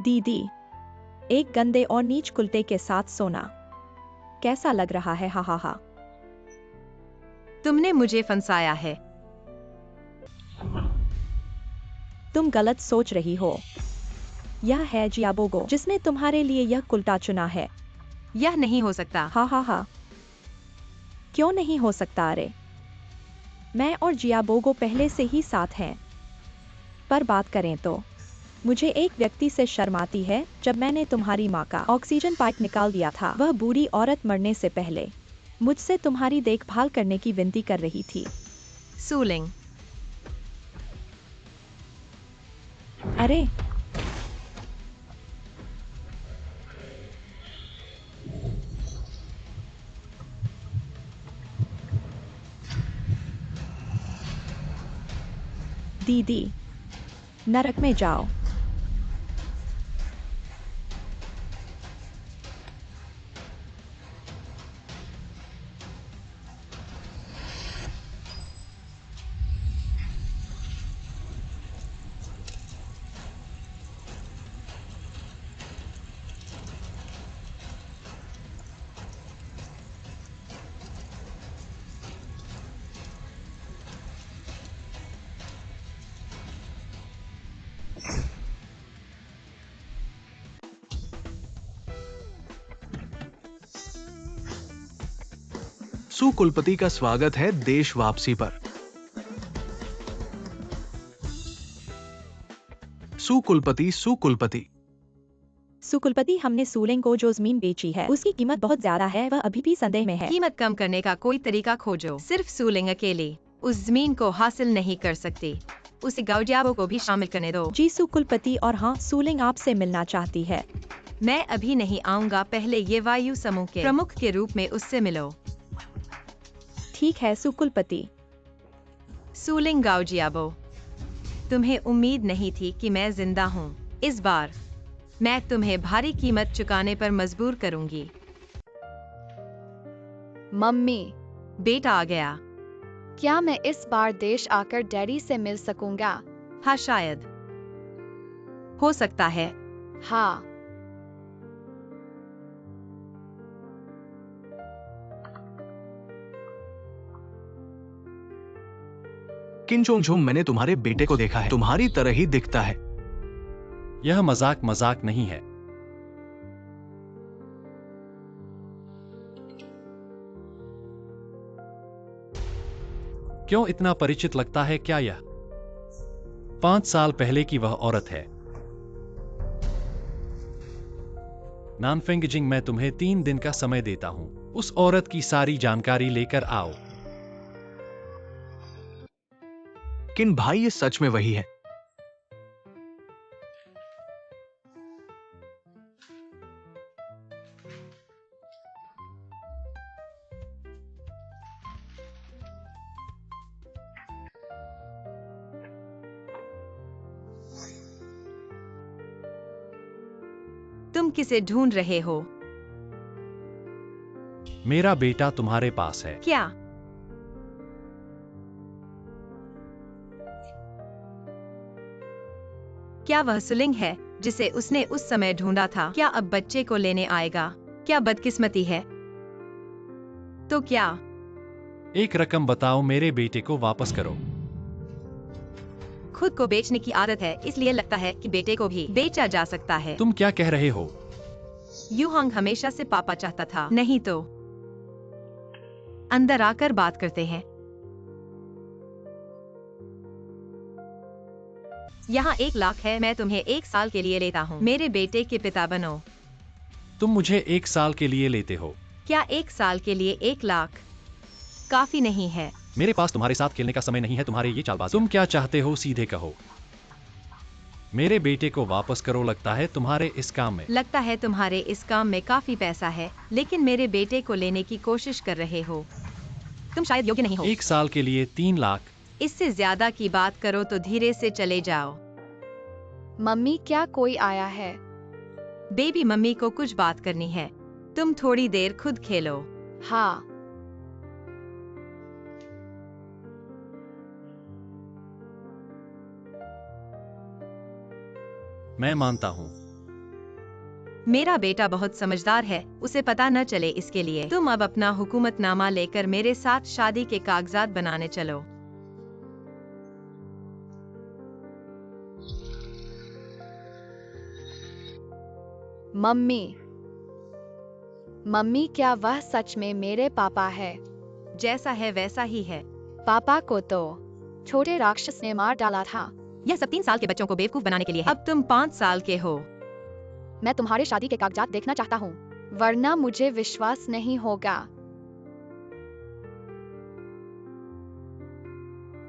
दीदी, एक गंदे और नीच कुलते के साथ सोना कैसा लग रहा है? हा हा हा। तुमने मुझे फंसाया है। तुम गलत सोच रही हो। यह है जियाबोगो जिसने तुम्हारे लिए यह कुल्टा चुना है। यह नहीं हो सकता। हा हा हा। क्यों नहीं हो सकता? अरे, मैं और जियाबोगो पहले से ही साथ हैं। पर बात करें तो मुझे एक व्यक्ति से शर्म आती है। जब मैंने तुम्हारी माँ का ऑक्सीजन पाइप निकाल दिया था, वह बूढ़ी औरत मरने से पहले मुझसे तुम्हारी देखभाल करने की विनती कर रही थी। सूलिंग। अरे, दीदी, नरक में जाओ। सुकुलपति का स्वागत है देश वापसी पर। सुकुलपति सुकुलपति सुकुलपति, हमने सूलिंग को जो जमीन बेची है उसकी कीमत बहुत ज्यादा है। वह अभी भी संदेह में है। कीमत कम करने का कोई तरीका खोजो। सिर्फ सूलिंग अकेले उस जमीन को हासिल नहीं कर सकती। उसे गाउजियाबो को भी शामिल करने दो। जी सुकुलपति, और हाँ, सूलिंग आपसे मिलना चाहती है। मैं अभी नहीं आऊंगा, पहले ये वायु समूह के प्रमुख के रूप में उससे मिलो। ठीक है सुकुलपति। सूलिंग गाउजियाबो, तुम्हें उम्मीद नहीं थी कि मैं जिंदा हूँ। इस बार मैं तुम्हें भारी कीमत चुकाने पर मजबूर करूंगी। मम्मी, बेटा आ गया। क्या मैं इस बार देश आकर डैडी से मिल सकूंगा? हाँ, शायद हो सकता है। हाँ। किनचोंगझुम, मैंने तुम्हारे बेटे को देखा है, तुम्हारी तरह ही दिखता है। यह मजाक नहीं है। क्यों इतना परिचित लगता है? क्या यह 5 साल पहले की वह औरत है? नानफेंगजिंग, मैं तुम्हें 3 दिन का समय देता हूं। उस औरत की सारी जानकारी लेकर आओ। किन भाई, ये सच में वही है? तुम किसे ढूंढ रहे हो? मेरा बेटा तुम्हारे पास है। क्या? क्या वह सुलिंग है जिसे उसने उस समय ढूंढा था? क्या अब बच्चे को लेने आएगा? क्या बदकिस्मती है? तो क्या? एक रकम बताओ, मेरे बेटे को वापस करो। खुद को बेचने की आदत है, इसलिए लगता है कि बेटे को भी बेचा जा सकता है। तुम क्या कह रहे हो? यूहांग हमेशा से पापा चाहता था, नहीं तो अंदर आकर बात करते हैं। यहाँ 1 लाख है, मैं तुम्हें 1 साल के लिए लेता हूँ। मेरे बेटे के पिता बनो। तुम मुझे 1 साल के लिए लेते हो? क्या 1 साल के लिए 1 लाख काफी नहीं है? मेरे पास तुम्हारे साथ खेलने का समय नहीं है, तुम्हारे ये चालबाज। तुम क्या चाहते हो, सीधे कहो। मेरे बेटे को वापस करो। लगता है तुम्हारे इस काम में काफी पैसा है, लेकिन मेरे बेटे को लेने की कोशिश कर रहे हो। तुम शायद योग्य नहीं हो। 1 साल के लिए 3 लाख। इससे ज्यादा की बात करो तो धीरे से चले जाओ। मम्मी, क्या कोई आया है? बेबी, मम्मी को कुछ बात करनी है। तुम थोड़ी देर खुद खेलो। हाँ। मैं मानता हूँ। मेरा बेटा बहुत समझदार है, उसे पता न चले इसके लिए। तुम अब अपना हुकूमतनामा लेकर मेरे साथ शादी के कागजात बनाने चलो। मम्मी, मम्मी क्या वह सच में मेरे पापा है? जैसा है वैसा ही है। पापा को तो छोटे राक्षस ने मार डाला था। यह सब 3 साल के बच्चों को बेवकूफ बनाने के लिए है। अब तुम 5 साल के हो। मैं तुम्हारे शादी के कागजात देखना चाहता हूँ, वरना मुझे विश्वास नहीं होगा।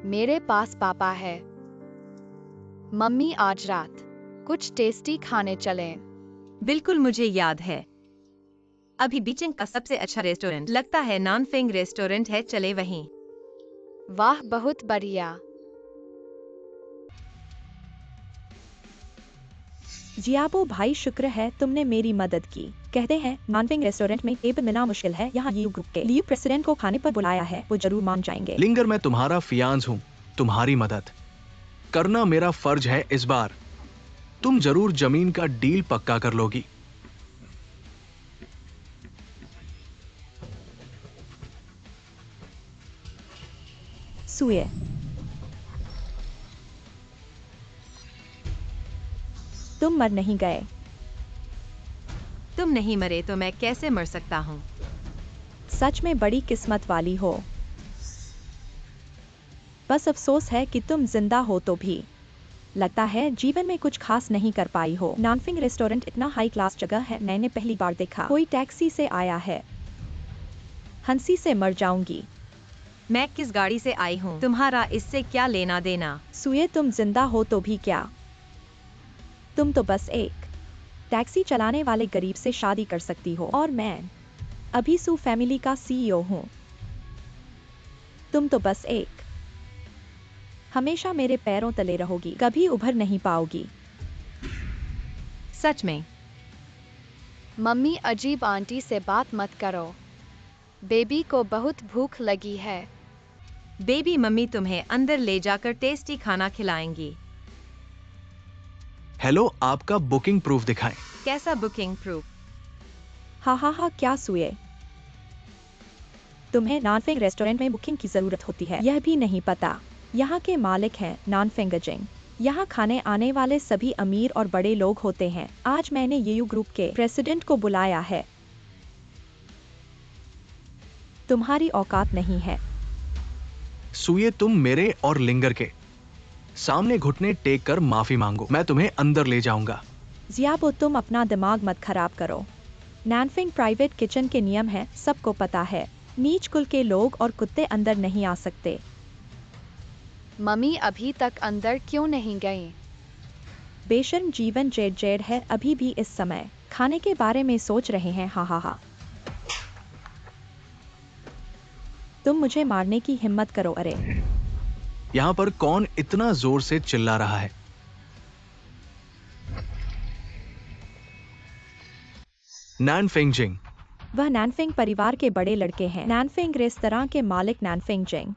मेरे पास पापा है। मम्मी आज रात कुछ टेस्टी खाने चलें। बिल्कुल, मुझे याद है। अभी बीजिंग का सबसे अच्छा रेस्टोरेंट लगता है नानफिंग रेस्टोरेंट है, चले वहीं। वाह, बहुत बढ़िया। जियाबो भाई, शुक्र है तुमने मेरी मदद की। कहते हैं नानफिंग रेस्टोरेंट में टेबल मिलना मुश्किल है। यहाँ यू ग्रुप के लिए प्रेसिडेंट को खाने पर बुलाया है, वो जरूर मान जाएंगे। लिंगर, मैं तुम्हारा फियांस हूँ। तुम्हारी मदद करना मेरा फर्ज है। इस बार तुम जरूर जमीन का डील पक्का कर लोगी। सुए, तुम मर नहीं गए। तुम नहीं मरे तो मैं कैसे मर सकता हूँ? सच में बड़ी किस्मत वाली हो। बस अफसोस है कि तुम जिंदा हो तो भी लगता है जीवन में कुछ खास नहीं कर पाई हो। नानफिंग रेस्टोरेंट इतना हाई क्लास जगह है, मैंने पहली बार देखा। कोई टैक्सी से आया है। हंसी से मर जाऊंगी। मैं किस गाड़ी से आई हूँ, तुम्हारा इससे क्या लेना देना? सुए, तुम जिंदा हो तो भी क्या? तुम तो बस एक टैक्सी चलाने वाले गरीब से शादी कर सकती हो, और मैं अभी सू फैमिली का सीईओ हूँ। तुम तो बस एक हमेशा मेरे पैरों तले रहोगी, कभी उभर नहीं पाओगी। सच में? मम्मी, अजीब आंटी से बात मत करो। बेबी को बहुत भूख लगी है। बेबी मम्मी तुम्हें अंदर ले जाकर टेस्टी खाना खिलाएंगी। हेलो, आपका बुकिंग प्रूफ दिखाएं। कैसा बुकिंग प्रूफ? हा हा हा, क्या सुए? तुम्हें नानफिंग रेस्टोरेंट में बुकिंग की जरूरत होती है, यह भी नहीं पता? यहाँ के मालिक हैं नानफिंगजिंग। यहाँ खाने आने वाले सभी अमीर और बड़े लोग होते हैं। आज मैंने येयू ग्रुप के प्रेसिडेंट को बुलाया है। तुम्हारी औकात नहीं है। सुए, तुम मेरे और लिंगर के सामने घुटने टेक कर माफी मांगो। मैं तुम्हें अंदर ले जाऊंगा। जियाबो, तुम अपना दिमाग मत खराब करो। नानफिंग प्राइवेट किचन के नियम हैं, सबको पता है। नीच कुल के लोग और कुत्ते अंदर नहीं आ सकते। मम्मी अभी तक अंदर क्यों नहीं गई? बेशर्म जीवन जेड जेड है, अभी भी इस समय खाने के बारे में सोच रहे हैं। हा हा हा। तुम मुझे मारने की हिम्मत करो। अरे, यहाँ पर कौन इतना जोर से चिल्ला रहा है? नानफिंगजिंग। वह नानफिंग परिवार के बड़े लड़के हैं। नानफिंग रेस्तरां के मालिक नानफिंगजिंग।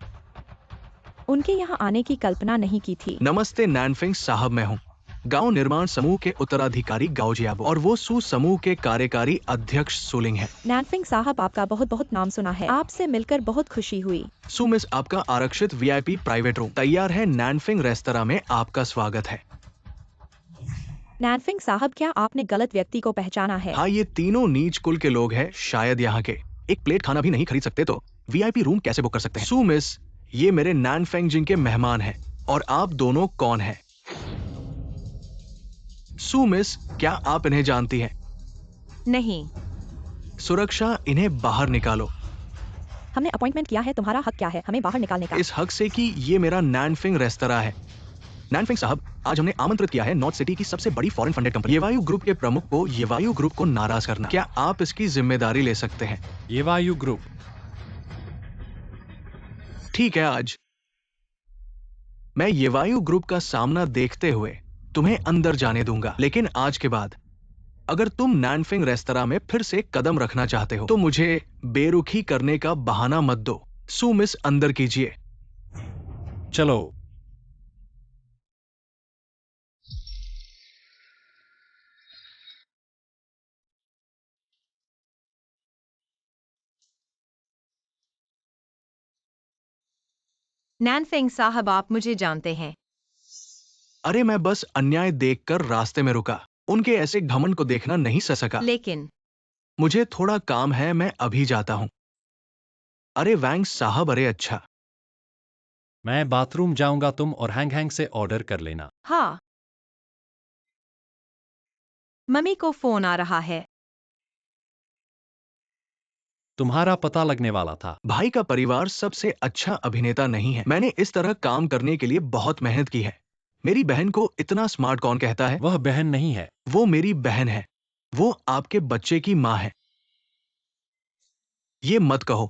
उनके यहाँ आने की कल्पना नहीं की थी। नमस्ते नानफिंग साहब, मैं हूँ गांव निर्माण समूह के उत्तराधिकारी गाओ जियाबो, और वो सू समूह के कार्यकारी अध्यक्ष सुलिंग है। नानफिंग साहब, आपका बहुत बहुत नाम सुना है। आपसे मिलकर बहुत खुशी हुई। सू मिस, आपका आरक्षित वीआईपी प्राइवेट रूम तैयार है। नानफिंग रेस्तरां में आपका स्वागत है। नानफिंग साहब, क्या आपने गलत व्यक्ति को पहचाना है? हाँ, ये तीनों नीच कुल के लोग हैं, शायद यहाँ के एक प्लेट खाना भी नहीं खरीद सकते तो वीआईपी रूम कैसे बुक कर सकते हैं? सू मिस, ये मेरे नानफिंगजिंग के मेहमान हैं, और आप दोनों कौन हैं? सू मिस, क्या आप इन्हें जानती हैं? नहीं। सुरक्षा, इन्हें बाहर निकालो। हमने अपॉइंटमेंट किया है, तुम्हारा हक क्या है हमें बाहर निकालने का? इस हक से कि ये मेरा नानफिंग रेस्तरां है। नानफिंग साहब, आज हमने आमंत्रित किया है नॉर्थ सिटी की सबसे बड़ी फॉरेन फंडेड कंपनी येवायू ग्रुप के प्रमुख को येवायू ग्रुप को नाराज करना। क्या आप इसकी जिम्मेदारी ले सकते हैं? येवायू ग्रुप। ठीक है, आज मैं येवायू ग्रुप का सामना देखते हुए तुम्हें अंदर जाने दूंगा, लेकिन आज के बाद अगर तुम नानफिंग रेस्तरां में फिर से कदम रखना चाहते हो तो मुझे बेरुखी करने का बहाना मत दो। सू मिस, अंदर कीजिए। चलो। नैनफेंग साहब, आप मुझे जानते हैं। अरे मैं बस अन्याय देखकर रास्ते में रुका। उनके ऐसे घमंड को देखना नहीं सह सका। लेकिन मुझे थोड़ा काम है, मैं अभी जाता हूं। अरे वैंग साहब, अरे अच्छा। मैं बाथरूम जाऊंगा, तुम और हैंग हैंग से ऑर्डर कर लेना। हाँ, मम्मी को फोन आ रहा है। तुम्हारा पता लगने वाला था। भाई का परिवार सबसे अच्छा अभिनेता नहीं है। मैंने इस तरह काम करने के लिए बहुत मेहनत की है। मेरी बहन को इतना स्मार्ट कौन कहता है? वह बहन नहीं है। वो मेरी बहन है। वो आपके बच्चे की माँ है। ये मत कहो।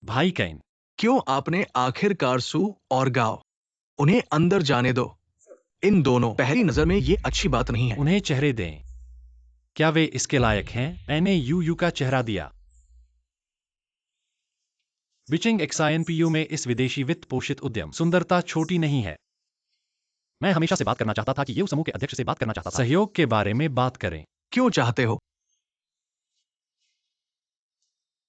भाई कैन, क्यों आपने आखिरकार सू और गाओ? उन्हें अंदर जाने दो। इन दोनों, पहली नजर में ये अच्छी बात नहीं है। उन्हें चेहरे दें। क्या वे इसके लायक हैं? मैंने यू का चेहरा दिया। बिचिंग XINPU में इस विदेशी वित्त पोषित उद्यम सुंदरता छोटी नहीं है। मैं हमेशा से बात करना चाहता था कि ये समूह के अध्यक्ष से बात करना चाहता था। सहयोग के बारे में बात करें। क्यों चाहते हो?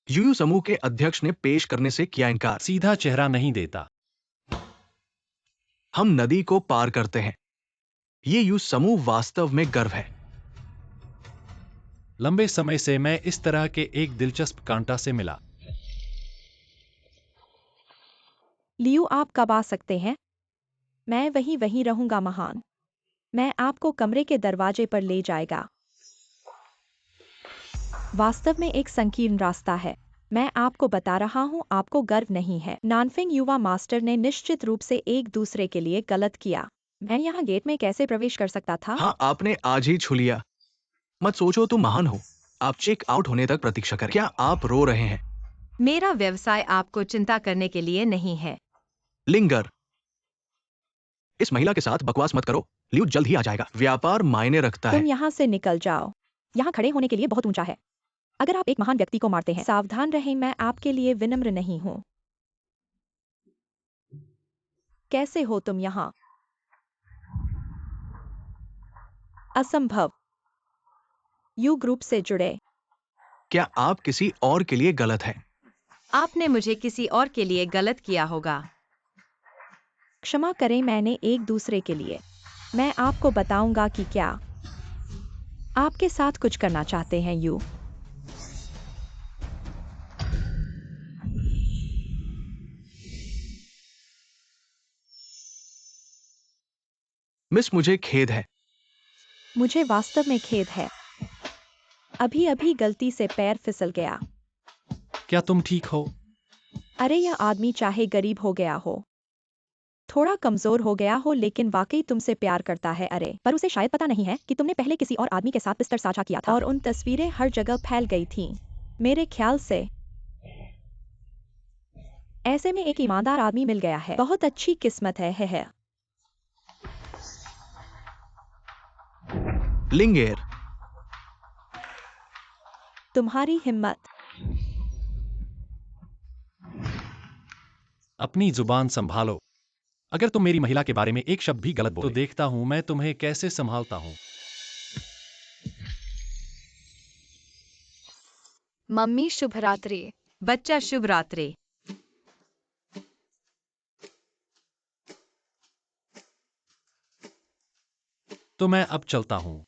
यूयू समूह के अध्यक्ष ने पेश करने से किया इनकार। सीधा चेहरा नहीं देता। हम नदी को पार करते हैं। ये यू समूह वास्तव में गर्व है। लंबे समय से मैं इस तरह के एक दिलचस्प कांटा से मिला। लियू, आप कब आ सकते हैं? मैं वहीं रहूंगा महान। मैं आपको कमरे के दरवाजे पर ले जाएगा। वास्तव में एक संकीर्ण रास्ता है। मैं आपको बता रहा हूं, आपको गर्व नहीं है। नानफिंग युवा मास्टर ने निश्चित रूप से एक दूसरे के लिए गलत किया। मैं यहाँ गेट में कैसे प्रवेश कर सकता था? हाँ, आपने आज ही छू लिया। मत सोचो तुम महान हो। आप चेक आउट होने तक प्रतीक्षा करें। क्या आप रो रहे हैं? मेरा व्यवसाय आपको चिंता करने के लिए नहीं है। लिंगर, इस महिला के साथ बकवास मत करो। लियू जल्द ही आ जाएगा। व्यापार मायने रखता है। तुम यहाँ से निकल जाओ। यहाँ खड़े होने के लिए बहुत ऊंचा है। अगर आप एक महान व्यक्ति को मारते हैं, सावधान रहें, मैं आपके लिए विनम्र नहीं हूँ। कैसे हो तुम यहाँ? असंभव। यू ग्रुप से जुड़े। क्या आप किसी और के लिए गलत है? आपने मुझे किसी और के लिए गलत किया होगा। क्षमा करें, मैंने एक दूसरे के लिए। मैं आपको बताऊंगा कि क्या आपके साथ कुछ करना चाहते हैं यू। मिस, मुझे खेद है। मुझे वास्तव में खेद है। अभी गलती से पैर फिसल गया। क्या तुम ठीक हो? अरे यह आदमी चाहे गरीब हो गया हो, थोड़ा कमजोर हो गया हो, लेकिन वाकई तुमसे प्यार करता है। अरे पर उसे शायद पता नहीं है कि तुमने पहले किसी और आदमी के साथ बिस्तर साझा किया था और उन तस्वीरें हर जगह फैल गई थीं। मेरे ख्याल से ऐसे में एक ईमानदार आदमी मिल गया है। बहुत अच्छी किस्मत है। लिंगेर, तुम्हारी हिम्मत। अपनी जुबान संभालो। अगर तुम मेरी महिला के बारे में एक शब्द भी गलत बोले तो देखता हूं मैं तुम्हें कैसे संभालता हूं। मम्मी शुभ रात्रि। बच्चा शुभ रात्रि। तो मैं अब चलता हूं।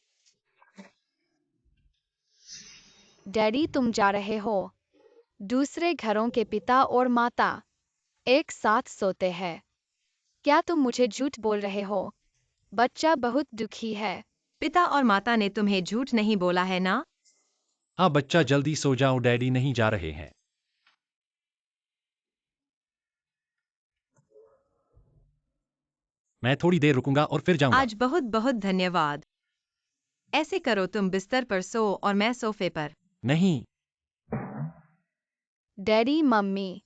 डैडी, तुम जा रहे हो? दूसरे घरों के पिता और माता एक साथ सोते हैं। क्या तुम मुझे झूठ बोल रहे हो? बच्चा बहुत दुखी है। पिता और माता ने तुम्हें झूठ नहीं बोला है ना? हाँ बच्चा, जल्दी सो जाओ, डैडी नहीं जा रहे हैं। मैं थोड़ी देर रुकूंगा और फिर जाऊंगा। आज बहुत बहुत धन्यवाद। ऐसे करो, तुम बिस्तर पर सो और मैं सोफे पर। नहीं। Daddy, mummy.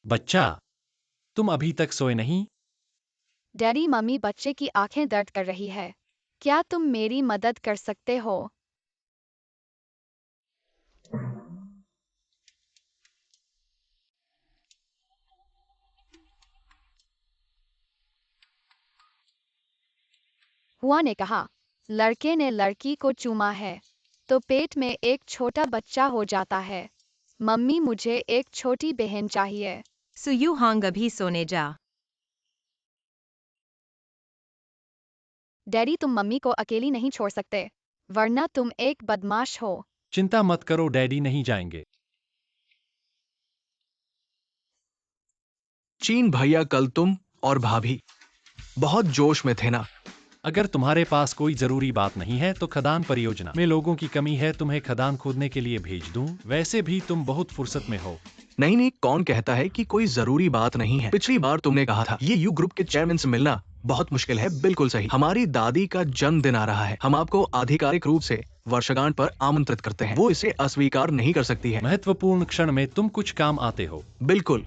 बच्चा, तुम अभी तक सोए नहीं? डैडी, मम्मी, बच्चे की आंखें दर्द कर रही है। क्या तुम मेरी मदद कर सकते हो? हुआ ने कहा। लड़के ने लड़की को चूमा है तो पेट में एक छोटा बच्चा हो जाता है। मम्मी, मुझे एक छोटी बहन चाहिए। सुयू हांग अभी सोने जा। डैडी तुम मम्मी को अकेली नहीं छोड़ सकते, वरना तुम एक बदमाश हो। चिंता मत करो, डैडी नहीं जाएंगे। चीन भैया, कल तुम और भाभी बहुत जोश में थे ना? अगर तुम्हारे पास कोई जरूरी बात नहीं है तो खदान परियोजना में लोगों की कमी है, तुम्हें खदान खोदने के लिए भेज दूं? वैसे भी तुम बहुत फुर्सत में हो। नहीं नहीं, कौन कहता है कि कोई जरूरी बात नहीं है? पिछली बार तुमने कहा था ये यू ग्रुप के चेयरमैन से मिलना बहुत मुश्किल है। बिल्कुल सही। हमारी दादी का जन्मदिन आ रहा है, हम आपको आधिकारिक रूप से वर्षगांठ पर आमंत्रित करते हैं। वो इसे अस्वीकार नहीं कर सकती है। महत्वपूर्ण क्षण में तुम कुछ काम आते हो। बिल्कुल।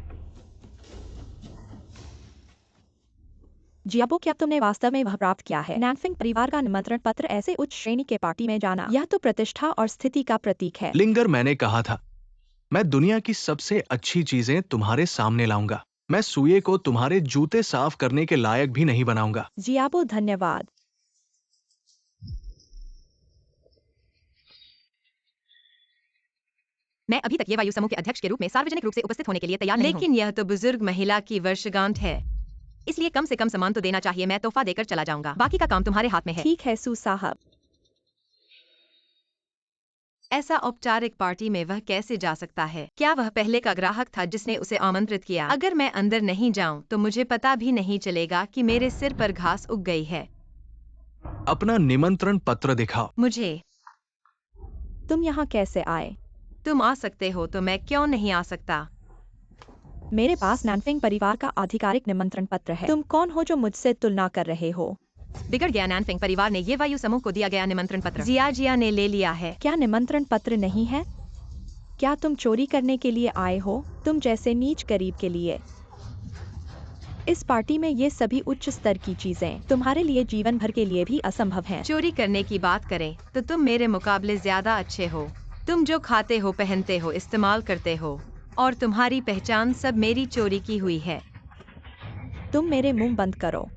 जियाबो, क्या तुमने वास्तव में वह प्राप्त किया है? नैनफिंग परिवार का निमंत्रण पत्र, ऐसे उच्च श्रेणी के पार्टी में जाना, यह तो प्रतिष्ठा और स्थिति का प्रतीक है। लिंगर, मैंने कहा था मैं दुनिया की सबसे अच्छी चीजें तुम्हारे सामने लाऊंगा। मैं सुये को तुम्हारे जूते साफ करने के लायक भी नहीं बनाऊंगा। जियाबो, धन्यवाद। मैं अभी तक ये वायु समूह के अध्यक्ष के रूप में सार्वजनिक रूप से उपस्थित होने के लिए तैयार नहीं हूं। लेकिन यह तो बुजुर्ग महिला की वर्षगांठ है, इसलिए कम से कम सम्मान तो देना चाहिए। मैं तोहफा देकर चला जाऊंगा, बाकी का काम तुम्हारे हाथ में है। ठीक है सू साहब। ऐसा औपचारिक पार्टी में वह कैसे जा सकता है? क्या वह पहले का ग्राहक था जिसने उसे आमंत्रित किया? अगर मैं अंदर नहीं जाऊं तो मुझे पता भी नहीं चलेगा कि मेरे सिर पर घास उग गई है। अपना निमंत्रण पत्र दिखाओ। मुझे। तुम यहाँ कैसे आए? तुम आ सकते हो तो मैं क्यों नहीं आ सकता? मेरे पास नैनफिंग परिवार का आधिकारिक निमंत्रण पत्र है। तुम कौन हो जो मुझसे तुलना कर रहे हो? बिगड़ गया नैनफिंग परिवार ने ये वायु समूह को दिया गया निमंत्रण पत्र जिया ने ले लिया है। क्या निमंत्रण पत्र नहीं है? क्या तुम चोरी करने के लिए आए हो? तुम जैसे नीच गरीब के लिए। इस पार्टी में ये सभी उच्च स्तर की चीजें तुम्हारे लिए जीवन भर के लिए भी असंभव हैं। चोरी करने की बात करें तो तुम मेरे मुकाबले ज्यादा अच्छे हो। तुम जो खाते हो, पहनते हो, इस्तेमाल करते हो और तुम्हारी पहचान सब मेरी चोरी की हुई है। तुम मेरे मुंह बंद करो।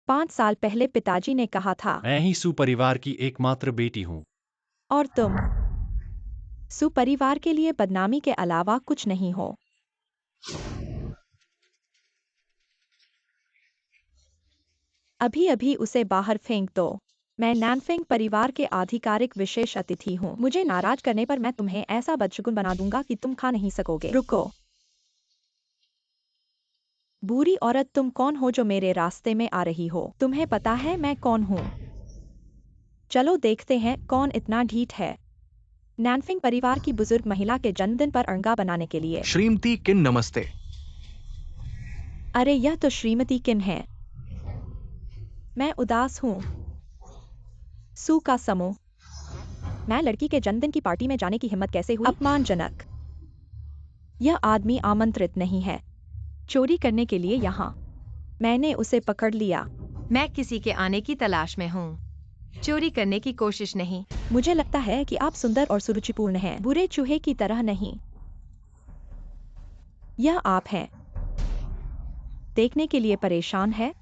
5 साल पहले पिताजी ने कहा था, मैं ही सुपरिवार की एकमात्र बेटी हूँ। और तुम सुपरिवार के लिए बदनामी के अलावा कुछ नहीं हो। अभी अभी उसे बाहर फेंक दो। मैं नैनफिंग परिवार के आधिकारिक विशेष अतिथि हूँ। मुझे नाराज करने पर मैं तुम्हें ऐसा बदशगुन बना दूंगा कि तुम खा नहीं सकोगे। रुको। बुरी औरत, तुम कौन हो जो मेरे रास्ते में आ रही हो? तुम्हें पता है मैं कौन हूँ? चलो देखते हैं कौन इतना ढीठ है। नैनफिंग परिवार की बुजुर्ग महिला के जन्मदिन पर अड़ंगा बनाने के लिए। श्रीमती किन, नमस्ते। अरे यह तो श्रीमती किन है। मैं उदास हूँ। सू का समूह। मैं लड़की के जन्मदिन की पार्टी में जाने की हिम्मत कैसे हुई? अपमानजनक। यह आदमी आमंत्रित नहीं है। चोरी करने के लिए यहाँ। मैंने उसे पकड़ लिया। मैं किसी के आने की तलाश में हूँ, चोरी करने की कोशिश नहीं। मुझे लगता है कि आप सुंदर और सुरुचिपूर्ण हैं, बुरे चूहे की तरह नहीं। यह आप हैं। देखने के लिए परेशान है।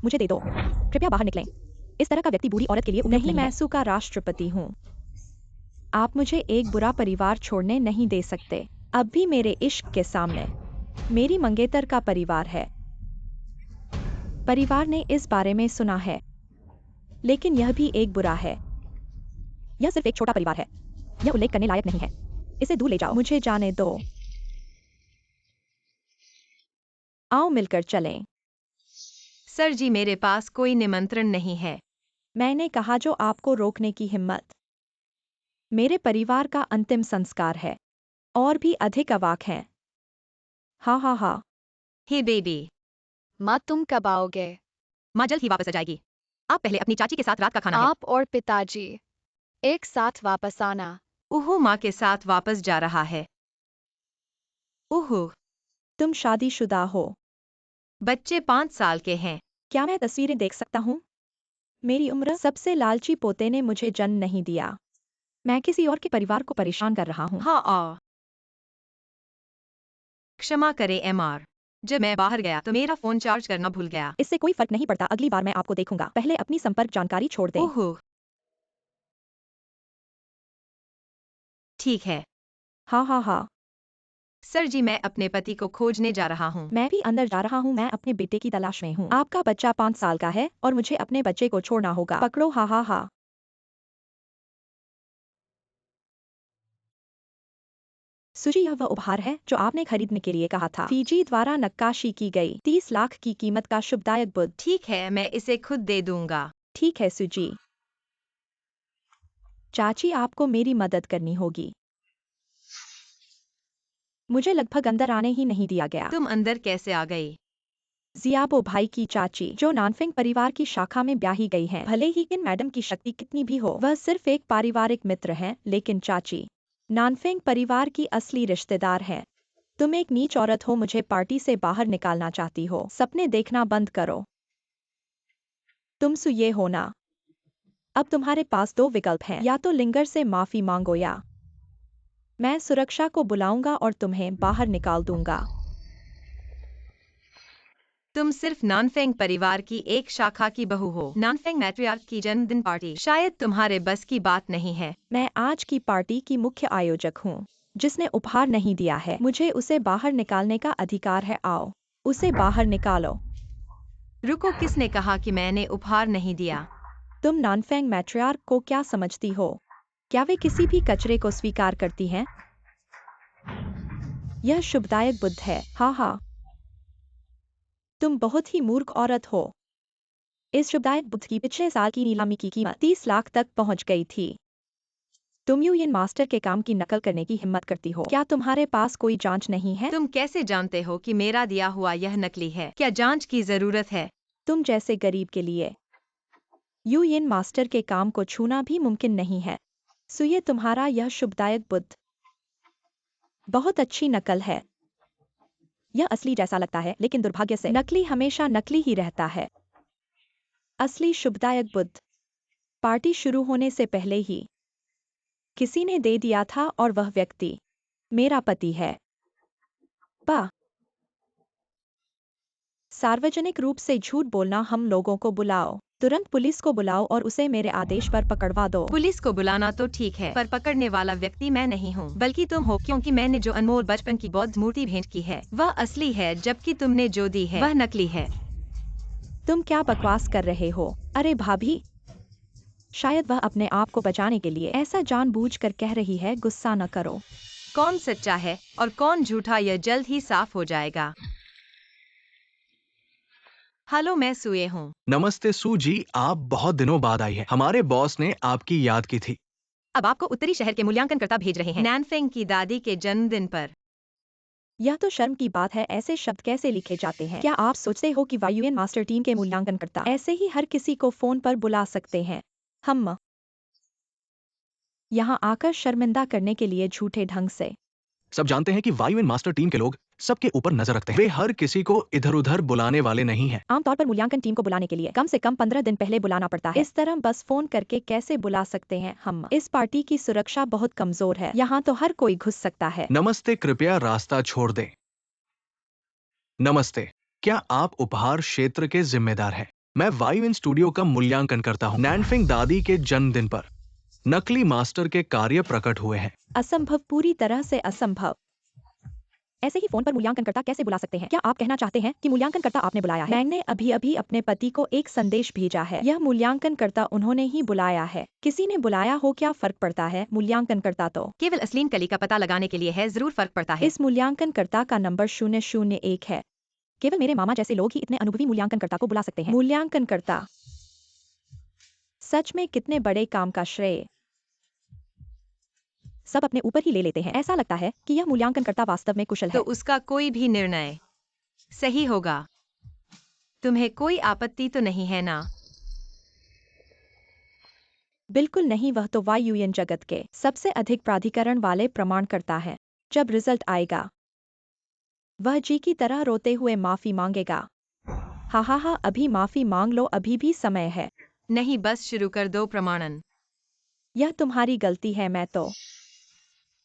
मुझे दे दो। कृपया बाहर निकलें। इस तरह का व्यक्ति बुरी औरत के लिए उपयुक्त नहीं। मैं सू का राष्ट्रपति हूँ। आप मुझे एक बुरा परिवार छोड़ने नहीं दे सकते। अब भी मेरे इश्क के सामने मेरी मंगेतर का परिवार है। परिवार ने इस बारे में सुना है, लेकिन यह भी एक बुरा है। यह सिर्फ एक छोटा परिवार है। यह उल्लेख करने लायक नहीं है। इसे दूर ले जाओ। मुझे जाने दो। आओ मिलकर चलें। सर जी, मेरे पास कोई निमंत्रण नहीं है। मैंने कहा, जो आपको रोकने की हिम्मत। मेरे परिवार का अंतिम संस्कार है। और भी अधिक अवाक हैं। हा हा हा। हे बेबी। माँ तुम कब आओगे? माँ जल्द ही वापस आ जाएगी। आप पहले अपनी चाची के साथ रात का खाना है। आप और पिताजी एक साथ वापस आना। ओहो, माँ के साथ वापस जा रहा है। ओहो। तुम शादीशुदा हो? बच्चे 5 साल के हैं। क्या मैं तस्वीरें देख सकता हूँ? मेरी उम्र। सबसे लालची पोते ने मुझे जन्म नहीं दिया। मैं किसी और के परिवार को परेशान कर रहा हूँ। हाँ क्षमा करें एमआर, जब मैं बाहर गया तो मेरा फोन चार्ज करना भूल गया। इससे कोई फर्क नहीं पड़ता, अगली बार मैं आपको देखूंगा। पहले अपनी संपर्क जानकारी छोड़ दें। ओहो। ठीक है। हाँ हाँ हाँ। सर जी, मैं अपने पति को खोजने जा रहा हूँ। मैं भी अंदर जा रहा हूँ। मैं अपने बेटे की तलाश में हूँ। आपका बच्चा 5 साल का है और मुझे अपने बच्चे को छोड़ना होगा। पकड़ो। हाँ हाँ हाँ। सुजी, यह वह उपहार है जो आपने खरीदने के लिए कहा था। फीजी द्वारा नक्काशी की गई 30 लाख की कीमत का शुभदायक बुद्ध। ठीक है, मैं इसे खुद दे दूंगा। ठीक है सुजी। चाची, आपको मेरी मदद करनी होगी। मुझे लगभग अंदर आने ही नहीं दिया गया। तुम अंदर कैसे आ गई? जियाबो भाई की चाची, जो नानफिंग परिवार की शाखा में ब्याही गई हैं। भले ही इन मैडम की शक्ति कितनी भी हो, वह सिर्फ एक पारिवारिक मित्र हैं, लेकिन चाची नानफिंग परिवार की असली रिश्तेदार हैं। तुम एक नीच औरत हो, मुझे पार्टी से बाहर निकालना चाहती हो। सपने देखना बंद करो। तुम सुये हो ना। अब तुम्हारे पास 2 विकल्प हैं, या तो लिंगर से माफी मांगो या मैं सुरक्षा को बुलाऊंगा और तुम्हें बाहर निकाल दूंगा। तुम सिर्फ नानफेंग परिवार की एक शाखा की बहू हो। नानफेंग मैट्रियार्क की जन्मदिन पार्टी शायद तुम्हारे बस की बात नहीं है। मैं आज की पार्टी की मुख्य आयोजक हूँ। जिसने उपहार नहीं दिया है, मुझे उसे बाहर निकालने का अधिकार है। आओ, उसे बाहर निकालो। रुको, किसने कहा कि मैंने उपहार नहीं दिया? तुम नानफेंग मैट्रियार्क को क्या समझती हो? क्या वे किसी भी कचरे को स्वीकार करती हैं? यह शुभदायक बुद्ध है। हाँ हाँ। तुम बहुत ही मूर्ख औरत हो। इस शुभदायक बुद्ध की पिछले साल की नीलामी की कीमत 30 लाख तक पहुंच गई थी। तुम यूएन मास्टर के काम की नकल करने की हिम्मत करती हो। क्या तुम्हारे पास कोई जांच नहीं है? तुम कैसे जानते हो कि मेरा दिया हुआ यह नकली है? क्या जांच की जरूरत है? तुम जैसे गरीब के लिए यूएन मास्टर के काम को छूना भी मुमकिन नहीं है। सुये, तुम्हारा यह शुभदायक बुद्ध बहुत अच्छी नकल है। यह असली जैसा लगता है, लेकिन दुर्भाग्य से नकली हमेशा नकली ही रहता है। असली शुभदायक बुद्ध पार्टी शुरू होने से पहले ही किसी ने दे दिया था और वह व्यक्ति मेरा पति है। पा सार्वजनिक रूप से झूठ बोलना। हम लोगों को बुलाओ, तुरंत पुलिस को बुलाओ और उसे मेरे आदेश पर पकड़वा दो। पुलिस को बुलाना तो ठीक है, पर पकड़ने वाला व्यक्ति मैं नहीं हूँ, बल्कि तुम हो, क्योंकि मैंने जो अनमोल बचपन की बौद्ध मूर्ति भेंट की है वह असली है, जबकि तुमने जो दी है वह नकली है। तुम क्या बकवास कर रहे हो? अरे भाभी, शायद वह अपने आप को बचाने के लिए ऐसा जानबूझकर कह रही है। गुस्सा न करो। कौन सच्चा है और कौन झूठा, यह जल्द ही साफ हो जाएगा। हेलो, मैं सुए हूँ। नमस्ते सू जी, आप बहुत दिनों बाद आई हैं। हमारे बॉस ने आपकी याद की थी। अब आपको उत्तरी शहर के मूल्यांकनकर्ता भेज रहे हैं, नैनफेंग की दादी के जन्मदिन पर। यह तो शर्म की बात है। ऐसे शब्द कैसे लिखे जाते हैं? क्या आप सोचते हो कि यूएन मास्टर टीम के मूल्यांकनकर्ता ऐसे ही हर किसी को फोन पर बुला सकते हैं? हम यहाँ आकर शर्मिंदा करने के लिए झूठे ढंग से। सब जानते हैं कि यूएन मास्टर टीम के लोग सबके ऊपर नजर रखते हैं। वे हर किसी को इधर-उधर बुलाने वाले नहीं हैं। आमतौर पर मूल्यांकन टीम को बुलाने के लिए कम से कम 15 दिन पहले बुलाना पड़ता है। इस तरह बस फोन करके कैसे बुला सकते हैं? हम इस पार्टी की सुरक्षा बहुत कमजोर है। यहाँ तो हर कोई घुस सकता है। नमस्ते, कृपया रास्ता छोड़ दें। नमस्ते, क्या आप उपहार क्षेत्र के जिम्मेदार हैं? मैं यूएन स्टूडियो का मूल्यांकन करता हूँ। नैनफिंग दादी के जन्मदिन पर नकली मास्टर के कार्य प्रकट हुए हैं। असंभव, पूरी तरह से असंभव। ऐसे ही फोन पर मूल्यांकनकर्ता कैसे बुला सकते हैं? क्या आप कहना चाहते हैं कि मूल्यांकनकर्ता आपने बुलाया है? मैंने अभी अपने पति को एक संदेश भेजा है। यह मूल्यांकनकर्ता उन्होंने ही बुलाया है। किसी ने बुलाया हो, क्या फर्क पड़ता है? मूल्यांकनकर्ता तो केवल अश्लील कली का पता लगाने के लिए है, जरूर फर्क पड़ता है। इस मूल्यांकनकर्ता का नंबर 001 है। केवल मेरे मामा जैसे लोग ही इतने अनुभवी मूल्यांकनकर्ता को बुला सकते हैं। मूल्यांकनकर्ता सच में कितने बड़े काम का श्रेय सब अपने ऊपर ही ले लेते हैं। ऐसा लगता है कि यह मूल्यांकनकर्ता वास्तव में कुशल है। तो उसका कोई भी निर्णय सही होगा। तुम्हें कोई आपत्ति तो नहीं है ना? बिल्कुल नहीं। वह तो यूएन जगत के सबसे अधिक प्राधिकरण वाले प्रमाणकर्ता हैं। जब रिजल्ट आएगा, वह जी की तरह रोते हुए माफी मांगेगा। हा हा हा, अभी माफी मांग लो, अभी भी समय है। नहीं, बस शुरू कर दो प्रमाणन। यह तुम्हारी गलती है। मैं तो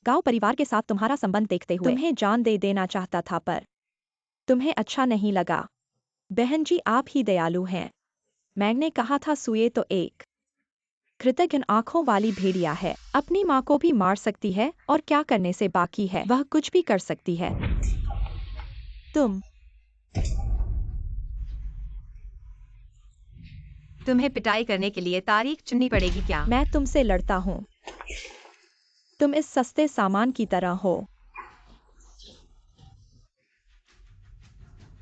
गांव परिवार के साथ तुम्हारा संबंध देखते हुए तुम्हें जान दे देना चाहता था, पर तुम्हें अच्छा नहीं लगा। बहन जी, आप ही दयालु हैं। मैंने कहा था सुए तो एक कृतज्ञ आंखों वाली भेड़िया है, अपनी माँ को भी मार सकती है और क्या करने से बाकी है, वह कुछ भी कर सकती है। तुम्हें पिटाई करने के लिए तारीख चुननी पड़ेगी क्या? मैं तुमसे लड़ता हूँ। तुम इस सस्ते सामान की तरह हो।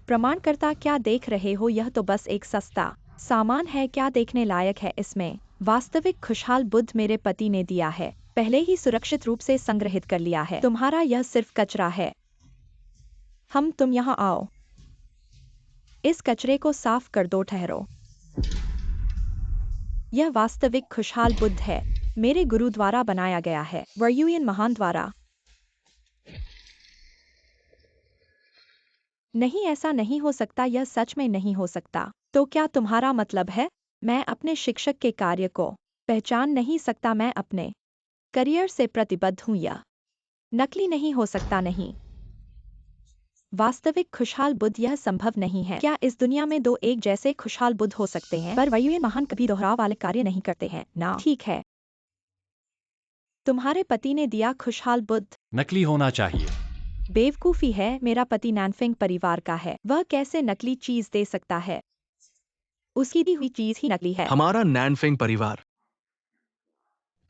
प्रमाणकर्ता क्या देख रहे हो? यह तो बस एक सस्ता सामान है। क्या देखने लायक है इसमें? वास्तविक खुशहाल बुद्ध मेरे पति ने दिया है, पहले ही सुरक्षित रूप से संग्रहित कर लिया है। तुम्हारा यह सिर्फ कचरा है। तुम यहाँ आओ। इस कचरे को साफ कर दो। ठहरो। यह वास्तविक खुशहाल बुद्ध है, मेरे गुरु द्वारा बनाया गया है, वर्युयन महान द्वारा। नहीं, ऐसा नहीं हो सकता। यह सच में नहीं हो सकता। तो क्या तुम्हारा मतलब है मैं अपने शिक्षक के कार्य को पहचान नहीं सकता? मैं अपने करियर से प्रतिबद्ध हूँ। यह नकली नहीं हो सकता। नहीं, वास्तविक खुशहाल बुद्ध यह संभव नहीं है। क्या इस दुनिया में दो एक जैसे खुशहाल बुद्ध हो सकते हैं? पर वर्युयन महान कभी दोहराव वाले कार्य नहीं करते हैं ना। ठीक है, तुम्हारे पति ने दिया खुशहाल बुद्ध नकली होना चाहिए। बेवकूफी है। मेरा पति नैनफिंग परिवार का है, वह कैसे नकली चीज दे सकता है? उसकी दी हुई चीज ही नकली है। हमारा नैनफिंग परिवार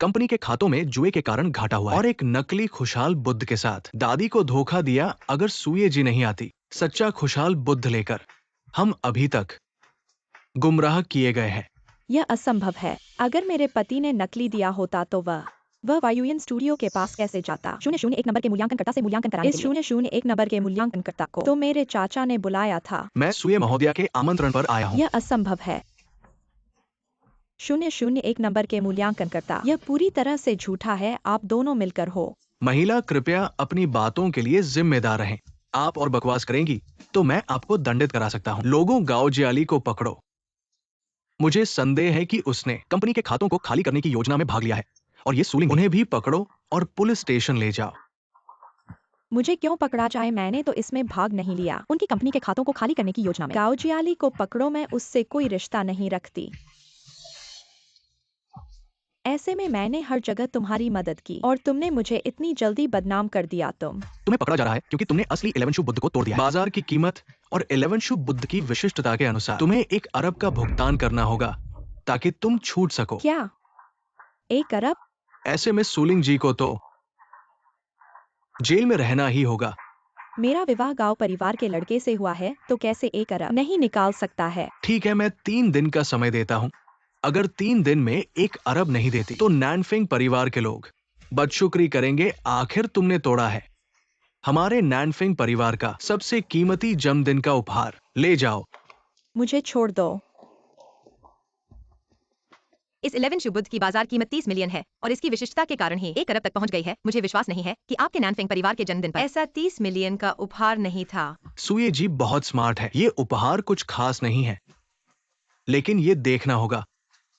कंपनी के खातों में जुए के कारण घाटा हुआ है और एक नकली खुशहाल बुद्ध के साथ दादी को धोखा दिया। अगर सूये जी नहीं आती सच्चा खुशहाल बुद्ध लेकर, हम अभी तक गुमराह किए गए हैं। यह असंभव है। अगर मेरे पति ने नकली दिया होता तो वह वायुयन स्टूडियो के पास कैसे जाता? 001 नंबर के मूल्यांकनकर्ता से मूल्यांकन कराने के लिए। 001 नंबर के मूल्यांकनकर्ता को तो मेरे चाचा ने बुलाया था। मैं सूये महोदया के आमंत्रण पर आया हूँ। यह असंभव है। 001 नंबर के मूल्यांकनकर्ता, यह पूरी तरह से झूठा है। आप दोनों मिलकर हो। महिला, कृपया अपनी बातों के लिए जिम्मेदार रहें। आप और बकवास करेंगी तो मैं आपको दंडित करा सकता हूँ। लोगों, गाओ जियाली को पकड़ो। मुझे संदेह है कि उसने कंपनी के खातों को खाली करने की योजना में भाग लिया है और ये सूलिंग। उन्हें भी पकड़ो और पुलिस स्टेशन ले जाओ। मुझे क्यों पकड़ा जाए? मैंने तो इसमें भाग नहीं लिया। उनकी कंपनी के खातों को खाली करने की योजना में। गाओ जियाली को पकड़ो। मैं उससे कोई रिश्ता नहीं रखती। ऐसे में मैंने हर जगह तुम्हारी मदद की और तुमने मुझे इतनी जल्दी बदनाम कर दिया। तुम्हें पकड़ा जा रहा है क्योंकि तुमने असली 11 शुभ बुद्ध को तोड़ दिया है। बाजार की कीमत और 11 शुभ बुद्ध की विशिष्टता के अनुसार तुम्हें 1 अरब का भुगतान करना होगा ताकि तुम छूट सको। क्या 1 अरब? ऐसे में सूलिंग जी को तो जेल में रहना ही होगा। मेरा विवाह गांव परिवार के लड़के से हुआ है, तो कैसे 1 अरब नहीं निकाल सकता है? ठीक है, मैं 3 दिन का समय देता हूँ। अगर 3 दिन में 1 अरब नहीं देती तो नैनफिंग परिवार के लोग बदशुक्री करेंगे। आखिर तुमने तोड़ा है हमारे नैनफिंग परिवार का सबसे कीमती जन्मदिन का उपहार। ले जाओ। मुझे छोड़ दो। इस 11 शुभ बुद्ध की बाजार कीमत 30 मिलियन है और इसकी विशिष्टता के कारण ही 1 अरब तक पहुंच गई है। मुझे विश्वास नहीं है कि आपके नैनफिंग परिवार के जन्मदिन पर ऐसा 30 मिलियन का उपहार नहीं था। सूये जी बहुत स्मार्ट है। ये उपहार कुछ खास नहीं है, लेकिन ये देखना होगा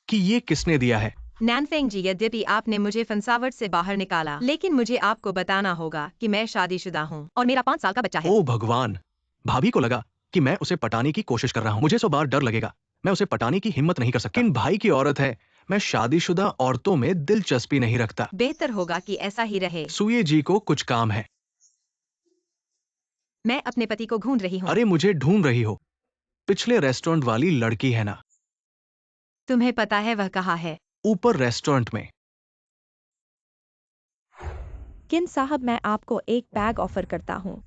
कि ये किसने दिया है। नैनफिंग जी, यद्यपि आपने मुझे फंसावट से बाहर निकाला, लेकिन मुझे आपको बताना होगा कि मैं शादीशुदा हूँ और मेरा 5 साल का बच्चा है। ओ भगवान, भाभी को लगा कि मैं उसे पटाने की कोशिश कर रहा हूँ। मुझे 100 बार डर लगेगा। मैं उसे पटाने की हिम्मत नहीं कर सकता। इन भाई की औरत है। मैं शादीशुदा औरतों में दिलचस्पी नहीं रखता। बेहतर होगा कि ऐसा ही रहे। सूये जी को कुछ काम है। मैं अपने पति को ढूंढ रही हूँ। अरे मुझे ढूंढ रही हो? पिछले रेस्टोरेंट वाली लड़की है ना? तुम्हें पता है वह कहाँ है? ऊपर रेस्टोरेंट में। किन साहब, मैं आपको एक बैग ऑफर करता हूँ।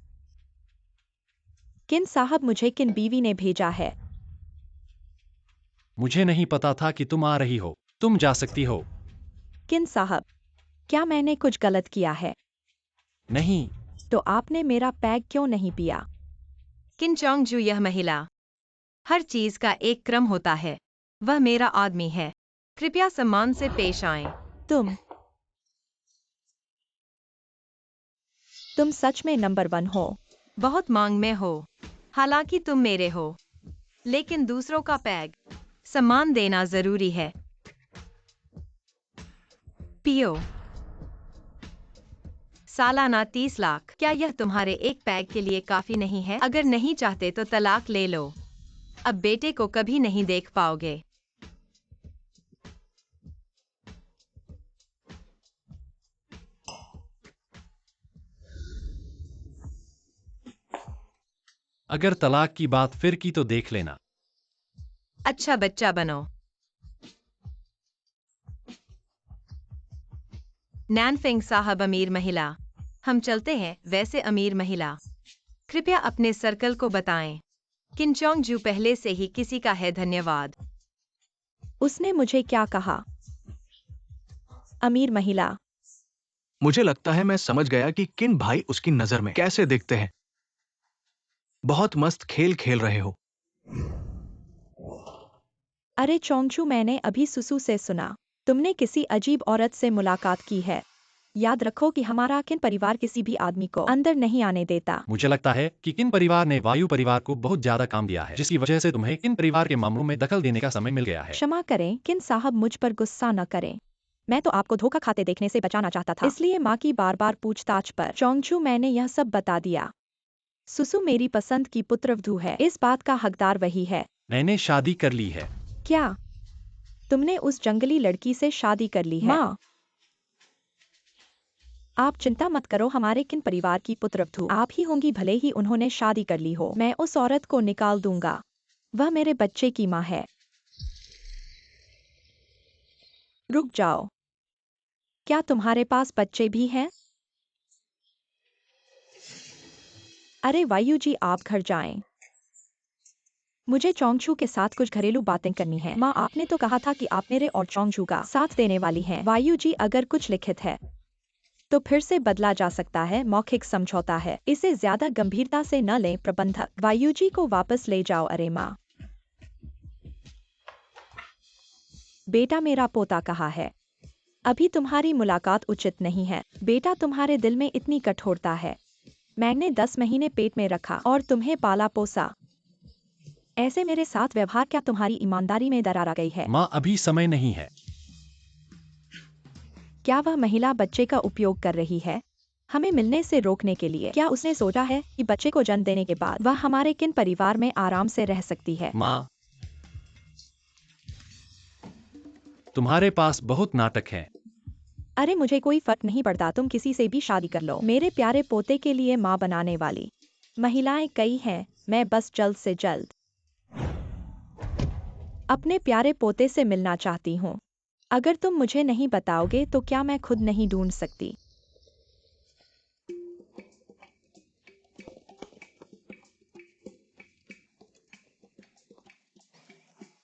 किन साहब, मुझे किन बीवी ने भेजा है। मुझे नहीं पता था कि तुम आ रही हो। तुम जा सकती हो। किन साहब, क्या मैंने कुछ गलत किया है? नहीं। तो आपने मेरा पैग क्यों नहीं पिया? किन चोंगजू, यह महिला। हर चीज का एक क्रम होता है। वह मेरा आदमी है। कृपया सम्मान से पेश आएं। तुम सच में नंबर 1 हो। बहुत मांग में हो। हालांकि तुम मेरे हो, लेकिन दूसरों का पैग सम्मान देना जरूरी है। पियो। सालाना 30 लाख। क्या यह तुम्हारे एक पैग के लिए काफी नहीं है? अगर नहीं चाहते तो तलाक ले लो। अब बेटे को कभी नहीं देख पाओगे। अगर तलाक की बात फिर की तो देख लेना। अच्छा बच्चा बनो। नैनफिंग साहब अमीर महिला। हम चलते हैं वैसे अमीर महिला। कृपया अपने सर्कल को बताएं। किन चोंगजू पहले से ही किसी का है, धन्यवाद। उसने मुझे क्या कहा? अमीर महिला। मुझे लगता है मैं समझ गया कि किन भाई उसकी नजर में कैसे दिखते हैं। बहुत मस्त खेल खेल रहे हो। अरे चोंगचू, मैंने अभी सुसु से सुना तुमने किसी अजीब औरत से मुलाकात की है। याद रखो कि हमारा किन परिवार किसी भी आदमी को अंदर नहीं आने देता। मुझे लगता है कि किन परिवार ने वायु परिवार को बहुत ज्यादा काम दिया है, जिसकी वजह से तुम्हें किन परिवार के मामलों में दखल देने का समय मिल गया है। क्षमा करें किन साहब, मुझ पर गुस्सा न करें। मैं तो आपको धोखा खाते देखने से बचाना चाहता था, इसलिए माँ की बार बार पूछताछ पर चोंगचू मैंने यह सब बता दिया। सुसु मेरी पसंद की पुत्रवधू है, इस बात का हकदार वही है। मैंने शादी कर ली है। क्या तुमने उस जंगली लड़की से शादी कर ली है? माँ, आप चिंता मत करो, हमारे किन परिवार की पुत्रवधू आप ही होंगी, भले ही उन्होंने शादी कर ली हो। मैं उस औरत को निकाल दूंगा, वह मेरे बच्चे की माँ है। रुक जाओ, क्या तुम्हारे पास बच्चे भी हैं? अरे वायु जी, आप घर जाएं। मुझे चोंगचू के साथ कुछ घरेलू बातें करनी है। माँ, आपने तो कहा था कि आप मेरे और चोंगचू का साथ देने वाली हैं। वायु जी, अगर कुछ लिखित है तो फिर से बदला जा सकता है, मौखिक समझौता है, इसे ज्यादा गंभीरता से न लें। प्रबंधक, वायु जी को वापस ले जाओ। अरे माँ, बेटा मेरा पोता कहाँ है? अभी तुम्हारी मुलाकात उचित नहीं है। बेटा, तुम्हारे दिल में इतनी कठोरता है। मैंने 10 महीने पेट में रखा और तुम्हें पाला पोसा, ऐसे मेरे साथ व्यवहार, क्या तुम्हारी ईमानदारी में दरार आ गई है? माँ, अभी समय नहीं है। क्या वह महिला बच्चे का उपयोग कर रही है हमें मिलने से रोकने के लिए? क्या उसने सोचा है कि बच्चे को जन्म देने के बाद वह हमारे किन परिवार में आराम से रह सकती है? माँ, तुम्हारे पास बहुत नाटक है। अरे मुझे कोई फर्क नहीं पड़ता, तुम किसी से भी शादी कर लो। मेरे प्यारे पोते के लिए माँ बनाने वाली महिलाएं कई हैं, मैं बस जल्द से जल्द अपने प्यारे पोते से मिलना चाहती हूँ। अगर तुम मुझे नहीं बताओगे तो क्या मैं खुद नहीं ढूंढ सकती?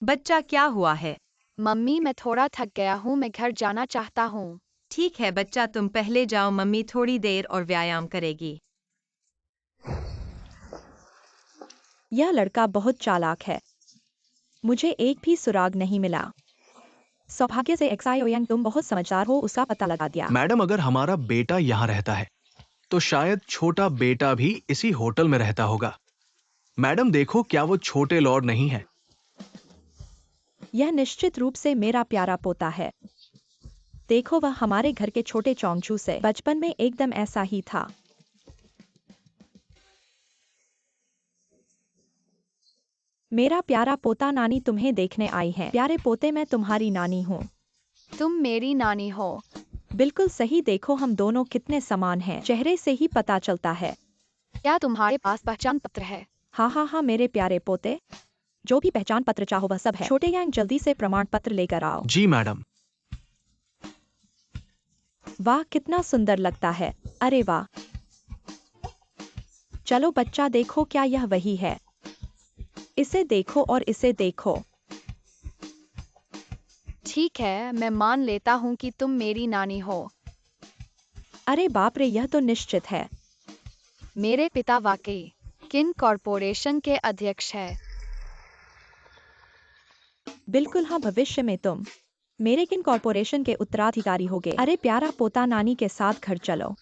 बच्चा, क्या हुआ है? मम्मी, मैं थोड़ा थक गया हूँ, मैं घर जाना चाहता हूँ। ठीक है बच्चा, तुम पहले जाओ, मम्मी थोड़ी देर और व्यायाम करेगी। यह लड़का बहुत चालाक है, मुझे एक भी सुराग नहीं मिला। सौभाग्य से एक्सायोयांग, तुम बहुत समझदार हो, उसका पता लगा दिया। मैडम, अगर हमारा बेटा यहाँ रहता है तो शायद छोटा बेटा भी इसी होटल में रहता होगा। मैडम देखो, क्या वो छोटे लॉर्ड नहीं है? यह निश्चित रूप से मेरा प्यारा पोता है। देखो, वह हमारे घर के छोटे चोंगचू से बचपन में एकदम ऐसा ही था। मेरा प्यारा पोता, नानी तुम्हें देखने आई है। प्यारे पोते, मैं तुम्हारी नानी हूँ। तुम मेरी नानी हो। बिल्कुल सही, देखो हम दोनों कितने समान हैं, चेहरे से ही पता चलता है। क्या तुम्हारे पास पहचान पत्र है? हाँ हाँ हाँ मेरे प्यारे पोते, जो भी पहचान पत्र चाहो वह सब है। छोटे यांग, जल्दी से प्रमाण पत्र लेकर आओ। जी मैडम। वाह, कितना सुंदर लगता है। अरे वाह, चलो बच्चा, देखो क्या यह वही है? इसे देखो और इसे देखो। ठीक है, मैं मान लेता हूँ कि तुम मेरी नानी हो। अरे बाप रे, यह तो निश्चित है। मेरे पिता वाकई किन कॉरपोरेशन के अध्यक्ष है। बिल्कुल हाँ, भविष्य में तुम मेरे किन कॉरपोरेशन के उत्तराधिकारी होगे। अरे प्यारा पोता, नानी के साथ घर चलो।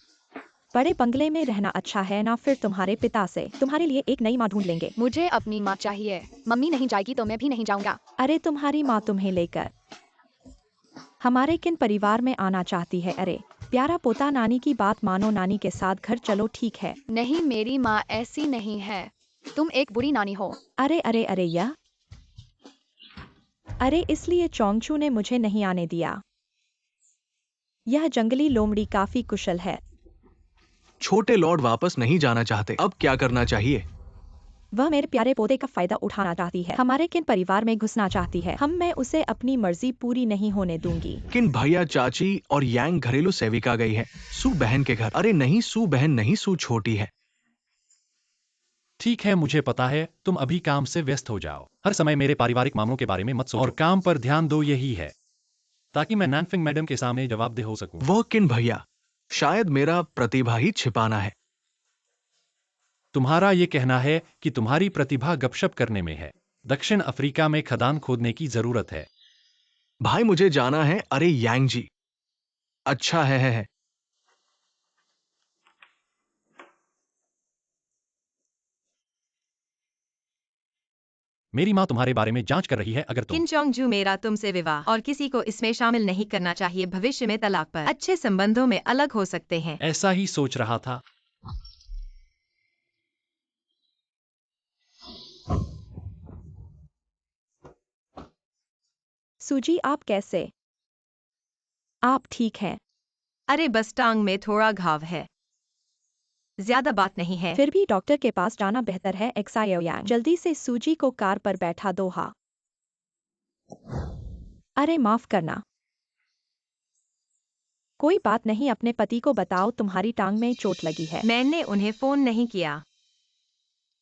बड़े बंगले में रहना अच्छा है ना, फिर तुम्हारे पिता से तुम्हारे लिए एक नई माँ ढूंढ लेंगे। मुझे अपनी माँ चाहिए। मम्मी नहीं जाएगी तो मैं भी नहीं जाऊंगा। अरे तुम्हारी माँ तुम्हें लेकर हमारे किन परिवार में आना चाहती है? अरे प्यारा पोता, नानी की बात मानो, नानी के साथ घर चलो, ठीक है? नहीं, मेरी माँ ऐसी नहीं है। तुम एक बुरी नानी हो। अरे अरे अरे, यह अरे इसलिए चोंगचू ने मुझे नहीं आने दिया। यह जंगली लोमड़ी काफी कुशल है। छोटे लॉर्ड वापस नहीं जाना चाहते, अब क्या करना चाहिए? वह मेरे प्यारे पोते का फायदा उठाना चाहती है, हमारे किन परिवार में घुसना चाहती है। मैं उसे अपनी मर्जी पूरी नहीं होने दूंगी। किन भैया, चाची और यांग घरेलू सेविका गई है सू बहन के घर। अरे नहीं सू बहन नहीं, सू छोटी है। ठीक है, मुझे पता है, तुम अभी काम से व्यस्त हो जाओ। हर समय मेरे पारिवारिक मामलों के बारे में मत सोचो और काम पर ध्यान दो। यही है ताकि मैं नैनफिंग मैडम के सामने जवाबदेह हो सकूं। वह किन भैया, शायद मेरा प्रतिभा ही छिपाना है। तुम्हारा ये कहना है कि तुम्हारी प्रतिभा गपशप करने में है। दक्षिण अफ्रीका में खदान खोदने की जरूरत है। भाई मुझे जाना है। अरे यांग जी, अच्छा है। मेरी माँ तुम्हारे बारे में जांच कर रही है। अगर तुम किन चोंग जू, मेरा तुमसे विवाह और किसी को इसमें शामिल नहीं करना चाहिए। भविष्य में तलाक पर अच्छे संबंधों में अलग हो सकते हैं। ऐसा ही सोच रहा था। सूजी, आप कैसे? आप ठीक हैं? अरे बस टांग में थोड़ा घाव है, ज्यादा बात नहीं है। फिर भी डॉक्टर के पास जाना बेहतर है। एक्सायो यांग, जल्दी से सूजी को कार पर बैठा दो। हाँ। अरे माफ करना। कोई बात नहीं, अपने पति को बताओ तुम्हारी टांग में चोट लगी है। मैंने उन्हें फोन नहीं किया।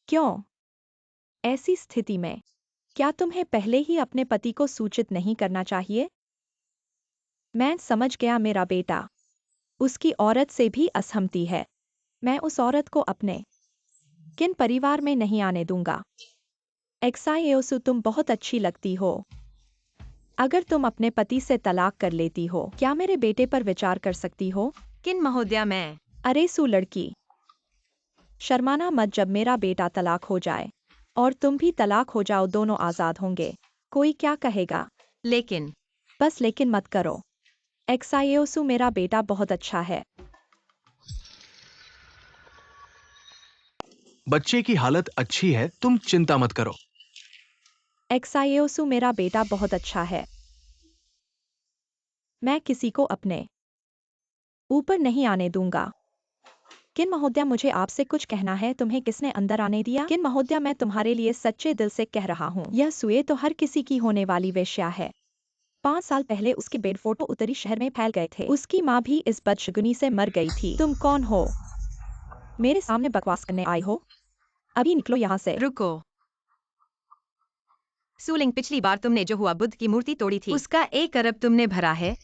क्यों? ऐसी स्थिति में क्या तुम्हें पहले ही अपने पति को सूचित नहीं करना चाहिए? मैं समझ गया मेरा बेटा। उसकी औरत से भी असहमति है। मैं उस औरत को अपने किन परिवार में नहीं आने दूंगा। एक्सायोसु, तुम बहुत अच्छी लगती हो। अगर तुम अपने पति से तलाक कर लेती हो, क्या मेरे बेटे पर विचार कर सकती हो? किन महोदया, मैं अरे सू लड़की, शर्माना मत। जब मेरा बेटा तलाक हो जाए और तुम भी तलाक हो जाओ, दोनों आजाद होंगे। कोई क्या कहेगा? लेकिन बस लेकिन मत करो। एक्सायोसु, मेरा बेटा बहुत अच्छा है। बच्चे की हालत अच्छी है, तुम चिंता मत करो। एक्सायोसु, मेरा बेटा बहुत अच्छा है। मैं किसी को अपने ऊपर नहीं आने दूंगा। किन महोदया, मुझे आपसे कुछ कहना है। तुम्हें किसने अंदर आने दिया? किन महोदया, मैं तुम्हारे लिए सच्चे दिल से कह रहा हूँ, यह सुए तो हर किसी की होने वाली वेश्या है। 5 साल पहले उसके बेड फोटो उत्तरी शहर में फैल गए थे। उसकी माँ भी इस बदशगुनी से मर गई थी। तुम कौन हो? मेरे सामने बकवास करने आई हो? अभी निकलो यहाँ से। रुको सूलिंग, पिछली बार तुमने जो हुआ बुद्ध की मूर्ति तोड़ी थी, उसका 1 अरब तुमने भरा है।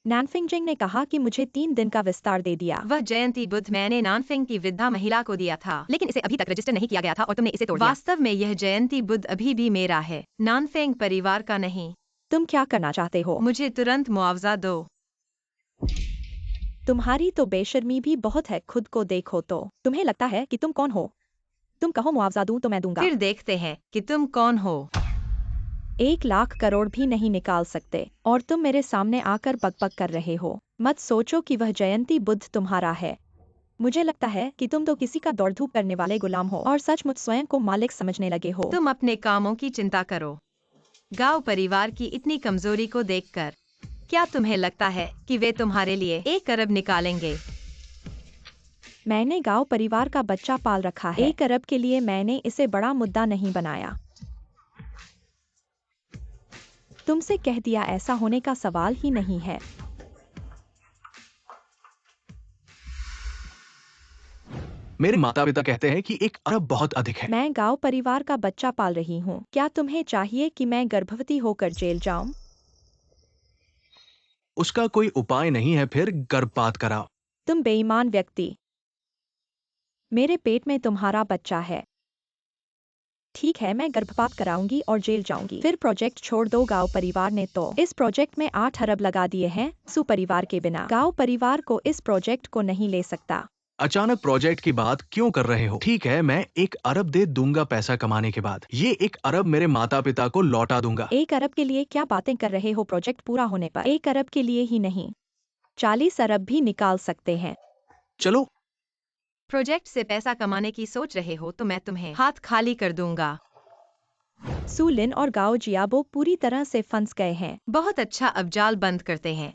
नैनफिंग जिंग ने कहा कि मुझे 3 दिन का विस्तार दे दिया। वह जयंती बुद्ध मैंने नानफिंग की वृद्धा महिला को दिया था, लेकिन इसे अभी तक रजिस्टर नहीं किया गया था और तुमने इसे तोड़ दिया। वास्तव में यह जयंती बुद्ध अभी भी मेरा है, नानफिंग परिवार का नहीं। तुम क्या करना चाहते हो? मुझे तुरंत मुआवजा दो। तुम्हारी तो बेशर्मी भी बहुत है। खुद को देखो तो। तुम्हें लगता है कि तुम कौन हो? तुम कहो मुआवजा दूं तो मैं दूंगा। फिर देखते हैं कि तुम कौन हो। 1 लाख करोड़ भी नहीं निकाल सकते और तुम मेरे सामने आकर बकबक कर रहे हो। मत सोचो कि वह जयंती बुद्ध तुम्हारा है। मुझे लगता है कि तुम तो किसी का दौड़ धूप करने वाले गुलाम हो और सचमुच स्वयं को मालिक समझने लगे हो। तुम अपने कामों की चिंता करो। गांव परिवार की इतनी कमजोरी को देखकर क्या तुम्हें लगता है कि वे तुम्हारे लिए 1 अरब निकालेंगे? मैंने गांव परिवार का बच्चा पाल रखा है। 1 अरब के लिए मैंने इसे बड़ा मुद्दा नहीं बनाया। तुमसे कह दिया, ऐसा होने का सवाल ही नहीं है। मेरे माता पिता कहते हैं कि 1 अरब बहुत अधिक है। मैं गांव परिवार का बच्चा पाल रही हूँ। क्या तुम्हें चाहिए कि मैं गर्भवती होकर जेल जाऊं? उसका कोई उपाय नहीं है, फिर गर्भपात कराओ। तुम बेईमान व्यक्ति। मेरे पेट में तुम्हारा बच्चा है। ठीक है, मैं गर्भपात कराऊंगी और जेल जाऊंगी। फिर प्रोजेक्ट छोड़ दो। गांव परिवार ने तो इस प्रोजेक्ट में 8 अरब लगा दिए हैं। सु परिवार के बिना गांव परिवार को इस प्रोजेक्ट को नहीं ले सकता। अचानक प्रोजेक्ट की बात क्यों कर रहे हो? ठीक है, मैं 1 अरब दे दूंगा पैसा कमाने के बाद। ये 1 अरब मेरे माता पिता को लौटा दूंगा। 1 अरब के लिए क्या बातें कर रहे हो? प्रोजेक्ट पूरा होने पर 1 अरब के लिए ही नहीं, 40 अरब भी निकाल सकते हैं। चलो। प्रोजेक्ट से पैसा कमाने की सोच रहे हो तो मैं तुम्हें हाथ खाली कर दूंगा। सु लिन और गाओ जियाबो पूरी तरह से फंस गए हैं। बहुत अच्छा, अब जाल बंद करते हैं।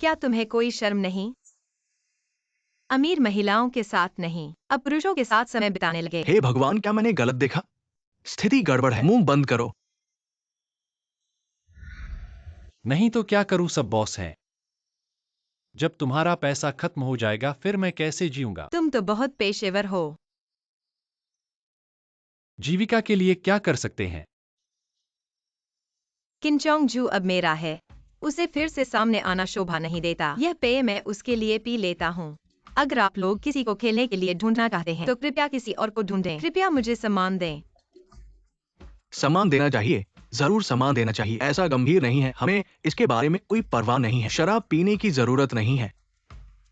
क्या तुम्हें कोई शर्म नहीं? अमीर महिलाओं के साथ नहीं, अब पुरुषों के साथ समय बिताने लगे। हे भगवान, क्या मैंने गलत देखा? स्थिति गड़बड़ है। मुंह बंद करो। नहीं तो क्या करूं, सब बॉस हैं। जब तुम्हारा पैसा खत्म हो जाएगा फिर मैं कैसे जीऊंगा? तुम तो बहुत पेशेवर हो। जीविका के लिए क्या कर सकते हैं? किंचोंग जू अब मेरा है। उसे फिर से सामने आना शोभा नहीं देता। यह पेय मैं उसके लिए पी लेता हूँ। अगर आप लोग किसी को खेलने के लिए ढूंढना चाहते हैं तो कृपया किसी और को ढूंढें। कृपया मुझे सम्मान दें। सम्मान देना चाहिए, जरूर सम्मान देना चाहिए। ऐसा गंभीर नहीं है, हमें इसके बारे में कोई परवाह नहीं है। शराब पीने की जरूरत नहीं है,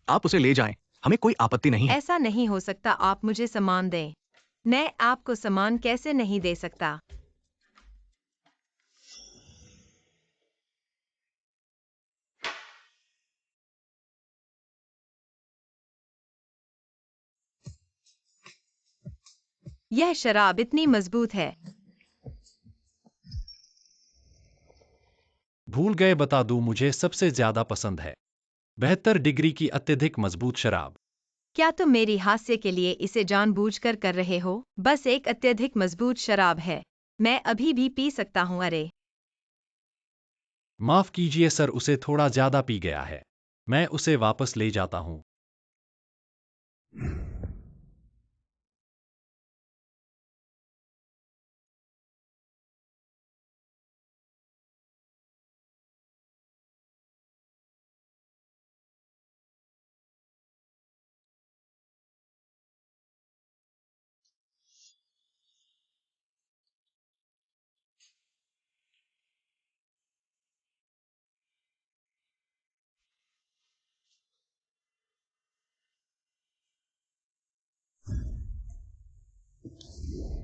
आप उसे ले जाएं, हमें कोई आपत्ति नहीं है। ऐसा नहीं हो सकता, आप मुझे सम्मान दें। मैं आपको सम्मान कैसे नहीं दे सकता? यह शराब इतनी मजबूत है। भूल गए बता दूं, मुझे सबसे ज्यादा पसंद है 72 डिग्री की अत्यधिक मजबूत शराब। क्या तुम मेरी हास्य के लिए इसे जानबूझकर कर रहे हो? बस एक अत्यधिक मजबूत शराब है, मैं अभी भी पी सकता हूँ। अरे माफ कीजिए सर, उसे थोड़ा ज्यादा पी गया है। मैं उसे वापस ले जाता हूँ।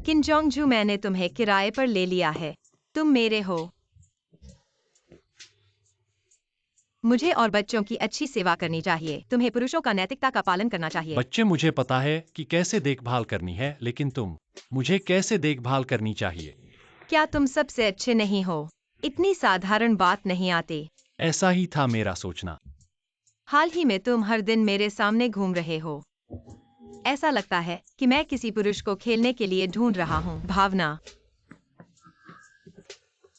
किंजोंगजू, मैंने तुम्हें किराए पर ले लिया है, तुम मेरे हो। मुझे और बच्चों की अच्छी सेवा करनी चाहिए। तुम्हें पुरुषों का नैतिकता का पालन करना चाहिए। बच्चे, मुझे पता है कि कैसे देखभाल करनी है, लेकिन तुम मुझे कैसे देखभाल करनी चाहिए? क्या तुम सबसे अच्छे नहीं हो? इतनी साधारण बात नहीं आती। ऐसा ही था मेरा सोचना। हाल ही में तुम हर दिन मेरे सामने घूम रहे हो। ऐसा लगता है कि मैं किसी पुरुष को खेलने के लिए ढूंढ रहा हूँ। भावना,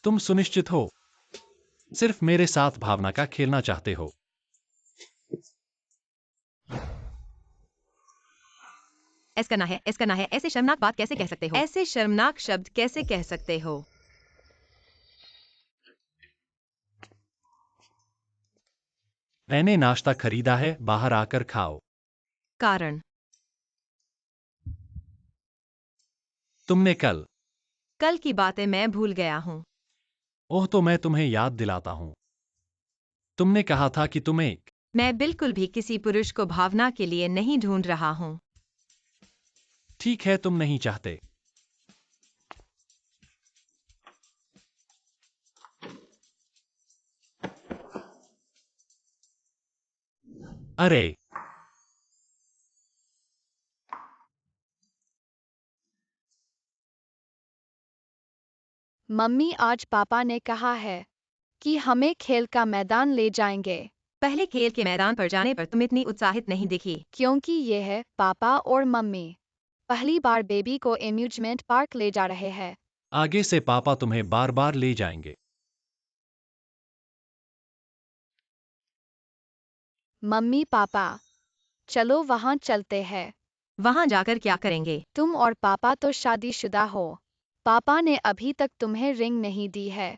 तुम सुनिश्चित हो सिर्फ मेरे साथ भावना का खेलना चाहते हो? ऐसा करना है, ऐसे शर्मनाक बात कैसे कह सकते हो? ऐसे शर्मनाक शब्द कैसे कह सकते हो? मैंने नाश्ता खरीदा है, बाहर आकर खाओ। कारण? तुमने कल की बातें मैं भूल गया हूँ। ओह, तो मैं तुम्हें याद दिलाता हूँ। तुमने कहा था कि तुम एक मैं बिल्कुल भी किसी पुरुष को भावना के लिए नहीं ढूंढ रहा हूँ। ठीक है, तुम नहीं चाहते। अरे मम्मी, आज पापा ने कहा है कि हमें खेल का मैदान ले जाएंगे। पहले खेल के मैदान पर जाने पर तुम इतनी उत्साहित नहीं दिखी। क्योंकि ये है पापा और मम्मी पहली बार बेबी को एम्यूजमेंट पार्क ले जा रहे हैं। आगे से पापा तुम्हें बार बार ले जाएंगे। मम्मी पापा, चलो वहाँ चलते हैं। वहाँ जाकर क्या करेंगे? तुम और पापा तो शादीशुदा हो। पापा ने अभी तक तुम्हें रिंग नहीं दी है।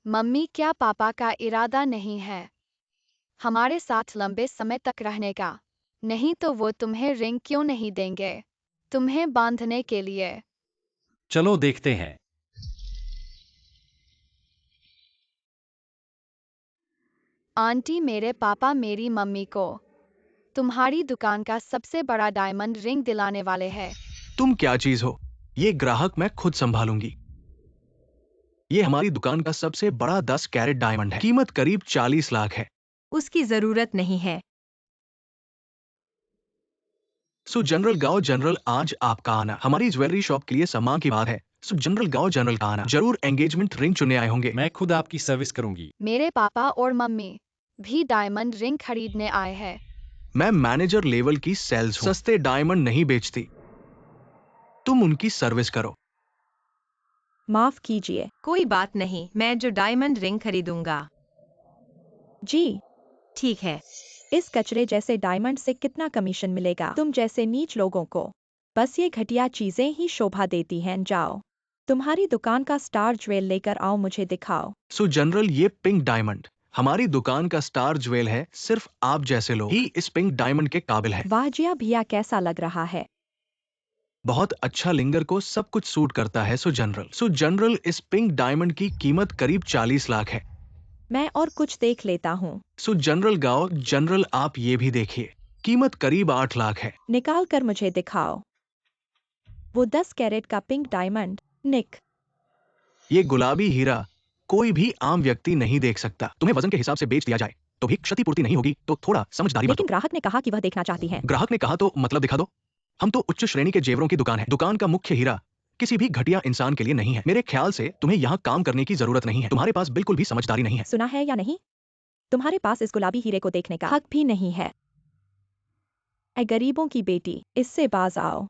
मम्मी, क्या पापा का इरादा नहीं है हमारे साथ लंबे समय तक रहने का? नहीं तो वो तुम्हें रिंग क्यों नहीं देंगे तुम्हें बांधने के लिए? चलो देखते हैं। आंटी, मेरे पापा मेरी मम्मी को तुम्हारी दुकान का सबसे बड़ा डायमंड रिंग दिलाने वाले हैं। तुम क्या चीज हो? ये ग्राहक मैं खुद संभालूंगी। ये हमारी दुकान का सबसे बड़ा 10 कैरेट डायमंड है, कीमत करीब 40 लाख है। उसकी जरूरत नहीं है। सो जनरल गाओ जनरल, आज आपका आना हमारी ज्वेलरी शॉप के लिए सम्मान की बात है। सो जनरल गाओ जनरल का आना, जरूर एंगेजमेंट रिंग चुने आए होंगे। मैं खुद आपकी सर्विस करूंगी। मेरे पापा और मम्मी भी डायमंड रिंग खरीदने आए हैं। मैं मैनेजर लेवल की सेल्स हूं, सस्ते डायमंड नहीं बेचती। तुम उनकी सर्विस करो। माफ कीजिए। कोई बात नहीं, मैं जो डायमंड रिंग खरीदूंगा। जी, ठीक है। इस कचरे जैसे डायमंड से कितना कमीशन मिलेगा तुम जैसे नीच लोगों को? बस ये घटिया चीजें ही शोभा देती हैं। जाओ, तुम्हारी दुकान का स्टार ज्वेल लेकर आओ, मुझे दिखाओ। सो जनरल, ये पिंक डायमंड हमारी दुकान का स्टार ज्वेल है। सिर्फ आप जैसे लोग ही इस पिंक डायमंड के काबिल हैं। वाह जिया भैया, कैसा लग रहा है? बहुत अच्छा, लिंगर को सब कुछ सूट करता है। सो जनरल, इस पिंक डायमंड की कीमत करीब 40 लाख है। मैं और कुछ देख लेता हूँ। सो जनरल गाओ, जनरल आप ये भी देखिए, कीमत करीब 8 लाख है। निकाल कर मुझे दिखाओ वो 10 कैरेट का पिंक डायमंड। निक, ये गुलाबी हीरा कोई भी आम व्यक्ति नहीं देख सकता। तुम्हें वजन के हिसाब से बेच दिया जाए तो भी क्षतिपूर्ति नहीं होगी, तो थोड़ा समझदारी बरतो। लेकिन ग्राहक ने कहा कि वह देखना चाहती हैं। ग्राहक ने कहा तो मतलब दिखा दो। हम तो उच्च श्रेणी के जेवरों की दुकान है। दुकान का मुख्य हीरा किसी भी घटिया इंसान के लिए नहीं है। मेरे ख्याल से तुम्हें यहाँ काम करने की जरूरत नहीं है। तुम्हारे पास बिल्कुल भी समझदारी नहीं है। सुना है या नहीं, तुम्हारे पास इस गुलाबी हीरे को देखने का हक भी नहीं है। ऐ गरीबों की बेटी, इससे बाज आओ।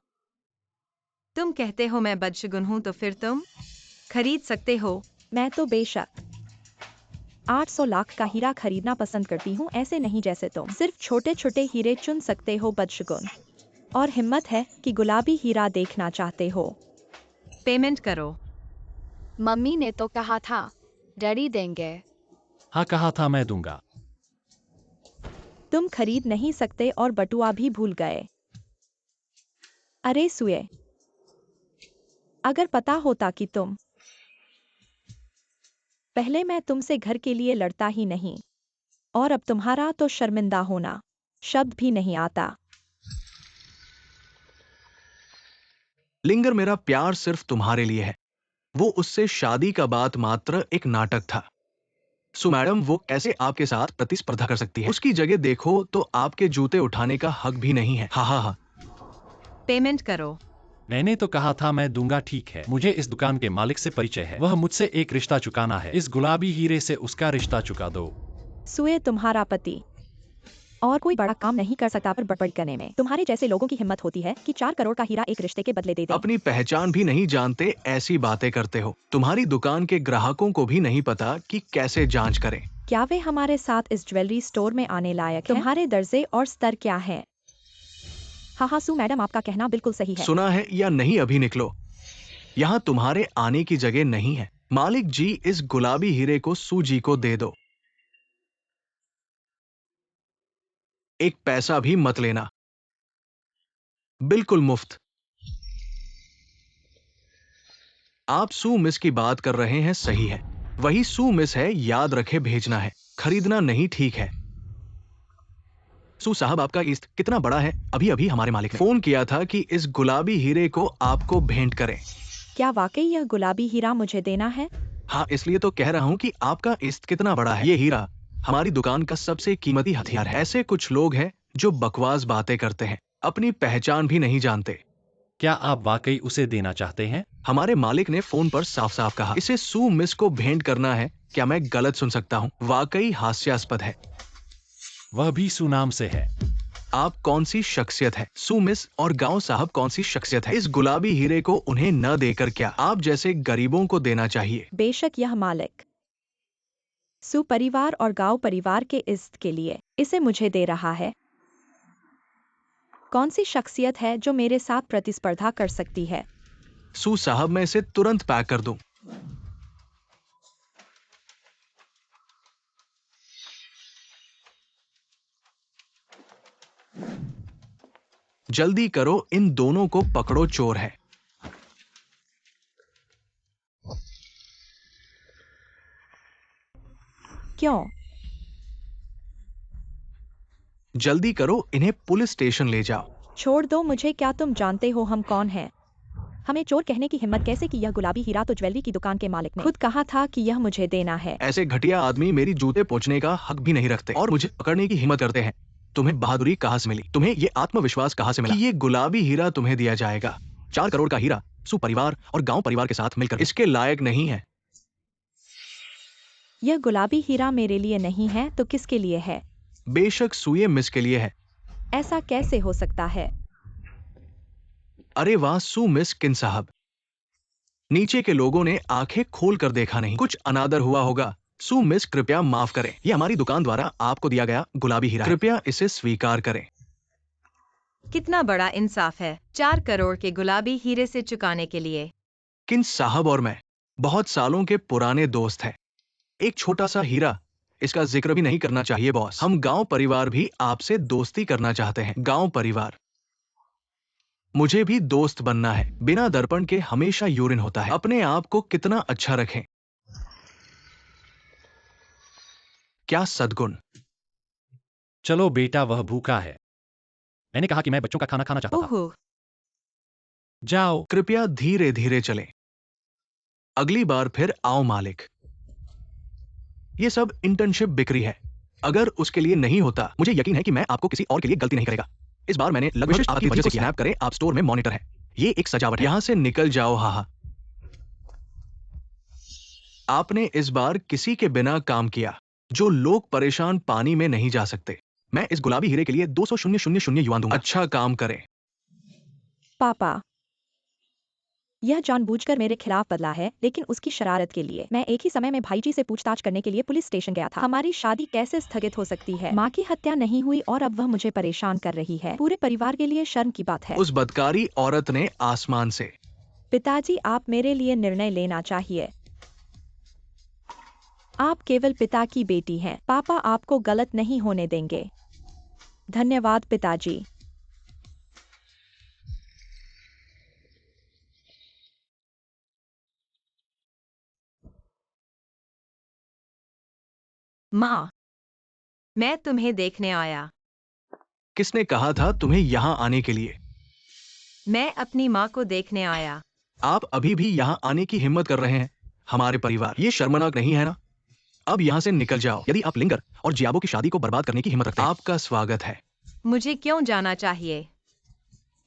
तुम कहते हो मैं बदशगुन हूँ, तो फिर तुम खरीद सकते हो। मैं तो बेशक 800 लाख का हीरा खरीदना पसंद करती हूँ, ऐसे नहीं जैसे तुम सिर्फ छोटे छोटे हीरे चुन सकते हो। बदशगुन, और हिम्मत है कि गुलाबी हीरा देखना चाहते हो। पेमेंट करो। मम्मी ने तो कहा था डैडी देंगे। हाँ, कहा था मैं दूंगा। तुम खरीद नहीं सकते और बटुआ भी भूल गए। अरे सुए, अगर पता होता कि तुम पहले, मैं तुमसे घर के लिए लड़ता ही नहीं। और अब तुम्हारा तो शर्मिंदा होना शब्द भी नहीं आता। लिंगर, मेरा प्यार सिर्फ तुम्हारे लिए है। वो उससे शादी का बात मात्र एक नाटक था। सो मैडम, वो कैसे आपके साथ प्रतिस्पर्धा कर सकती है? उसकी जगह देखो तो आपके जूते उठाने का हक भी नहीं है। हा हा हा। पेमेंट करो। मैंने तो कहा था मैं दूंगा। ठीक है, मुझे इस दुकान के मालिक से परिचय है। वह मुझसे एक रिश्ता चुकाना है। इस गुलाबी हीरे से उसका रिश्ता चुका दो। सुए, तुम्हारा पति और कोई बड़ा काम नहीं कर सकता पर बड़बड़ करने में तुम्हारे जैसे लोगों की हिम्मत होती है कि 4 करोड़ का हीरा एक रिश्ते के बदले दे दे। अपनी पहचान भी नहीं जानते, ऐसी बातें करते हो। तुम्हारी दुकान के ग्राहकों को भी नहीं पता कि कैसे जांच करें। क्या वे हमारे साथ इस ज्वेलरी स्टोर में आने लायक हैं? तुम्हारे दर्जे और स्तर क्या है? हाँ सू मैडम, आपका कहना बिल्कुल सही है। सुना है या नहीं? अभी निकलो। यहाँ तुम्हारे आने की जगह नहीं है। मालिक जी, इस गुलाबी हीरे को सू जी को दे दो। एक पैसा भी मत लेना, बिल्कुल मुफ्त। आप सू मिस की बात कर रहे हैं, सही है। वही सू मिस है, याद रखे भेजना है, खरीदना नहीं। ठीक है सू साहब, आपका ईस्ट कितना बड़ा है? अभी अभी हमारे मालिक ने फोन किया था कि इस गुलाबी हीरे को आपको भेंट करें। क्या वाकई यह गुलाबी हीरा मुझे देना है? हाँ, इसलिए तो कह रहा हूँ कि आपका ईस्ट कितना बड़ा है। ये हीरा हमारी दुकान का सबसे कीमती हथियार है। ऐसे कुछ लोग हैं जो बकवास बातें करते हैं, अपनी पहचान भी नहीं जानते। क्या आप वाकई उसे देना चाहते हैं? हमारे मालिक ने फोन पर साफ साफ कहा इसे सू मिस को भेंट करना है। क्या मैं गलत सुन सकता हूँ? वाकई हास्यास्पद है। वह भी सुनाम से है। आप कौन सी शख्सियत है? सू मिस और गांव साहब कौन सी शख्सियत है? इस गुलाबी हीरे को उन्हें न देकर क्या आप जैसे गरीबों को देना चाहिए? बेशक यह मालिक सू परिवार और गांव परिवार के इज्जत के लिए इसे मुझे दे रहा है। कौन सी शख्सियत है जो मेरे साथ प्रतिस्पर्धा कर सकती है? सू साहब, मैं इसे तुरंत पैक कर दूं। जल्दी करो, इन दोनों को पकड़ो, चोर है। क्यों? जल्दी करो, इन्हें पुलिस स्टेशन ले जाओ। छोड़ दो मुझे। क्या तुम जानते हो हम कौन हैं? हमें चोर कहने की हिम्मत कैसे की? यह गुलाबी हीरा तो ज्वेलरी की दुकान के मालिक ने खुद कहा था कि यह मुझे देना है। ऐसे घटिया आदमी मेरी जूते पोंछने का हक भी नहीं रखते और मुझे पकड़ने की हिम्मत करते हैं। तुम्हें बहादुरी कहां से मिली? तुम्हें ये आत्मविश्वास कहां से मिला कि ये गुलाबी हीरा तुम्हें दिया जाएगा? 4 करोड़ का हीरा सू परिवार और गांव परिवार के साथ मिलकर इसके लायक नहीं है। यह गुलाबी हीरा मेरे लिए नहीं है तो किसके लिए है? बेशक सुए मिस के लिए है। ऐसा कैसे हो सकता है? अरे वाह सू मिस किन साहब, नीचे के लोगों ने आंखें खोल कर देखा नहीं, कुछ अनादर हुआ होगा। सू मिस कृपया माफ करें, यह हमारी दुकान द्वारा आपको दिया गया गुलाबी हीरा है। कृपया इसे स्वीकार करें। कितना बड़ा इंसाफ है, 4 करोड़ के गुलाबी हीरे से चुकाने के लिए। किन साहब और मैं बहुत सालों के पुराने दोस्त हैं। एक छोटा सा हीरा, इसका जिक्र भी नहीं करना चाहिए बॉस। हम गांव परिवार भी आपसे दोस्ती करना चाहते हैं। गांव परिवार, मुझे भी दोस्त बनना है। बिना दर्पण के हमेशा यूरिन होता है। अपने आप को कितना अच्छा रखें। क्या सद्गुण। चलो बेटा, वह भूखा है। मैंने कहा कि मैं बच्चों का खाना खाना चाहता था। ओहो, जाओ। कृपया धीरे धीरे चलें। अगली बार फिर आओ मालिक। ये सब इंटर्नशिप बिक्री है। अगर उसके लिए नहीं होता, मुझे यकीन है कि मैं आपको किसी और के लिए गलती नहीं करेगा। इस बार मैंने लगभग आपकी वजह से स्नैप करें। आप स्टोर में मॉनिटर है। ये एक सजावट है। यहां से निकल जाओ। हाहा, आपने इस बार किसी के बिना काम किया। जो लोग परेशान पानी में नहीं जा सकते। मैं इस गुलाबी हीरे के लिए 200,000 युआन दूंगा। अच्छा काम करें। पापा, यह जानबूझकर मेरे खिलाफ बदला है, लेकिन उसकी शरारत के लिए। मैं एक ही समय में भाईजी से पूछताछ करने के लिए पुलिस स्टेशन गया था। हमारी शादी कैसे स्थगित हो सकती है? माँ की हत्या नहीं हुई और अब वह मुझे परेशान कर रही है। पूरे परिवार के लिए शर्म की बात है। उस बदकारी औरत ने आसमान से। पिताजी, आप मेरे लिए निर्णय लेना चाहिए। आप केवल पिता की बेटी हैं। पापा आपको गलत नहीं होने देंगे। धन्यवाद पिताजी। माँ, मैं तुम्हें देखने आया। किसने कहा था तुम्हें यहां आने के लिए? मैं अपनी माँ को देखने आया। आप अभी भी यहां आने की हिम्मत कर रहे हैं? हमारे परिवार, ये शर्मनाक नहीं है ना? अब यहां से निकल जाओ यदि आप लिंगर और जियाबो की शादी को बर्बाद करने की हिम्मत रखते हैं। आपका स्वागत है। मुझे क्यों जाना चाहिए?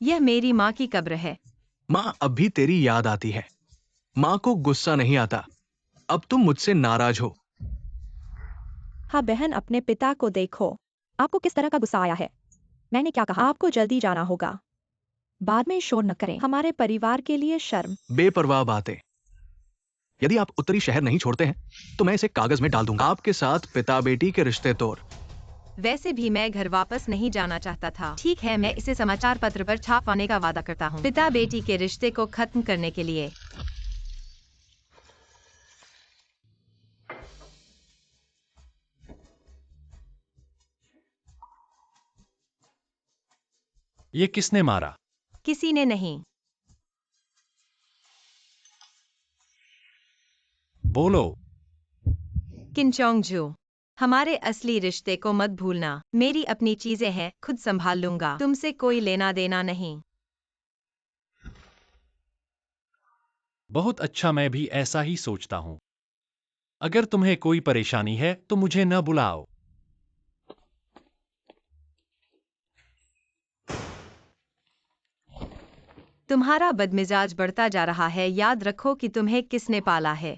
यह मेरी माँ की कब्र है। माँ, अब भी तेरी याद आती है। माँ को गुस्सा नहीं आता। अब तुम मुझसे नाराज हो। हाँ बहन, अपने पिता को देखो। आपको किस तरह का गुस्सा आया है? मैंने क्या कहा? आपको जल्दी जाना होगा। बाद में शोर न करें, हमारे परिवार के लिए शर्म। बेपरवाह बातें। यदि आप उत्तरी शहर नहीं छोड़ते हैं तो मैं इसे कागज में डाल दूंगा। आपके साथ पिता बेटी के रिश्ते तोड़। वैसे भी मैं घर वापस नहीं जाना चाहता था। ठीक है, मैं इसे समाचार पत्र पर छापाने का वादा करता हूँ, पिता बेटी के रिश्ते को खत्म करने के लिए। ये किसने मारा? किसी ने नहीं। बोलो। किन चोंग जू, हमारे असली रिश्ते को मत भूलना। मेरी अपनी चीजें हैं, खुद संभाल लूंगा। तुमसे कोई लेना देना नहीं। बहुत अच्छा, मैं भी ऐसा ही सोचता हूँ। अगर तुम्हें कोई परेशानी है तो मुझे न बुलाओ। तुम्हारा बदमिजाज बढ़ता जा रहा है। याद रखो कि तुम्हें किसने पाला है।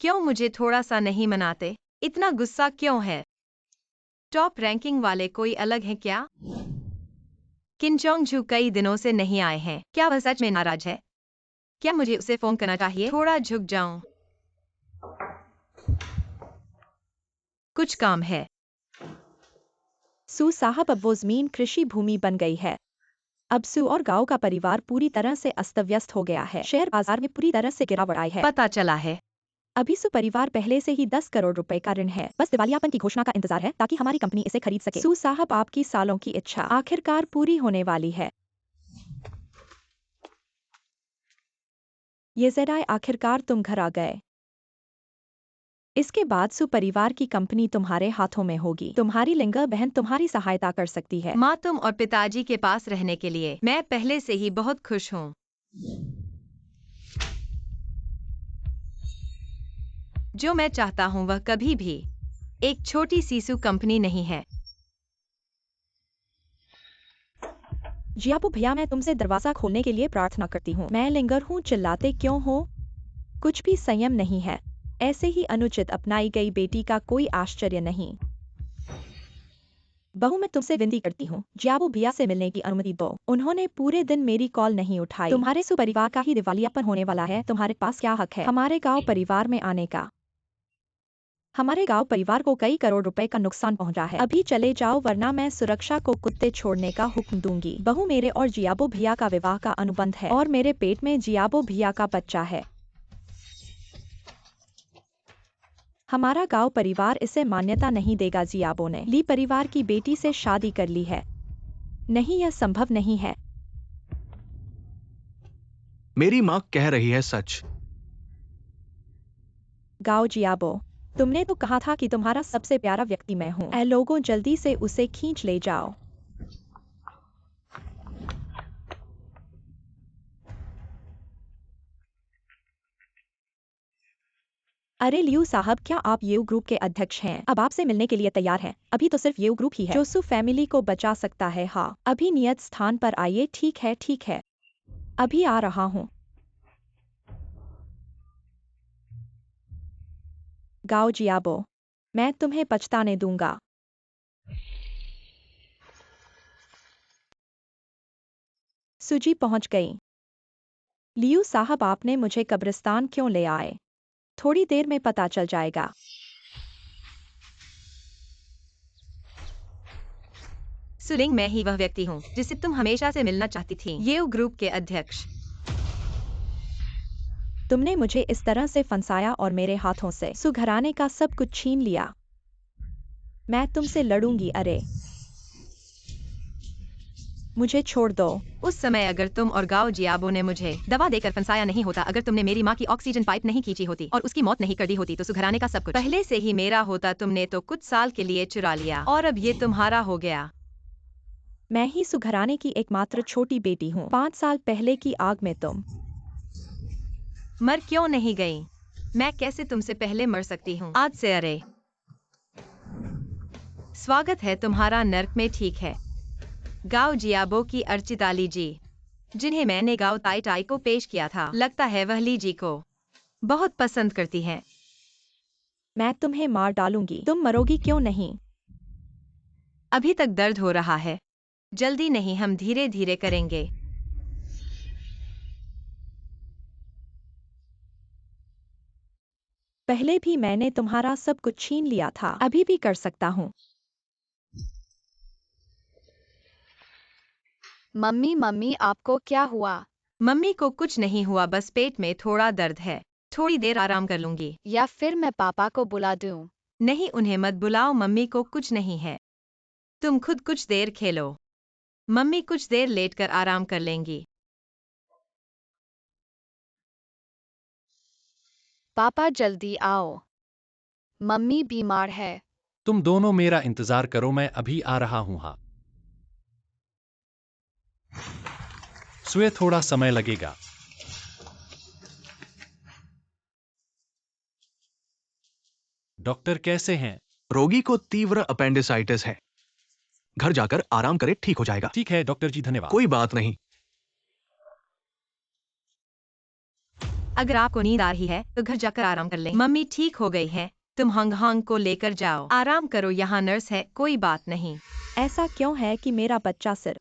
क्यों मुझे थोड़ा सा नहीं मनाते? इतना गुस्सा क्यों है? टॉप रैंकिंग वाले कोई अलग है क्या? किन चोंग जू कई दिनों से नहीं आए हैं। क्या वह सच में नाराज है? क्या मुझे उसे फोन करना चाहिए? थोड़ा झुक जाऊं। कुछ काम है। सू साहब, अब वो जमीन कृषि भूमि बन गई है। अब सू और गांव का परिवार पूरी तरह से अस्त व्यस्त हो गया है। शेयर बाजार में पूरी तरह से गिरावट आई है। पता चला है। अभी सू परिवार पहले से ही 10 करोड़ रुपए का ऋण है। बस दिवालियापन की घोषणा का इंतजार है ताकि हमारी कंपनी इसे खरीद सके। सू साहब, आपकी सालों की इच्छा आखिरकार पूरी होने वाली है। ये ज़ेडाई, आखिरकार तुम घर आ गए। इसके बाद सू परिवार की कंपनी तुम्हारे हाथों में होगी। तुम्हारी लिंगर बहन तुम्हारी सहायता कर सकती है। माँ, तुम और पिताजी के पास रहने के लिए मैं पहले से ही बहुत खुश हूँ। जो मैं चाहता हूँ वह कभी भी एक छोटी सी सू कंपनी नहीं है। जियाबू भैया, मैं तुमसे दरवाजा खोलने के लिए प्रार्थना करती हूँ। मैं लिंगर हूँ, चिल्लाते क्यों हो? कुछ भी संयम नहीं है। ऐसे ही अनुचित अपनाई गई बेटी का कोई आश्चर्य नहीं। बहू, मैं तुमसे विनती करती हूँ, जियाबो भैया से मिलने की अनुमति दो। उन्होंने पूरे दिन मेरी कॉल नहीं उठाई। तुम्हारे सुपरिवार का ही दिवालियापन होने वाला है, तुम्हारे पास क्या हक है हमारे गांव परिवार में आने का? हमारे गांव परिवार को कई करोड़ रुपए का नुकसान पहुंचा है। अभी चले जाओ वरना मैं सुरक्षा को कुत्ते छोड़ने का हुक्म दूंगी। बहू, मेरे और जियाबो भैया का विवाह का अनुबंध है और मेरे पेट में जियाबो भैया का बच्चा है। हमारा गांव परिवार इसे मान्यता नहीं देगा। जियाबो ने ली परिवार की बेटी से शादी कर ली है। नहीं, यह संभव नहीं है। मेरी माँ कह रही है सच। गाओ जियाबो, तुमने तो कहा था कि तुम्हारा सबसे प्यारा व्यक्ति मैं हूँ। ऐ लोगों, जल्दी से उसे खींच ले जाओ। अरे लियू साहब, क्या आप येऊ ग्रुप के अध्यक्ष हैं? अब आपसे मिलने के लिए तैयार हैं। अभी तो सिर्फ येऊ ग्रुप ही है जो सु फैमिली को बचा सकता है। हाँ, अभी नियत स्थान पर आइए। ठीक है, ठीक है, अभी आ रहा हूँ। गाओ जियाबो, मैं तुम्हें पछताने दूंगा। सुजी पहुंच गई। लियू साहब, आपने मुझे कब्रिस्तान क्यों ले आए? थोड़ी देर में पता चल जाएगा। सुलिंग, मैं ही वह व्यक्ति हूँ जिससे तुम हमेशा से मिलना चाहती थी, येऊ ग्रुप के अध्यक्ष। तुमने मुझे इस तरह से फंसाया और मेरे हाथों से सुघराने का सब कुछ छीन लिया। मैं तुमसे लड़ूंगी। अरे, मुझे छोड़ दो। उस समय अगर तुम और गाओ जियाबो ने मुझे दवा देकर फंसाया नहीं होता, अगर तुमने मेरी माँ की ऑक्सीजन पाइप नहीं खींची होती और उसकी मौत नहीं कर दी होती, तो सुघराने का सब कुछ पहले से ही मेरा होता। तुमने तो कुछ साल के लिए चुरा लिया और अब ये तुम्हारा हो गया। मैं ही सुघराने की एकमात्र छोटी बेटी हूँ। 5 साल पहले की आग में तुम मर क्यों नहीं गई? मैं कैसे तुमसे पहले मर सकती हूँ आज से? अरे, स्वागत है तुम्हारा नर्क में। ठीक है, गाओ जियाबो की अर्चिता ली जी, जिन्हें मैंने गाओ ताई टाई को पेश किया था, लगता है वह ली जी को बहुत पसंद करती हैं। मैं तुम्हें मार डालूंगी। तुम मरोगी क्यों नहीं? अभी तक दर्द हो रहा है। जल्दी नहीं, हम धीरे धीरे करेंगे। पहले भी मैंने तुम्हारा सब कुछ छीन लिया था, अभी भी कर सकता हूँ। मम्मी मम्मी, आपको क्या हुआ? मम्मी को कुछ नहीं हुआ, बस पेट में थोड़ा दर्द है। थोड़ी देर आराम कर लूंगी। या फिर मैं पापा को बुला दूं? नहीं, उन्हें मत बुलाओ, मम्मी को कुछ नहीं है। तुम खुद कुछ देर खेलो, मम्मी कुछ देर लेटकर आराम कर लेंगी। पापा जल्दी आओ, मम्मी बीमार है। तुम दोनों मेरा इंतजार करो, मैं अभी आ रहा हूँ। हाँ, सुए थोड़ा समय लगेगा। डॉक्टर कैसे हैं? रोगी को तीव्र अपेंडिसाइटिस है। घर जाकर आराम करे, ठीक हो जाएगा। ठीक है डॉक्टर जी, धन्यवाद। कोई बात नहीं। अगर आपको नींद आ रही है तो घर जाकर आराम कर लें। मम्मी ठीक हो गई है, तुम हंग हंग को लेकर जाओ, आराम करो, यहाँ नर्स है, कोई बात नहीं। ऐसा क्यों है कि मेरा बच्चा सिर्फ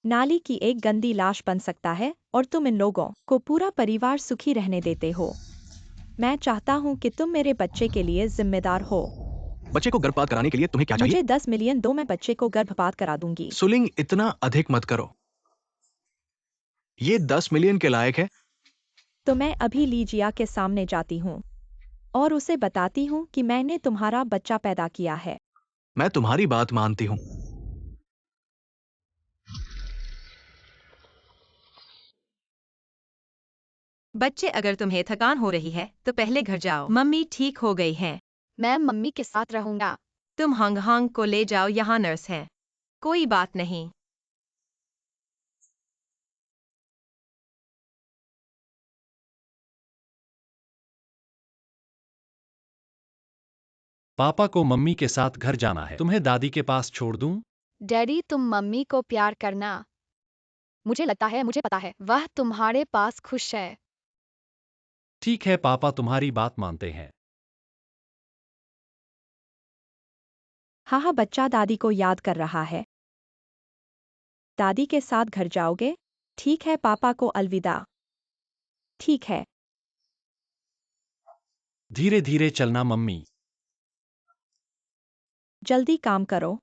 नाली की एक गंदी लाश बन सकता है और तुम इन लोगों को पूरा परिवार सुखी रहने देते हो? मैं चाहता हूँ कि तुम मेरे बच्चे के लिए जिम्मेदार हो। बच्चे को गर्भपात कराने के लिए तुम्हें क्या चाहिए? मुझे 10 मिलियन दो, मैं बच्चे को गर्भपात करा दूंगी। सुलिंग, इतना अधिक मत करो। ये 10 मिलियन के लायक है। तो मैं अभी लीजिया के सामने जाती हूँ और उसे बताती हूँ कि मैंने तुम्हारा बच्चा पैदा किया है। मैं तुम्हारी बात मानती हूँ। बच्चे, अगर तुम्हें थकान हो रही है तो पहले घर जाओ, मम्मी ठीक हो गई है। मैं मम्मी के साथ रहूंगा। तुम हंग हंग को ले जाओ, यहाँ नर्स है, कोई बात नहीं। पापा को मम्मी के साथ घर जाना है, तुम्हें दादी के पास छोड़ दूं? डैडी, तुम मम्मी को प्यार करना। मुझे लगता है, मुझे पता है, वह तुम्हारे पास खुश है। ठीक है पापा, तुम्हारी बात मानते हैं। हाँ, बच्चा दादी को याद कर रहा है। दादी के साथ घर जाओगे? ठीक है, पापा को अलविदा। ठीक है। धीरे धीरे चलना मम्मी। जल्दी काम करो।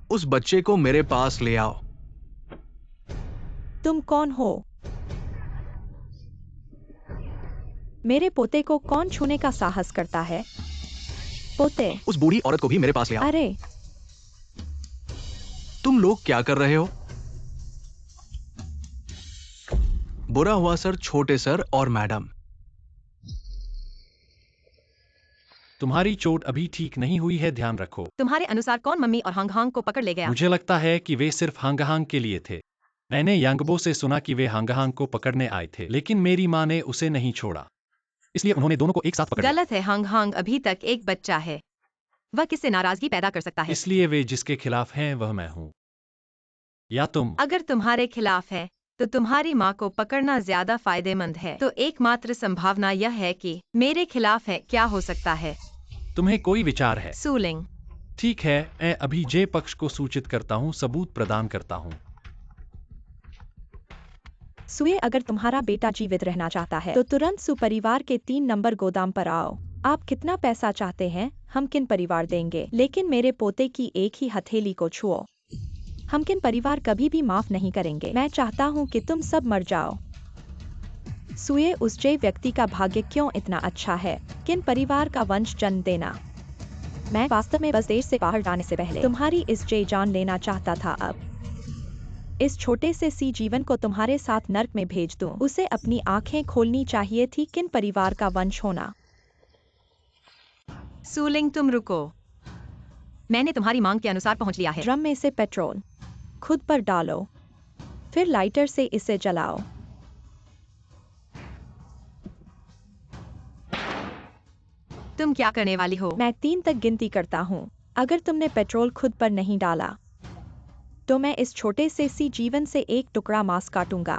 उस बच्चे को मेरे पास ले आओ। तुम कौन हो? मेरे पोते को कौन छूने का साहस करता है? पोते। उस बूढ़ी औरत को भी मेरे पास ले आओ। अरे, तुम लोग क्या कर रहे हो? बुरा हुआ सर, छोटे सर और मैडम। तुम्हारी चोट अभी ठीक नहीं हुई है, ध्यान रखो। तुम्हारे अनुसार कौन मम्मी और हांग हांग को पकड़ ले गया? मुझे लगता है कि वे सिर्फ हांगहांग के लिए थे। मैंने यांगबो से सुना कि वे हांगहांग को पकड़ने आए थे, लेकिन मेरी माँ ने उसे नहीं छोड़ा, इसलिए उन्होंने दोनों को एक साथ पकड़ लिया। गलत है, हांग हांग अभी तक एक बच्चा है। वह किससे नाराजगी पैदा कर सकता है? इसलिए वे जिसके खिलाफ हैं वह मैं हूँ, या तुम। अगर तुम्हारे खिलाफ है तो तुम्हारी माँ को पकड़ना ज्यादा फायदेमंद है। तो एकमात्र संभावना यह है कि मेरे खिलाफ है। क्या हो सकता है? तुम्हें कोई विचार है? सूलिंग। ठीक है, मैं अभी जे पक्ष को सूचित करता हूँ, सबूत प्रदान करता हूँ। सुए, अगर तुम्हारा बेटा जीवित रहना चाहता है तो तुरंत सु परिवार के 3 नंबर गोदाम पर आओ। आप कितना पैसा चाहते हैं? हम किन परिवार देंगे, लेकिन मेरे पोते की एक ही हथेली को छुओ। हम किन परिवार कभी भी माफ नहीं करेंगे। मैं चाहता हूँ कि तुम सब मर जाओ। सुए, उस जय व्यक्ति का भाग्य क्यों इतना अच्छा है? किन परिवार का वंश जन्म देना? मैं वास्तव में बस देश से बाहर जाने से पहले तुम्हारी इस जय जान लेना चाहता था। अब इस छोटे से सी जीवन को तुम्हारे साथ नर्क में भेज दूं। उसे अपनी आंखें खोलनी चाहिए थी। किन परिवार का वंश होना? सूलिंग, तुम रुको। मैंने तुम्हारी मांग के अनुसार पहुंच लिया है। ड्रम में से पेट्रोल खुद पर डालो, फिर लाइटर से इसे जलाओ। तुम क्या करने वाली हो? मैं 3 तक गिनती करता हूँ। अगर तुमने पेट्रोल खुद पर नहीं डाला तो मैं इस छोटे से सी जीवन से एक टुकड़ा मांस काटूंगा।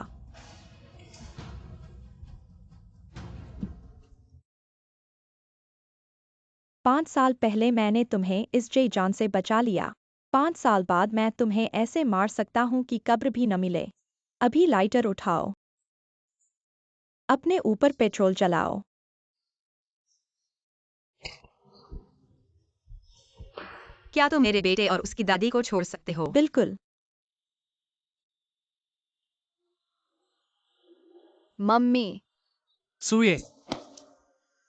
5 साल पहले मैंने तुम्हें इस जय जान से बचा लिया। 5 साल बाद मैं तुम्हें ऐसे मार सकता हूं कि कब्र भी न मिले। अभी लाइटर उठाओ, अपने ऊपर पेट्रोल जलाओ। क्या तुम मेरे बेटे और उसकी दादी को छोड़ सकते हो? बिल्कुल। मम्मी। सुए।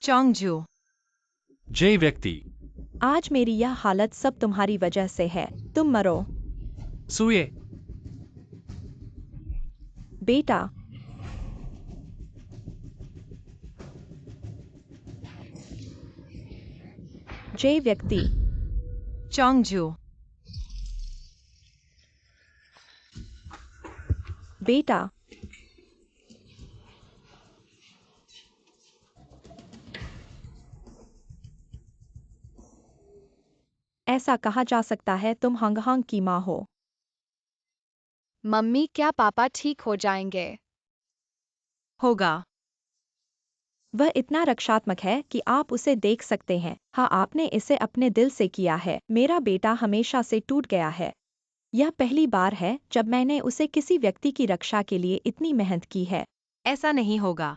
चोंगजू। जे व्यक्ति। आज मेरी यह हालत सब तुम्हारी वजह से है। तुम मरो। सुए। बेटा। जे व्यक्ति। चोंगजू। बेटा। ऐसा कहा जा सकता है तुम हांगहांग की माँ हो। मम्मी, क्या पापा ठीक हो जाएंगे? होगा। वह इतना रक्षात्मक है कि आप उसे देख सकते हैं। हाँ, आपने इसे अपने दिल से किया है। मेरा बेटा हमेशा से टूट गया है। यह पहली बार है जब मैंने उसे किसी व्यक्ति की रक्षा के लिए इतनी मेहनत की है। ऐसा नहीं होगा।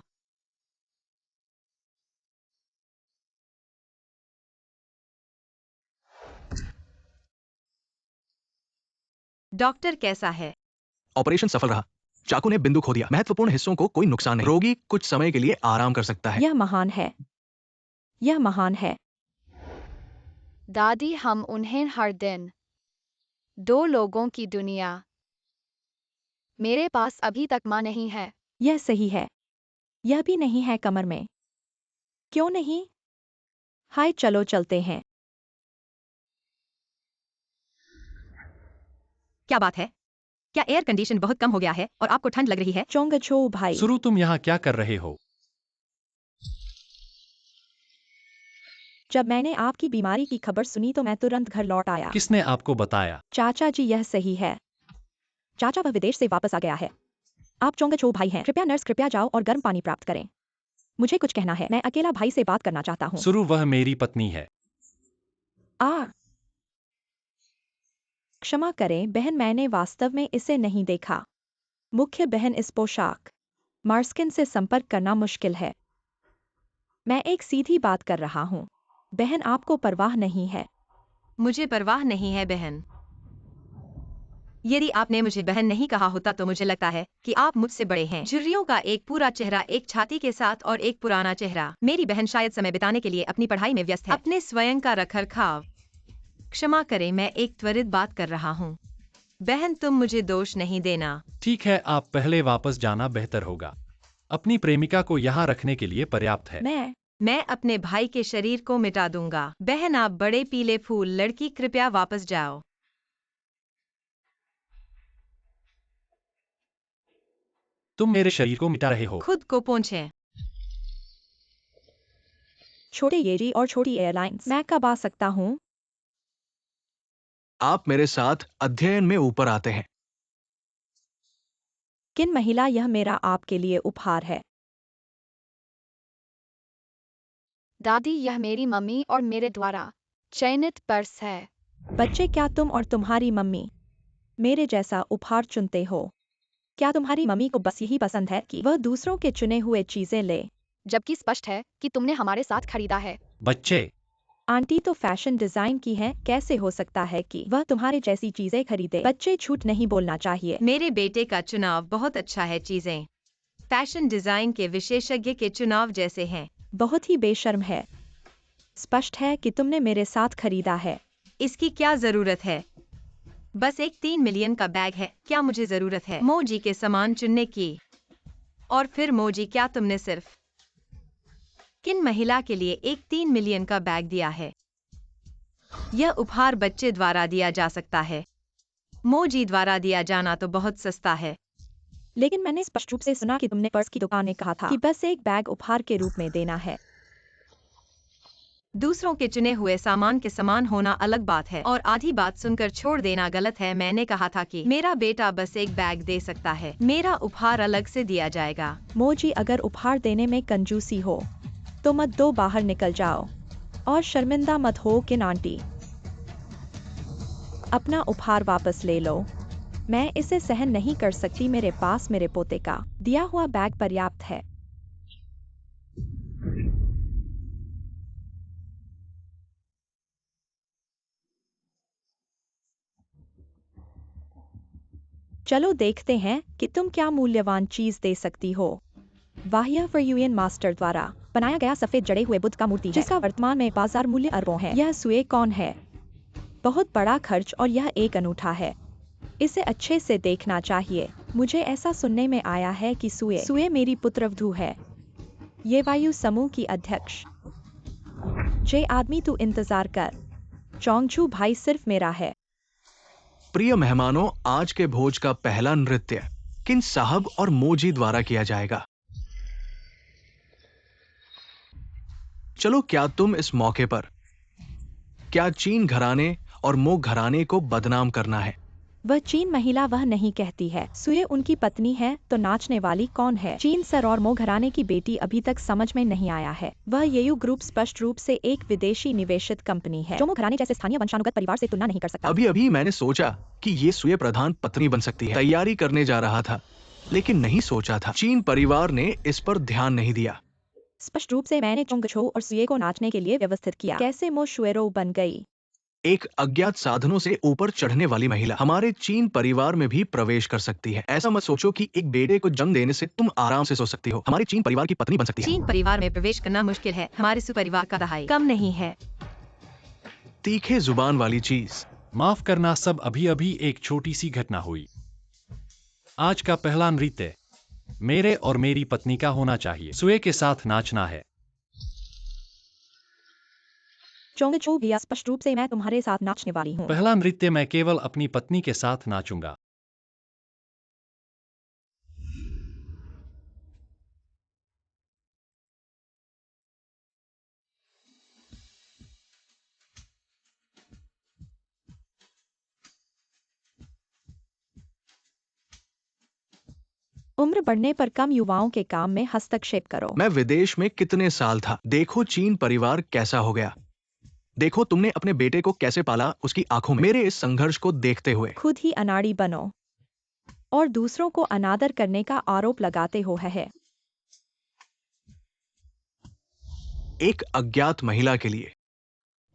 डॉक्टर कैसा है? ऑपरेशन सफल रहा। चाकू ने बिंदु खो दिया। महत्वपूर्ण हिस्सों को कोई नुकसान नहीं। रोगी कुछ समय के लिए आराम कर सकता है। यह महान है। यह महान है। दादी, हम उन्हें हर दिन 2 लोगों की दुनिया। मेरे पास अभी तक माँ नहीं है। यह सही है। यह भी नहीं है कमर में। क्यों नहीं? हाय, चलो चलते हैं। क्या बात है? क्या एयर कंडीशन बहुत कम हो गया है और आपको ठंड लग रही है? चोंगछो भाई। सुरु, तुम यहाँ क्या कर रहे हो? जब मैंने आपकी बीमारी की खबर सुनी तो मैं तुरंत घर लौट आया। किसने आपको बताया? चाचा जी, यह सही है। चाचा, वह विदेश से वापस आ गया है। आप चोंगछो भाई हैं। कृपया नर्स, कृपया जाओ और गर्म पानी प्राप्त करें। मुझे कुछ कहना है। मैं अकेला भाई से बात करना चाहता हूँ। सुरु, वह मेरी पत्नी है। क्षमा करें बहन, मैंने वास्तव में इसे नहीं देखा। मुख्य बहन, इस पोशाक मार्स्किन से संपर्क करना मुश्किल है। मैं एक सीधी बात कर रहा हूँ। बहन, आपको परवाह नहीं है। मुझे परवाह नहीं है बहन। यदि आपने मुझे बहन नहीं कहा होता तो मुझे लगता है कि आप मुझसे बड़े हैं। झुर्रियों का एक पूरा चेहरा, एक छाती के साथ और एक पुराना चेहरा। मेरी बहन शायद समय बिताने के लिए अपनी पढ़ाई में व्यस्त है, अपने स्वयं का रखरखाव। क्षमा करें, मैं एक त्वरित बात कर रहा हूँ। बहन, तुम मुझे दोष नहीं देना। ठीक है, आप पहले वापस जाना बेहतर होगा। अपनी प्रेमिका को यहाँ रखने के लिए पर्याप्त है। मैं अपने भाई के शरीर को मिटा दूंगा। बहन, आप बड़े पीले फूल। लड़की, कृपया वापस जाओ। तुम मेरे शरीर को मिटा रहे हो। खुद को पोंछें। छोटे येरी और छोटी एयरलाइंस, मैं कब आ सकता हूँ? आप मेरे साथ अध्ययन में ऊपर आते हैं। किन महिला, यह मेरा आपके लिए उपहार है। दादी, यह मेरी मम्मी और मेरे द्वारा चयनित पर्स है। बच्चे, क्या तुम और तुम्हारी मम्मी मेरे जैसा उपहार चुनते हो? क्या तुम्हारी मम्मी को बस यही पसंद है कि वह दूसरों के चुने हुए चीजें ले? जबकि स्पष्ट है कि तुमने हमारे साथ खरीदा है। बच्चे, आंटी तो फैशन डिजाइन की है, कैसे हो सकता है कि वह तुम्हारे जैसी चीजें खरीदे? बच्चे, झूठ नहीं बोलना चाहिए। मेरे बेटे का चुनाव बहुत अच्छा है। चीजें फैशन डिजाइन के विशेषज्ञ के चुनाव जैसे हैं। बहुत ही बेशर्म है। स्पष्ट है कि तुमने मेरे साथ खरीदा है। इसकी क्या जरूरत है? बस एक 3 मिलियन का बैग है। क्या मुझे जरूरत है मोजी के सामान चुनने की? और फिर मोजी, क्या तुमने सिर्फ किन महिला के लिए एक 3 मिलियन का बैग दिया है? यह उपहार बच्चे द्वारा दिया जा सकता है। मोजी द्वारा दिया जाना तो बहुत सस्ता है। लेकिन मैंने स्पष्ट रूप से सुना कि तुमने पर्स की दुकान में कहा था कि बस एक बैग उपहार के रूप में देना है। दूसरों के चुने हुए सामान के समान होना अलग बात है और आधी बात सुनकर छोड़ देना गलत है। मैंने कहा था कि मेरा बेटा बस एक बैग दे सकता है। मेरा उपहार अलग से दिया जाएगा। मोजी, अगर उपहार देने में कंजूसी हो तो मत दो, बाहर निकल जाओ। और शर्मिंदा मत हो किन आंटी। अपना उपहार वापस ले लो। मैं इसे सहन नहीं कर सकती। मेरे पास मेरे पोते का दिया हुआ बैग पर्याप्त है। चलो देखते हैं कि तुम क्या मूल्यवान चीज दे सकती हो। वाह, यह फर्यूएन मास्टर द्वारा बनाया गया सफेद जड़े हुए बुद्ध का मूर्ति है, जिसका वर्तमान में बाजार मूल्य अरबों है। यह सुए कौन है? बहुत बड़ा खर्च और यह एक अनूठा है। इसे अच्छे से देखना चाहिए। मुझे ऐसा सुनने में आया है कि सुए मेरी पुत्रवधू है। ये वायु समूह की अध्यक्ष। जे आदमी, तू इंतजार कर। चोंगछू भाई सिर्फ मेरा है। प्रिय मेहमानों, आज के भोज का पहला नृत्य किन साहब और मोजी द्वारा किया जाएगा। चलो, क्या तुम इस मौके पर क्या चीन घराने और मो घराने को बदनाम करना है? वह चीन महिला वह नहीं कहती है। सुए उनकी पत्नी है, तो नाचने वाली कौन है? चीन सर और मो घराने की बेटी अभी तक समझ में नहीं आया है। वह येयू ग्रुप स्पष्ट रूप से एक विदेशी निवेशित कंपनी है जो मो घराने जैसे स्थानीय वंशानुगत परिवार से तुलना नहीं कर सकता। अभी अभी मैंने सोचा कि ये सुए प्रधान पत्नी बन सकती है। तैयारी करने जा रहा था, लेकिन नहीं सोचा था चीन परिवार ने इस पर ध्यान नहीं दिया। स्पष्ट रूप से मैंने चोंगछो और सुए को नाचने के लिए व्यवस्थित किया। कैसे मो शुएरो बन गई? एक अज्ञात साधनों से ऊपर चढ़ने वाली महिला हमारे चीन परिवार में भी प्रवेश कर सकती है। ऐसा मत सोचो कि एक बेटे को जन्म देने से तुम आराम से सो सकती हो। हमारे चीन परिवार की पत्नी बन सकती है। चीन परिवार में प्रवेश करना मुश्किल है। हमारे सुपरिवार का दहाई कम नहीं है। तीखे जुबान वाली चीज। माफ करना, सब अभी अभी एक छोटी सी घटना हुई। आज का पहला नृत्य मेरे और मेरी पत्नी का होना चाहिए। सुए के साथ नाचना है। चोंगछो भैया, स्पष्ट रूप से मैं तुम्हारे साथ नाचने वाली हूँ। पहला नृत्य मैं केवल अपनी पत्नी के साथ नाचूंगा। उम्र बढ़ने पर कम युवाओं के काम में हस्तक्षेप करो। मैं विदेश में कितने साल था, देखो चीन परिवार कैसा हो गया। देखो तुमने अपने बेटे को कैसे पाला, उसकी आंखों में। मेरे इस संघर्ष को देखते हुए खुद ही अनाड़ी बनो और दूसरों को अनादर करने का आरोप लगाते हो है। एक अज्ञात महिला के लिए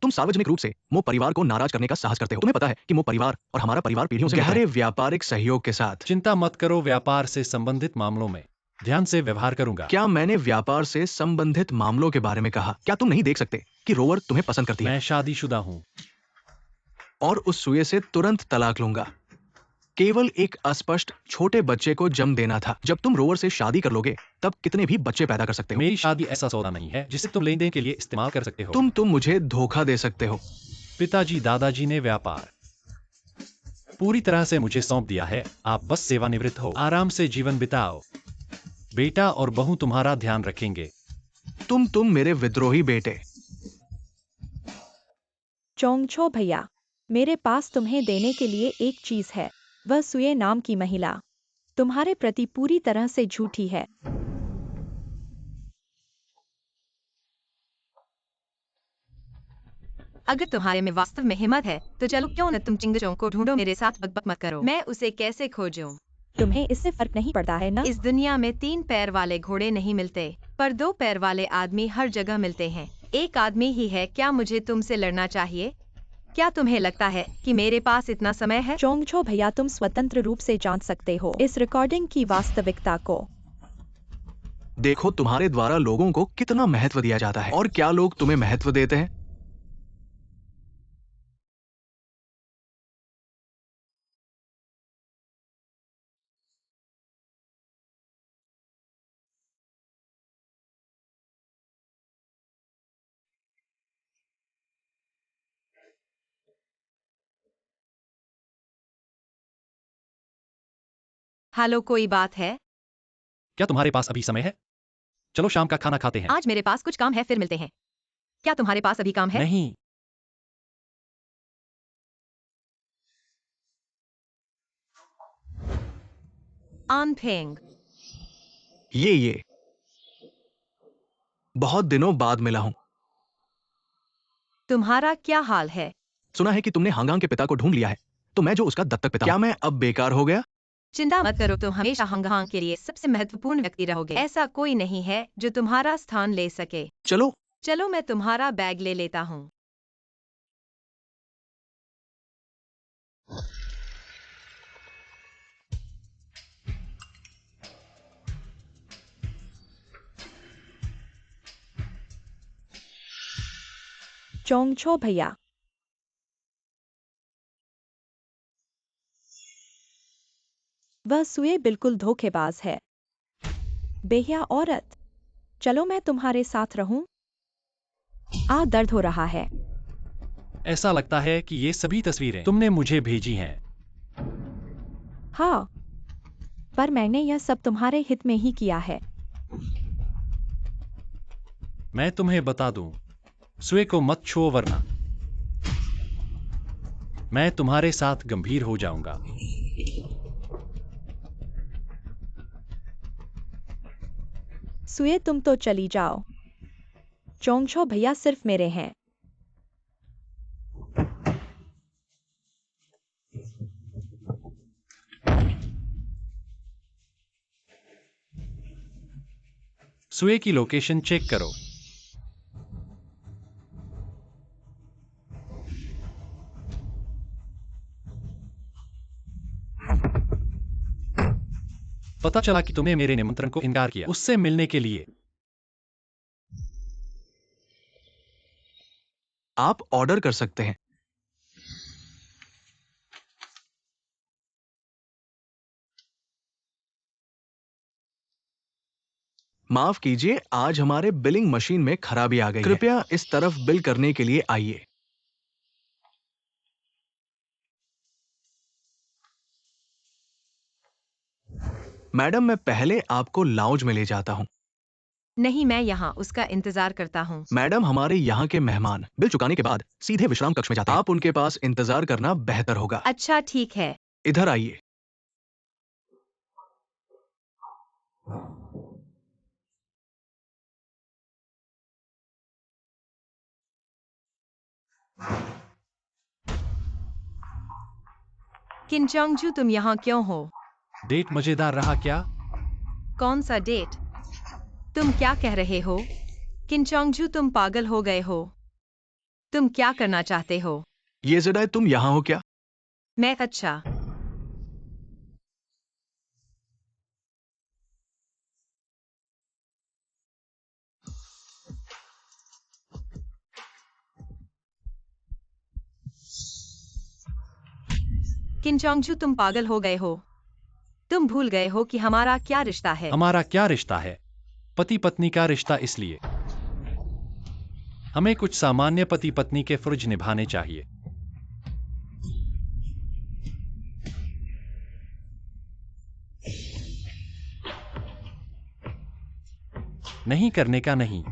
तुम सार्वजनिक रूप से मो परिवार को नाराज करने का साहस करते हो। तुम्हें पता है कि मो परिवार और हमारा परिवार पीढ़ियों से गहरे व्यापारिक सहयोग के साथ। चिंता मत करो, व्यापार से संबंधित मामलों में ध्यान से व्यवहार करूंगा। क्या मैंने व्यापार से संबंधित मामलों के बारे में कहा? क्या तुम नहीं देख सकते कि रोवर तुम्हें पसंद करती है? मैं शादीशुदा हूँ और उस सुए से तुरंत तलाक लूंगा। केवल एक अस्पष्ट छोटे बच्चे को जन्म देना था। जब तुम रोवर से शादी कर लोगे तब कितने भी बच्चे पैदा कर सकते हो। मेरी शादी ऐसा सौदा नहीं है जिसे तुम लेन देन के लिए इस्तेमाल कर सकते हो। तुम मुझे धोखा दे सकते हो। पिताजी दादाजी ने व्यापार पूरी तरह से मुझे सौंप दिया है। आप बस सेवानिवृत्त हो, आराम से जीवन बिताओ। बेटा और बहू तुम्हारा ध्यान रखेंगे। तुम मेरे विद्रोही बेटे। चोंगछो भैया, मेरे पास तुम्हें देने के लिए एक चीज है। वह सुए नाम की महिला तुम्हारे प्रति पूरी तरह से झूठी है। अगर तुम्हारे में वास्तव में हिम्मत है तो चलो, क्यों न तुम चिंगचों को ढूंढो, मेरे साथ बकबक मत करो। मैं उसे कैसे खोजूं? तुम्हें इससे फर्क नहीं पड़ता है ना? इस दुनिया में 3 पैर वाले घोड़े नहीं मिलते, पर 2 पैर वाले आदमी हर जगह मिलते हैं। एक आदमी ही है। क्या मुझे तुमसे लड़ना चाहिए? क्या तुम्हें लगता है कि मेरे पास इतना समय है? चोंगछो भैया, तुम स्वतंत्र रूप से जान सकते हो इस रिकॉर्डिंग की वास्तविकता को। देखो तुम्हारे द्वारा लोगों को कितना महत्व दिया जाता है और क्या लोग तुम्हें महत्व देते हैं। हेलो, कोई बात है? क्या तुम्हारे पास अभी समय है? चलो शाम का खाना खाते हैं। आज मेरे पास कुछ काम है, फिर मिलते हैं। क्या तुम्हारे पास अभी काम है? नहीं। आनफेंग, ये बहुत दिनों बाद मिला हूं। तुम्हारा क्या हाल है? सुना है कि तुमने हांगांग के पिता को ढूंढ लिया है, तो मैं जो उसका दत्तक पिता हूं। क्या मैं अब बेकार हो गया? चिंता मत करो, तुम हमेशा हांगकांग के लिए सबसे महत्वपूर्ण व्यक्ति रहोगे। ऐसा कोई नहीं है जो तुम्हारा स्थान ले सके। चलो मैं तुम्हारा बैग ले लेता हूँ। चोंगछो भैया, वह सुए बिल्कुल धोखेबाज है। बेहिया औरत, चलो मैं तुम्हारे साथ रहूं। दर्द हो रहा है। ऐसा लगता है कि ये सभी तस्वीरें तुमने मुझे भेजी हैं। हाँ, पर मैंने यह सब तुम्हारे हित में ही किया है। मैं तुम्हें बता दूं, सुए को मत छुओ वरना मैं तुम्हारे साथ गंभीर हो जाऊंगा। सुए, तुम तो चली जाओ। चोंगछो भैया सिर्फ मेरे हैं। सुए की लोकेशन चेक करो। पता चला कि तुमने मेरे निमंत्रण को इनकार किया उससे मिलने के लिए। आप ऑर्डर कर सकते हैं। माफ कीजिए, आज हमारे बिलिंग मशीन में खराबी आ गई है। कृपया इस तरफ बिल करने के लिए आइए। मैडम, मैं पहले आपको लाउंज में ले जाता हूं। नहीं, मैं यहाँ उसका इंतजार करता हूँ। मैडम, हमारे यहाँ के मेहमान बिल चुकाने के बाद सीधे विश्राम कक्ष में जाते हैं। आप उनके पास इंतजार करना बेहतर होगा। अच्छा ठीक है। इधर आइए। किन चोंगजू, तुम यहाँ क्यों हो? डेट मजेदार रहा क्या? कौन सा डेट? तुम क्या कह रहे हो? किन चोंगजू, तुम पागल हो गए हो? तुम क्या करना चाहते हो? ये जेडाई, तुम यहाँ हो क्या? मैं अच्छा। किन चोंगजू, तुम पागल हो गए हो? तुम भूल गए हो कि हमारा क्या रिश्ता है? हमारा क्या रिश्ता है? पति पत्नी का रिश्ता, इसलिए हमें कुछ सामान्य पति पत्नी के फर्ज निभाने चाहिए। नहीं करने का नहीं।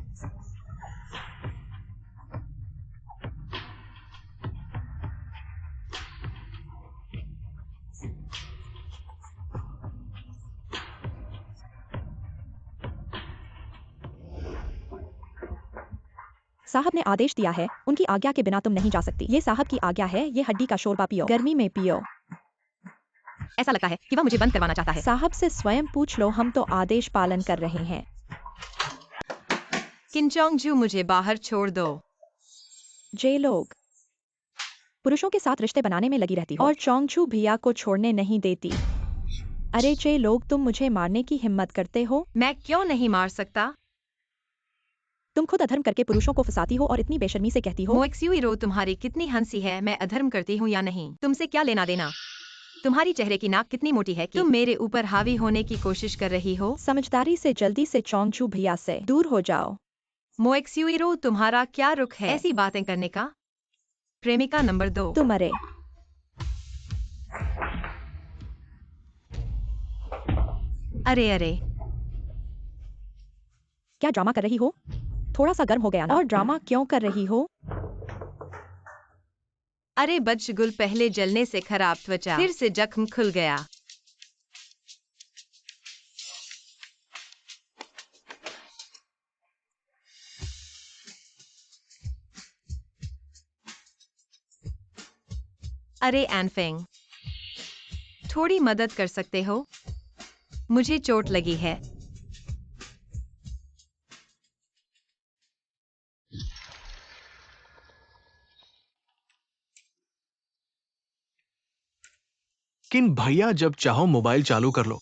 साहब ने आदेश दिया है, उनकी आज्ञा के बिना तुम नहीं जा सकती। ये साहब की आज्ञा है, ये हड्डी का शोरबा पियो, गर्मी में पियो। ऐसा लगता है कि वह मुझे बंद करवाना चाहता है। साहब से स्वयं पूछ लो, हम तो आदेश पालन कर रहे हैं। किन चोंगजू, मुझे बाहर छोड़ दो। जे लोग पुरुषों के साथ रिश्ते बनाने में लगी रहती हो और चोंगजू भैया को छोड़ने नहीं देती। अरे जे लोग, तुम मुझे मारने की हिम्मत करते हो? मैं क्यों नहीं मार सकता? तुम खुद अधर्म करके पुरुषों को फंसाती हो और इतनी बेशर्मी से कहती हो। मोएक्सुइरो, तुम्हारी कितनी हंसी है। मैं अधर्म करती हूँ या नहीं, तुमसे क्या लेना देना? तुम्हारी चेहरे की नाक कितनी मोटी है कि तुम मेरे ऊपर हावी होने की कोशिश कर रही हो? समझदारी से जल्दी से चोंगजू भैया से दूर हो जाओ। मोएक्सुइरो, तुम्हारा क्या रुख है ऐसी बातें करने का? प्रेमिका नंबर 2। तुम अरे अरे अरे, क्या ड्रामा कर रही हो? थोड़ा सा गर्म हो गया ना। और ड्रामा क्यों कर रही हो? अरे बदशगुल, पहले जलने से खराब त्वचा, फिर से जख्म खुल गया। अरे एनफेंग, थोड़ी मदद कर सकते हो? मुझे चोट लगी है। किन भैया, जब चाहो मोबाइल चालू कर लो।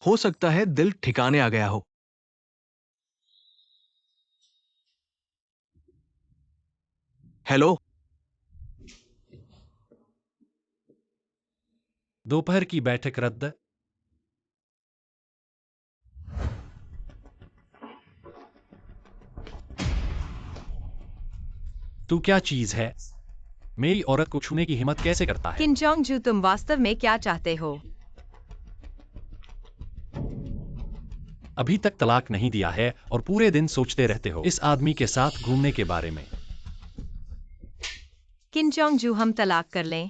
हो सकता है दिल ठिकाने आ गया हो। हेलो, दोपहर की बैठक रद्द। तू क्या चीज है? मेरी औरत को छूने की हिम्मत कैसे करता है? किन चोंगजू, तुम वास्तव में क्या चाहते हो? अभी तक तलाक नहीं दिया है और पूरे दिन सोचते रहते हो इस आदमी के साथ घूमने के बारे में। किन चोंगजू, हम तलाक कर लें?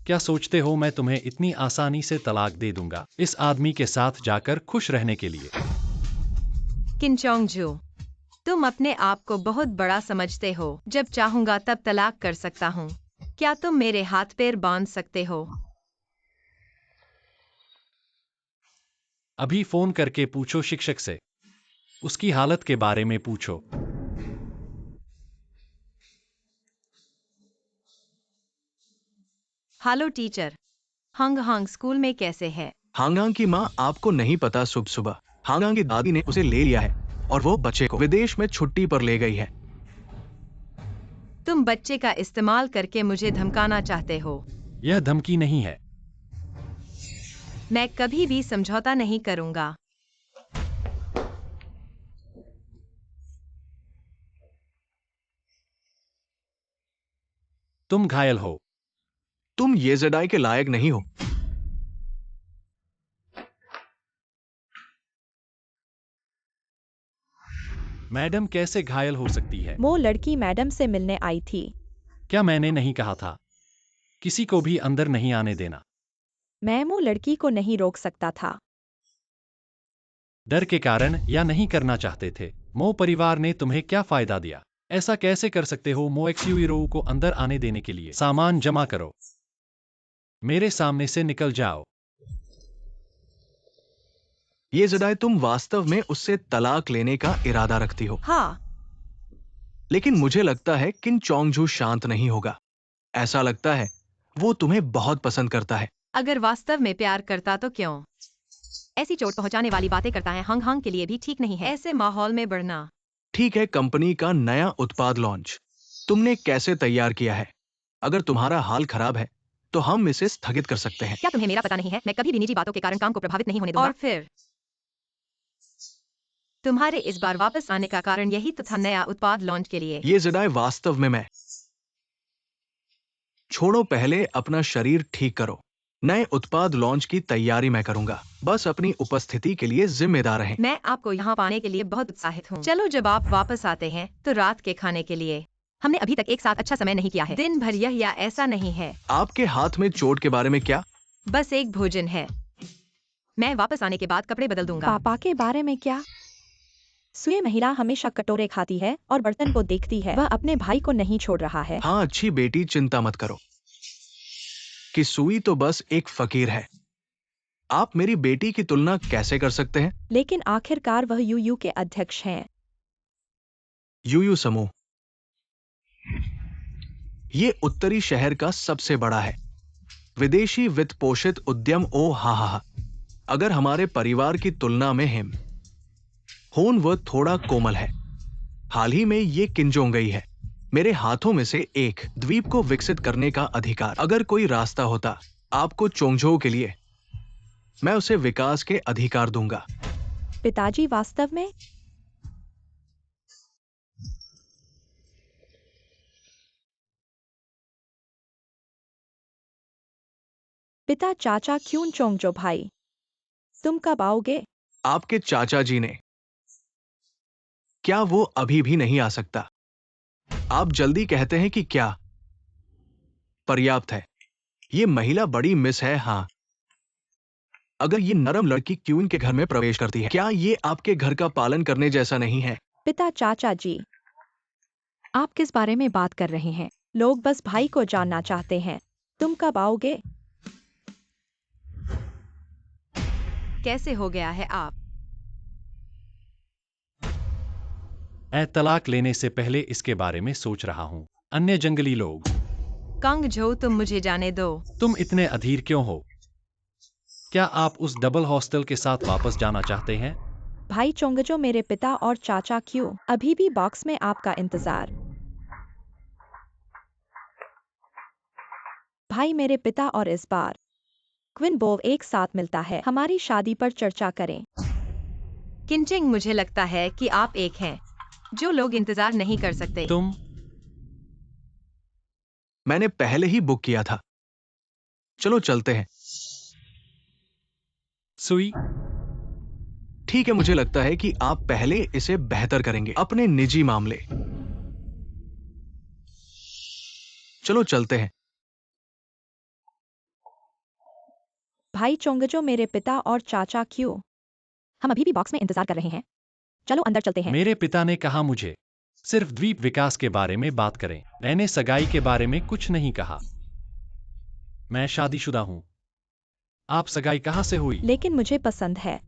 क्या सोचते हो मैं तुम्हें इतनी आसानी से तलाक दे दूंगा इस आदमी के साथ जाकर खुश रहने के लिए? किन चोंगजू, तुम अपने आप को बहुत बड़ा समझते हो। जब चाहूंगा तब तलाक कर सकता हूँ। क्या तुम मेरे हाथ पैर बांध सकते हो? अभी फोन करके पूछो शिक्षक से, उसकी हालत के बारे में पूछो। हेलो टीचर, हंग हंग स्कूल में कैसे है? हांगांग की माँ आपको नहीं पता, सुबह सुबह हांगांग की दादी ने उसे ले लिया है और वो बच्चे को विदेश में छुट्टी पर ले गई है। तुम बच्चे का इस्तेमाल करके मुझे धमकाना चाहते हो। यह धमकी नहीं है। मैं कभी भी समझौता नहीं करूंगा। तुम घायल हो। तुम ये जेडाई के लायक नहीं हो। मैडम कैसे घायल हो सकती है? वो लड़की मैडम से मिलने आई थी। क्या मैंने नहीं कहा था किसी को भी अंदर नहीं आने देना? मैं वो लड़की को नहीं रोक सकता था। डर के कारण या नहीं करना चाहते थे। मो परिवार ने तुम्हें क्या फायदा दिया? ऐसा कैसे कर सकते हो? मो एक्सयूरो को अंदर आने देने के लिए सामान जमा करो। मेरे सामने से निकल जाओ। ये जदाई, तुम वास्तव में उससे तलाक लेने का इरादा रखती हो? हाँ। लेकिन मुझे लगता है किन चोंगजू शांत नहीं होगा। ऐसा लगता है वो तुम्हें बहुत पसंद करता है। अगर वास्तव में प्यार करता तो क्यों ऐसी चोट पहुंचाने वाली बातें करता है? हंग हंग के लिए भी ठीक नहीं है ऐसे माहौल में बढ़ना। ठीक है, कंपनी का नया उत्पाद लॉन्च तुमने कैसे तैयार किया है? अगर तुम्हारा हाल खराब है तो हम इसे स्थगित कर सकते हैं। क्या तुम्हें मेरा पता नहीं है? मैं कभी भी निजी बातों के कारण काम को प्रभावित नहीं होने दूंगा। और फिर तुम्हारे इस बार वापस आने का कारण यही तो था, नया उत्पाद लॉन्च के लिए। ये जदाई, वास्तव में मैं छोड़ो, पहले अपना शरीर ठीक करो। नए उत्पाद लॉन्च की तैयारी मैं करूंगा, बस अपनी उपस्थिति के लिए जिम्मेदार रहें। मैं आपको यहाँ पाने के लिए बहुत उत्साहित हूँ। चलो, जब आप वापस आते हैं तो रात के खाने के लिए। हमने अभी तक एक साथ अच्छा समय नहीं किया है। दिन भर यह या ऐसा नहीं है। आपके हाथ में चोट के बारे में क्या? बस एक भोजन है। मैं वापस आने के बाद कपड़े बदल दूंगा। पापा के बारे में क्या? सुई महिला हमेशा कटोरे खाती है और बर्तन को देखती है। वह अपने भाई को नहीं छोड़ रहा है। हाँ अच्छी बेटी, चिंता मत करो कि सुई तो बस एक फकीर है। आप मेरी बेटी की तुलना कैसे कर सकते हैं? लेकिन आखिरकार वह यूयू के अध्यक्ष हैं। यूयू समूह ये उत्तरी शहर का सबसे बड़ा है विदेशी वित्त पोषित उद्यम। ओ हा। अगर हमारे परिवार की तुलना में हिम होन वह थोड़ा कोमल है। हाल ही में ये किंजोंगई है। मेरे हाथों में से एक द्वीप को विकसित करने का अधिकार। अगर कोई रास्ता होता आपको चोंगझो के लिए, मैं उसे विकास के अधिकार दूंगा। पिताजी वास्तव में? पिता चाचा क्यों चोंगजो भाई, तुम कब आओगे? आपके चाचा जी ने। क्या वो अभी भी नहीं आ सकता? आप जल्दी कहते हैं कि क्या पर्याप्त है? ये महिला बड़ी मिस है। हाँ, अगर ये नरम लड़की क्यून के घर में प्रवेश करती है, क्या ये आपके घर का पालन करने जैसा नहीं है? पिता चाचा जी, आप किस बारे में बात कर रहे हैं? लोग बस भाई को जानना चाहते हैं। तुम कब आओगे? कैसे हो गया है आप? तलाक लेने से पहले इसके बारे में सोच रहा हूँ। अन्य जंगली लोग। कांग झो, तुम मुझे जाने दो। तुम इतने अधीर क्यों हो? क्या आप उस डबल हॉस्टल के साथ वापस जाना चाहते हैं? भाई चोंगजो, मेरे पिता और चाचा क्यों अभी भी बॉक्स में आपका इंतजार। भाई, मेरे पिता और इस बार क्विन बोव एक साथ मिलता है। हमारी शादी पर चर्चा करें। किंचिंग, मुझे लगता है कि आप एक हैं जो लोग इंतजार नहीं कर सकते। तुम? मैंने पहले ही बुक किया था। चलो चलते हैं। सुई? ठीक है, मुझे लगता है कि आप पहले इसे बेहतर करेंगे, अपने निजी मामले। चलो चलते हैं। भाई चोंगजो, मेरे पिता और चाचा क्यों हम अभी भी बॉक्स में इंतजार कर रहे हैं। चलो अंदर चलते हैं। मेरे पिता ने कहा मुझे सिर्फ द्वीप विकास के बारे में बात करें। मैंने सगाई के बारे में कुछ नहीं कहा। मैं शादीशुदा हूं। आप सगाई कहां से हुई? लेकिन मुझे पसंद है।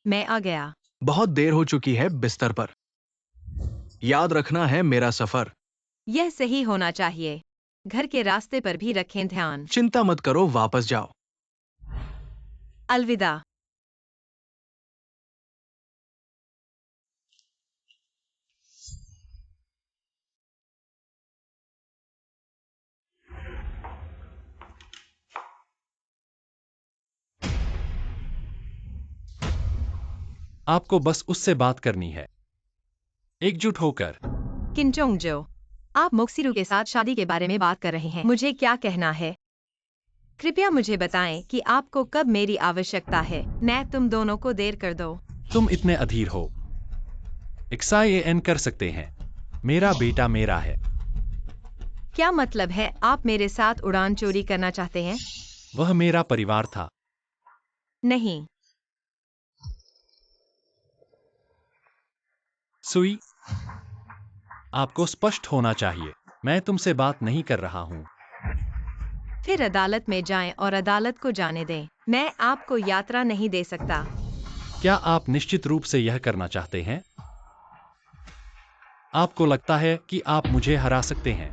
मैं आ गया। बहुत देर हो चुकी है बिस्तर पर। याद रखना है मेरा सफर। यह सही होना चाहिए। घर के रास्ते पर भी रखें ध्यान। चिंता मत करो, वापस जाओ। अलविदा। आपको बस उससे बात करनी है, एकजुट होकर। किंचोंग जो, आप मोक्सिरू के साथ शादी के बारे में बात कर रहे हैं। मुझे क्या कहना है? कृपया मुझे बताएं कि आपको कब मेरी आवश्यकता है। मैं तुम दोनों को देर कर दो। तुम इतने अधीर हो। XIAN कर सकते हैं। मेरा बेटा मेरा है। क्या मतलब है? आप मेरे साथ उड़ान चोरी करना चाहते हैं? वह मेरा परिवार था। नहीं। सुई, आपको स्पष्ट होना चाहिए। मैं तुमसे बात नहीं कर रहा हूँ। फिर अदालत में जाएं और अदालत को जाने दें। मैं आपको यात्रा नहीं दे सकता। क्या आप निश्चित रूप से यह करना चाहते हैं? आपको लगता है कि आप मुझे हरा सकते हैं?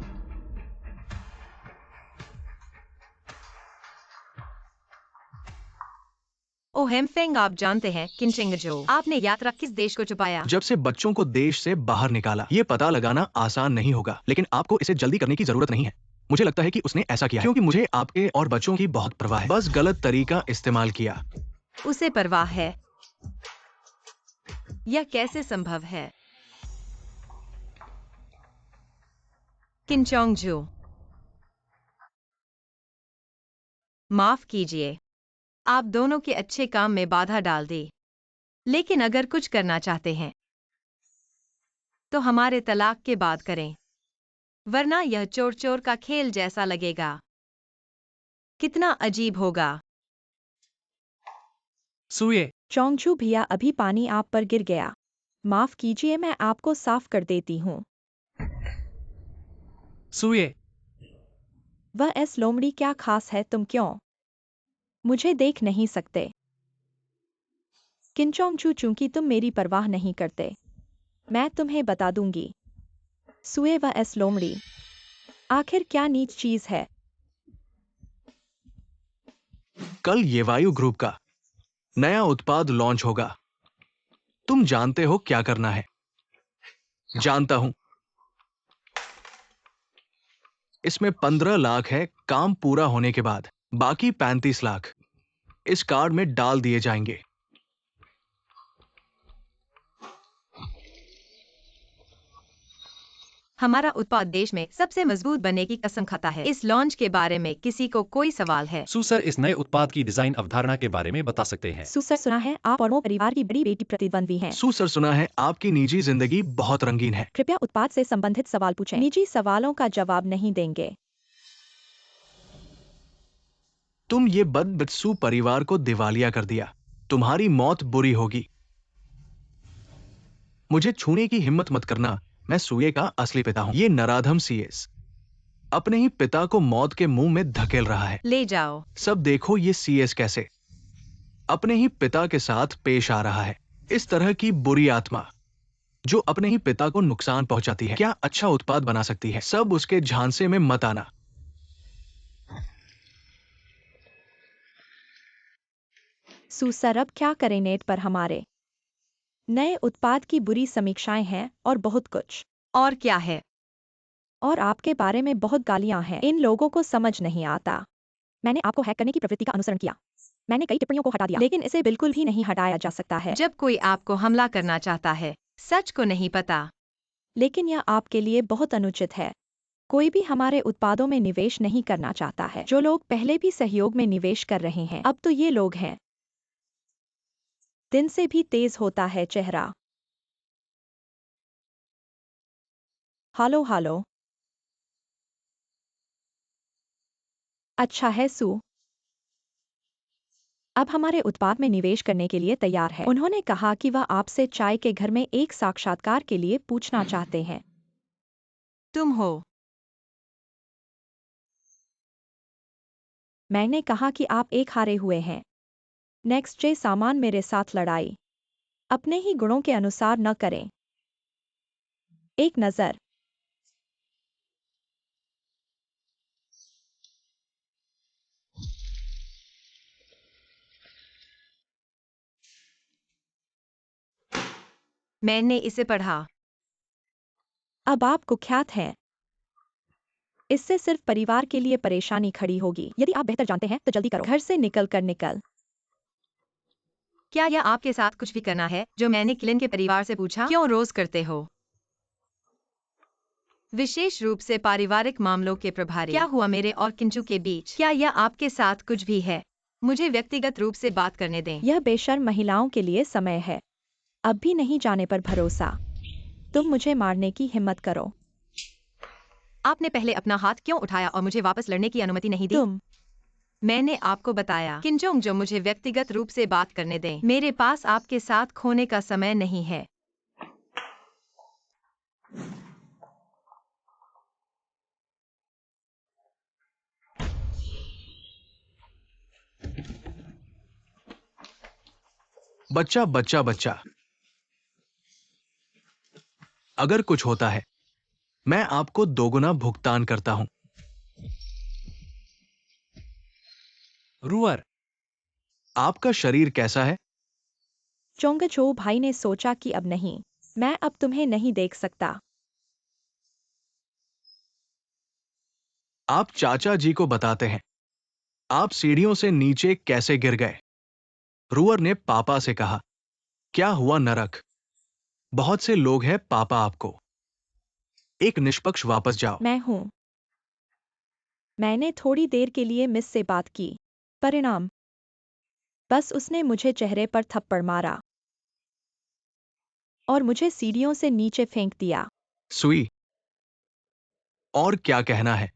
ओ हेमफेंग, आप जानते हैं किनचिंगजो, आपने यात्रा किस देश को छुपाया? जब से बच्चों को देश से बाहर निकाला। ये पता लगाना आसान नहीं होगा, लेकिन आपको इसे जल्दी करने की जरूरत नहीं है। मुझे लगता है कि उसने ऐसा किया है क्योंकि मुझे आपके और बच्चों की बहुत परवाह है। बस गलत तरीका इस्तेमाल किया। उसे परवाह है? यह कैसे संभव है? किनचोंगजो, माफ कीजिए, आप दोनों के अच्छे काम में बाधा डाल दी। लेकिन अगर कुछ करना चाहते हैं तो हमारे तलाक के बाद करें, वरना यह चोर चोर का खेल जैसा लगेगा। कितना अजीब होगा। सुए, चोंगजू भैया, अभी पानी आप पर गिर गया। माफ कीजिए, मैं आपको साफ कर देती हूँ। सुए, वह एस लोमड़ी, क्या खास है? तुम क्यों मुझे देख नहीं सकते? किनचोंगजू, चूंकि तुम मेरी परवाह नहीं करते, मैं तुम्हें बता दूंगी। सुए, वह एस लोमड़ी, आखिर क्या नीच चीज है? कल येवायु ग्रुप का नया उत्पाद लॉन्च होगा। तुम जानते हो क्या करना है। जानता हूं। इसमें 15 लाख है काम पूरा होने के बाद, बाकी 35 लाख इस कार्ड में डाल दिए जाएंगे। हमारा उत्पाद देश में सबसे मजबूत बनने की कसम खाता है। इस लॉन्च के बारे में किसी को कोई सवाल है? सु सर, इस नए उत्पाद की डिजाइन अवधारणा के बारे में बता सकते हैं? सुसर, सुना है आप और वो परिवार की बड़ी बेटी प्रतिद्वंद्वी हैं। सु सर, सुना है आपकी निजी जिंदगी बहुत रंगीन है। कृपया उत्पाद से संबंधित सवाल पूछें। निजी सवालों का जवाब नहीं देंगे। तुम ये बदबित्सु परिवार को दिवालिया कर दिया। तुम्हारी मौत बुरी होगी। मुझे छूने की हिम्मत मत करना। मैं सुए का असली पिता हूं। ये नराधम सीएस अपने ही पिता को मौत के मुंह में धकेल रहा है। ले जाओ। सब देखो ये सीएस कैसे अपने ही पिता के साथ पेश आ रहा है। इस तरह की बुरी आत्मा जो अपने ही पिता को नुकसान पहुंचाती है, क्या अच्छा उत्पाद बना सकती है? सब उसके झांसे में मत आना। सुसर, अब क्या करें? नेट पर हमारे नए उत्पाद की बुरी समीक्षाएं हैं और बहुत कुछ। और क्या है? और आपके बारे में बहुत गालियां हैं। इन लोगों को समझ नहीं आता। मैंने आपको हैक करने की प्रवृत्ति का अनुसरण किया। मैंने कई टिप्पणियों को हटा दिया, लेकिन इसे बिल्कुल भी नहीं हटाया जा सकता है। जब कोई आपको हमला करना चाहता है, सच को नहीं पता। लेकिन यह आपके लिए बहुत अनुचित है। कोई भी हमारे उत्पादों में निवेश नहीं करना चाहता है। जो लोग पहले भी सहयोग में निवेश कर रहे हैं, अब तो ये लोग हैं। दिन से भी तेज होता है चेहरा। हालो हालो। अच्छा है सू, अब हमारे उत्पाद में निवेश करने के लिए तैयार है। उन्होंने कहा कि वह आपसे चाय के घर में एक साक्षात्कार के लिए पूछना चाहते हैं। तुम हो? मैंने कहा कि आप एक हारे हुए हैं। नेक्स्ट जे सामान मेरे साथ लड़ाई अपने ही गुणों के अनुसार न करें। एक नजर। मैंने इसे पढ़ा। अब आप कुख्यात हैं। इससे सिर्फ परिवार के लिए परेशानी खड़ी होगी। यदि आप बेहतर जानते हैं तो जल्दी करो। घर से निकल कर निकल। क्या यह आपके साथ कुछ भी करना है जो मैंने किलिन के परिवार से पूछा? क्यों रोज करते हो? विशेष रूप से पारिवारिक मामलों के प्रभारी। क्या हुआ मेरे और किंचू के बीच? क्या यह आपके साथ कुछ भी है? मुझे व्यक्तिगत रूप से बात करने दें। यह बेशर्म महिलाओं के लिए समय है। अब भी नहीं जाने पर भरोसा। तुम मुझे मारने की हिम्मत करो। आपने पहले अपना हाथ क्यों उठाया और मुझे वापस लड़ने की अनुमति नहीं दी? तुम मैंने आपको बताया किंजोंग जो मुझे व्यक्तिगत रूप से बात करने दें। मेरे पास आपके साथ खोने का समय नहीं है। बच्चा बच्चा बच्चा, अगर कुछ होता है मैं आपको दोगुना भुगतान करता हूं। रुअर, आपका शरीर कैसा है? चोंगचो भाई ने सोचा कि अब नहीं, मैं अब तुम्हें नहीं देख सकता। आप चाचा जी को बताते हैं आप सीढ़ियों से नीचे कैसे गिर गए। रुअर ने पापा से कहा, क्या हुआ नरक? बहुत से लोग हैं पापा, आपको एक निष्पक्ष वापस जाओ। मैं हूं। मैंने थोड़ी देर के लिए मिस से बात की। परिणाम, बस उसने मुझे चेहरे पर थप्पड़ मारा और मुझे सीढ़ियों से नीचे फेंक दिया। सुई, और क्या कहना है?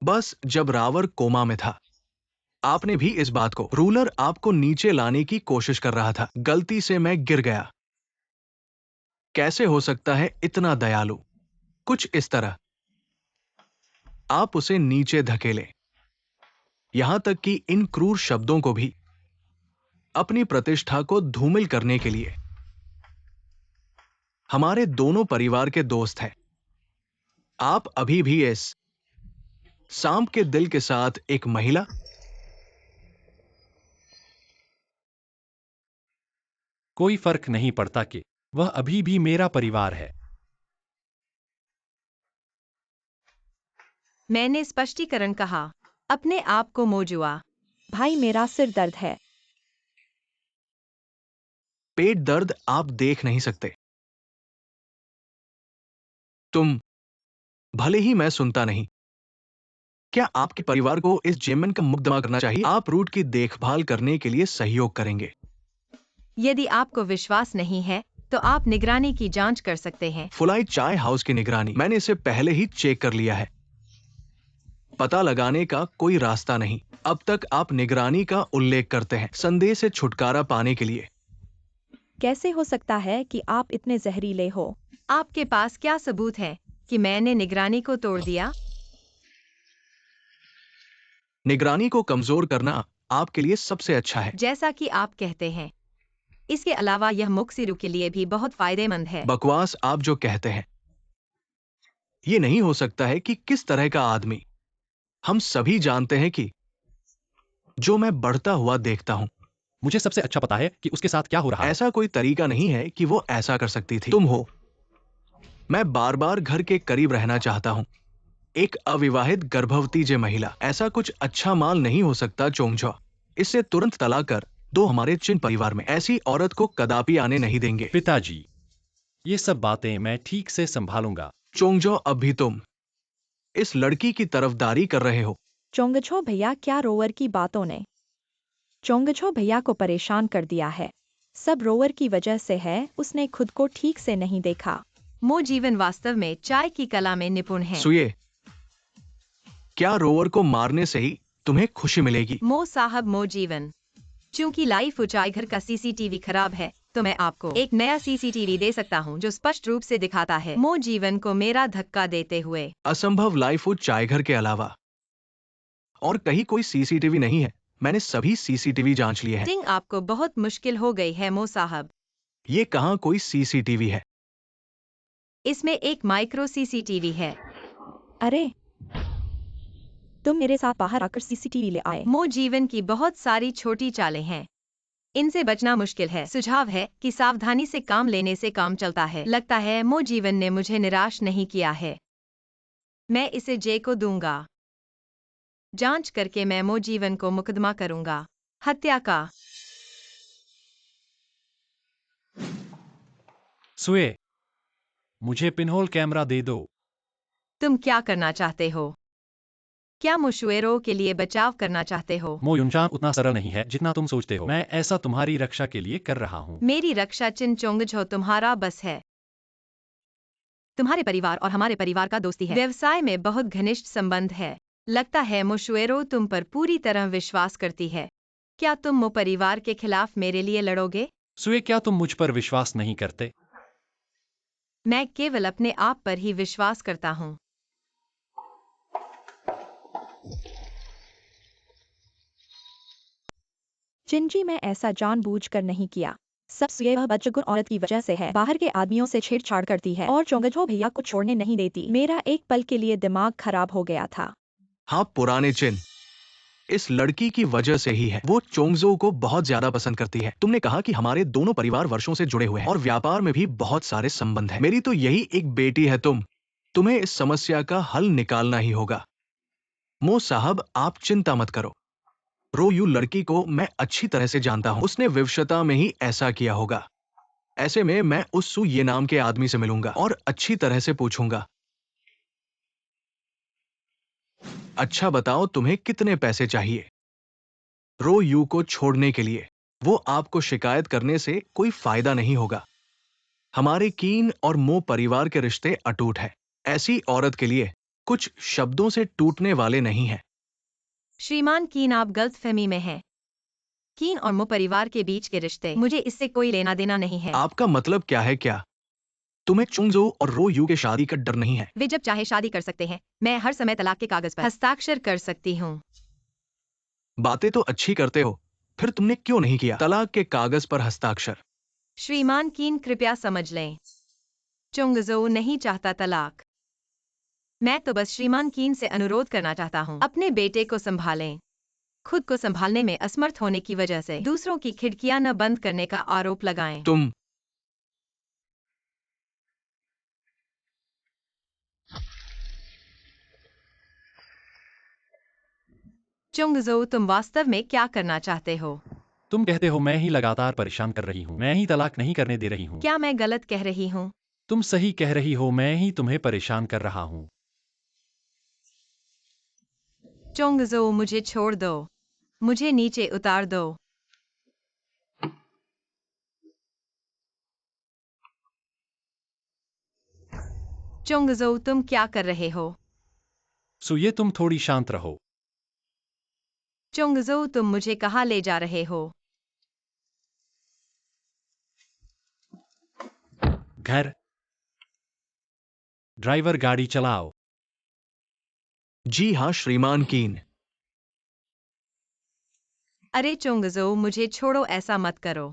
बस जब रावर कोमा में था आपने भी इस बात को, रूलर आपको नीचे लाने की कोशिश कर रहा था, गलती से मैं गिर गया। कैसे हो सकता है इतना दयालु? कुछ इस तरह आप उसे नीचे धकेले, यहां तक कि इन क्रूर शब्दों को भी अपनी प्रतिष्ठा को धूमिल करने के लिए। हमारे दोनों परिवार के दोस्त हैं। आप अभी भी इस सांप के दिल के साथ एक महिला। कोई फर्क नहीं पड़ता कि वह अभी भी मेरा परिवार है। मैंने स्पष्टीकरण कहा, अपने आप को मोजुआ। भाई मेरा सिर दर्द है। पेट दर्द आप देख नहीं सकते। तुम, भले ही मैं सुनता नहीं। क्या आपके परिवार को इस जेमन का मुकदमा करना चाहिए? आप रूट की देखभाल करने के लिए सहयोग करेंगे। यदि आपको विश्वास नहीं है तो आप निगरानी की जांच कर सकते हैं। फुलाई चाय हाउस की निगरानी मैंने इसे पहले ही चेक कर लिया है। पता लगाने का कोई रास्ता नहीं। अब तक आप निगरानी का उल्लेख करते हैं संदेह से छुटकारा पाने के लिए। कैसे हो सकता है कि आप इतने जहरीले हो? आपके पास क्या सबूत है कि मैंने निगरानी को तोड़ दिया? निगरानी को कमजोर करना आपके लिए सबसे अच्छा है। जैसा कि आप कहते हैं। इसके अलावा यह मुक्सिरू के लिए भी बहुत फायदेमंद है। बकवास आप जो कहते हैं। ये नहीं हो सकता है कि किस तरह का आदमी। हम सभी जानते हैं कि जो मैं बढ़ता हुआ देखता हूं, मुझे सबसे अच्छा पता है कि उसके साथ क्या हो रहा है। ऐसा कोई तरीका नहीं है कि वो ऐसा कर सकती थी। तुम हो। मैं बार बार घर के करीब रहना चाहता हूं। एक अविवाहित गर्भवती जे महिला, ऐसा कुछ अच्छा माल नहीं हो सकता। चोंगझो, इससे तुरंत तलाक कर दो। हमारे चिन परिवार में ऐसी औरत को कदापि आने नहीं देंगे। पिताजी, ये सब बातें मैं ठीक से संभालूंगा। चोंगझो, अब भी तुम इस लड़की की तरफदारी कर रहे हो। चोंगछो भैया, क्या रोवर की बातों ने चोंगछो भैया को परेशान कर दिया है? सब रोवर की वजह से है। उसने खुद को ठीक से नहीं देखा। मो जीवन वास्तव में चाय की कला में निपुण है। सुये, क्या रोवर को मारने से ही तुम्हें खुशी मिलेगी? मो साहब, मो जीवन, चूंकि लाइफ उचाई घर का सीसीटीवी खराब है तो मैं आपको एक नया सीसीटीवी दे सकता हूं जो स्पष्ट रूप से दिखाता है मो जीवन को मेरा धक्का देते हुए। असंभव। लाइफ वो चाय घर के अलावा और कहीं कोई सीसीटीवी नहीं है। मैंने सभी सीसीटीवी जांच लिए हैं। टिंग आपको बहुत मुश्किल हो गई है मो साहब। ये कहां कोई सीसीटीवी है? इसमें एक माइक्रो सीसीटीवी है। अरे, तुम मेरे साथ बाहर आकर सीसीटीवी ले आए। मो जीवन की बहुत सारी छोटी चालें हैं। इनसे बचना मुश्किल है। सुझाव है कि सावधानी से काम लेने से काम चलता है। लगता है मो जीवन ने मुझे निराश नहीं किया है। मैं इसे जे को दूंगा। जांच करके मैं मो जीवन को मुकदमा करूंगा, हत्या का। सुए, मुझे पिनहोल कैमरा दे दो। तुम क्या करना चाहते हो? क्या मुशवेरों के लिए बचाव करना चाहते हो? मो युनचान उतना सरल नहीं है जितना तुम सोचते हो। मैं ऐसा तुम्हारी रक्षा के लिए कर रहा हूँ। मेरी रक्षा चिन चोंगझो तुम्हारा बस है। तुम्हारे परिवार और हमारे परिवार का दोस्ती है। व्यवसाय में बहुत घनिष्ठ संबंध है। लगता है मोशुएरो तुम पर पूरी तरह विश्वास करती है। क्या तुम मो परिवार के खिलाफ मेरे लिए लड़ोगे? सुए, क्या तुम मुझ पर विश्वास नहीं करते? मैं केवल अपने आप पर ही विश्वास करता हूँ। जिंजी, मैं ऐसा जानबूझकर नहीं किया। सब यह बदशगुन औरत की वजह से है। बाहर के आदमियों से छेड़छाड़ करती है और चोंगजो भैया को छोड़ने नहीं देती। मेरा एक पल के लिए दिमाग खराब हो गया था। हाँ पुराने चिन, इस लड़की की वजह से ही है। वो चोंगजो को बहुत ज्यादा पसंद करती है। तुमने कहा कि हमारे दोनों परिवार वर्षों से जुड़े हुए हैं और व्यापार में भी बहुत सारे संबंध हैं। मेरी तो यही एक बेटी है। तुम्हें इस समस्या का हल निकालना ही होगा। मो साहब, आप चिंता मत करो। रो यू लड़की को मैं अच्छी तरह से जानता हूं। उसने विवशता में ही ऐसा किया होगा। ऐसे में मैं उस सु ये नाम के आदमी से मिलूंगा और अच्छी तरह से पूछूंगा। अच्छा बताओ, तुम्हें कितने पैसे चाहिए रो यू को छोड़ने के लिए? वो आपको शिकायत करने से कोई फायदा नहीं होगा। हमारे कीन और मो परिवार के रिश्ते अटूट हैं। ऐसी औरत के लिए कुछ शब्दों से टूटने वाले नहीं हैं। श्रीमान कीन, आप गलतफहमी में हैं। कीन और मो परिवार के बीच के रिश्ते, मुझे इससे कोई लेना देना नहीं है। आपका मतलब क्या है? क्या तुम्हें चुंगजो और रो यू के शादी का डर नहीं है? वे जब चाहे शादी कर सकते हैं। मैं हर समय तलाक के कागज पर हस्ताक्षर कर सकती हूँ। बातें तो अच्छी करते हो, फिर तुमने क्यों नहीं किया तलाक के कागज पर हस्ताक्षर? श्रीमान कीन, कृपया समझ लें, चुंगजो नहीं चाहता तलाक। मैं तो बस श्रीमान कीन से अनुरोध करना चाहता हूँ, अपने बेटे को संभालें। खुद को संभालने में असमर्थ होने की वजह से दूसरों की खिड़कियां न बंद करने का आरोप लगाएं। तुम चुंगजो, तुम वास्तव में क्या करना चाहते हो? तुम कहते हो मैं ही लगातार परेशान कर रही हूँ, मैं ही तलाक नहीं करने दे रही हूँ। क्या मैं गलत कह रही हूँ? तुम सही कह रही हो, मैं ही तुम्हें परेशान कर रहा हूँ। चुंगजो, मुझे छोड़ दो, मुझे नीचे उतार दो। चुंगजो, तुम क्या कर रहे हो? सुये, तुम थोड़ी शांत रहो। चुंगजो, तुम मुझे कहाँ ले जा रहे हो? घर। ड्राइवर, गाड़ी चलाओ। जी हाँ श्रीमान कीन। अरे चुंगजो, मुझे छोड़ो, ऐसा मत करो।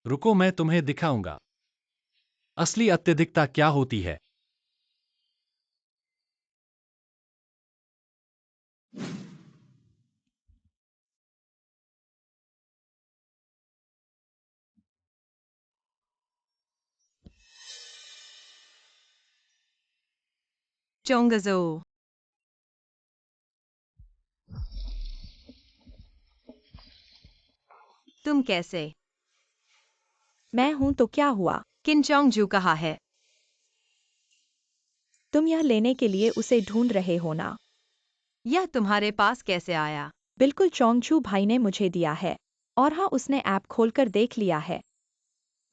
रुको, मैं तुम्हें दिखाऊंगा असली अत्यधिकता क्या होती है। चुंगजो, तुम कैसे? मैं हूं तो क्या हुआ? किन चोंगजू कहाँ है? तुम यह लेने के लिए उसे ढूंढ रहे हो ना? यह तुम्हारे पास कैसे आया? बिल्कुल, चोंगचू भाई ने मुझे दिया है। और हाँ, उसने ऐप खोलकर देख लिया है।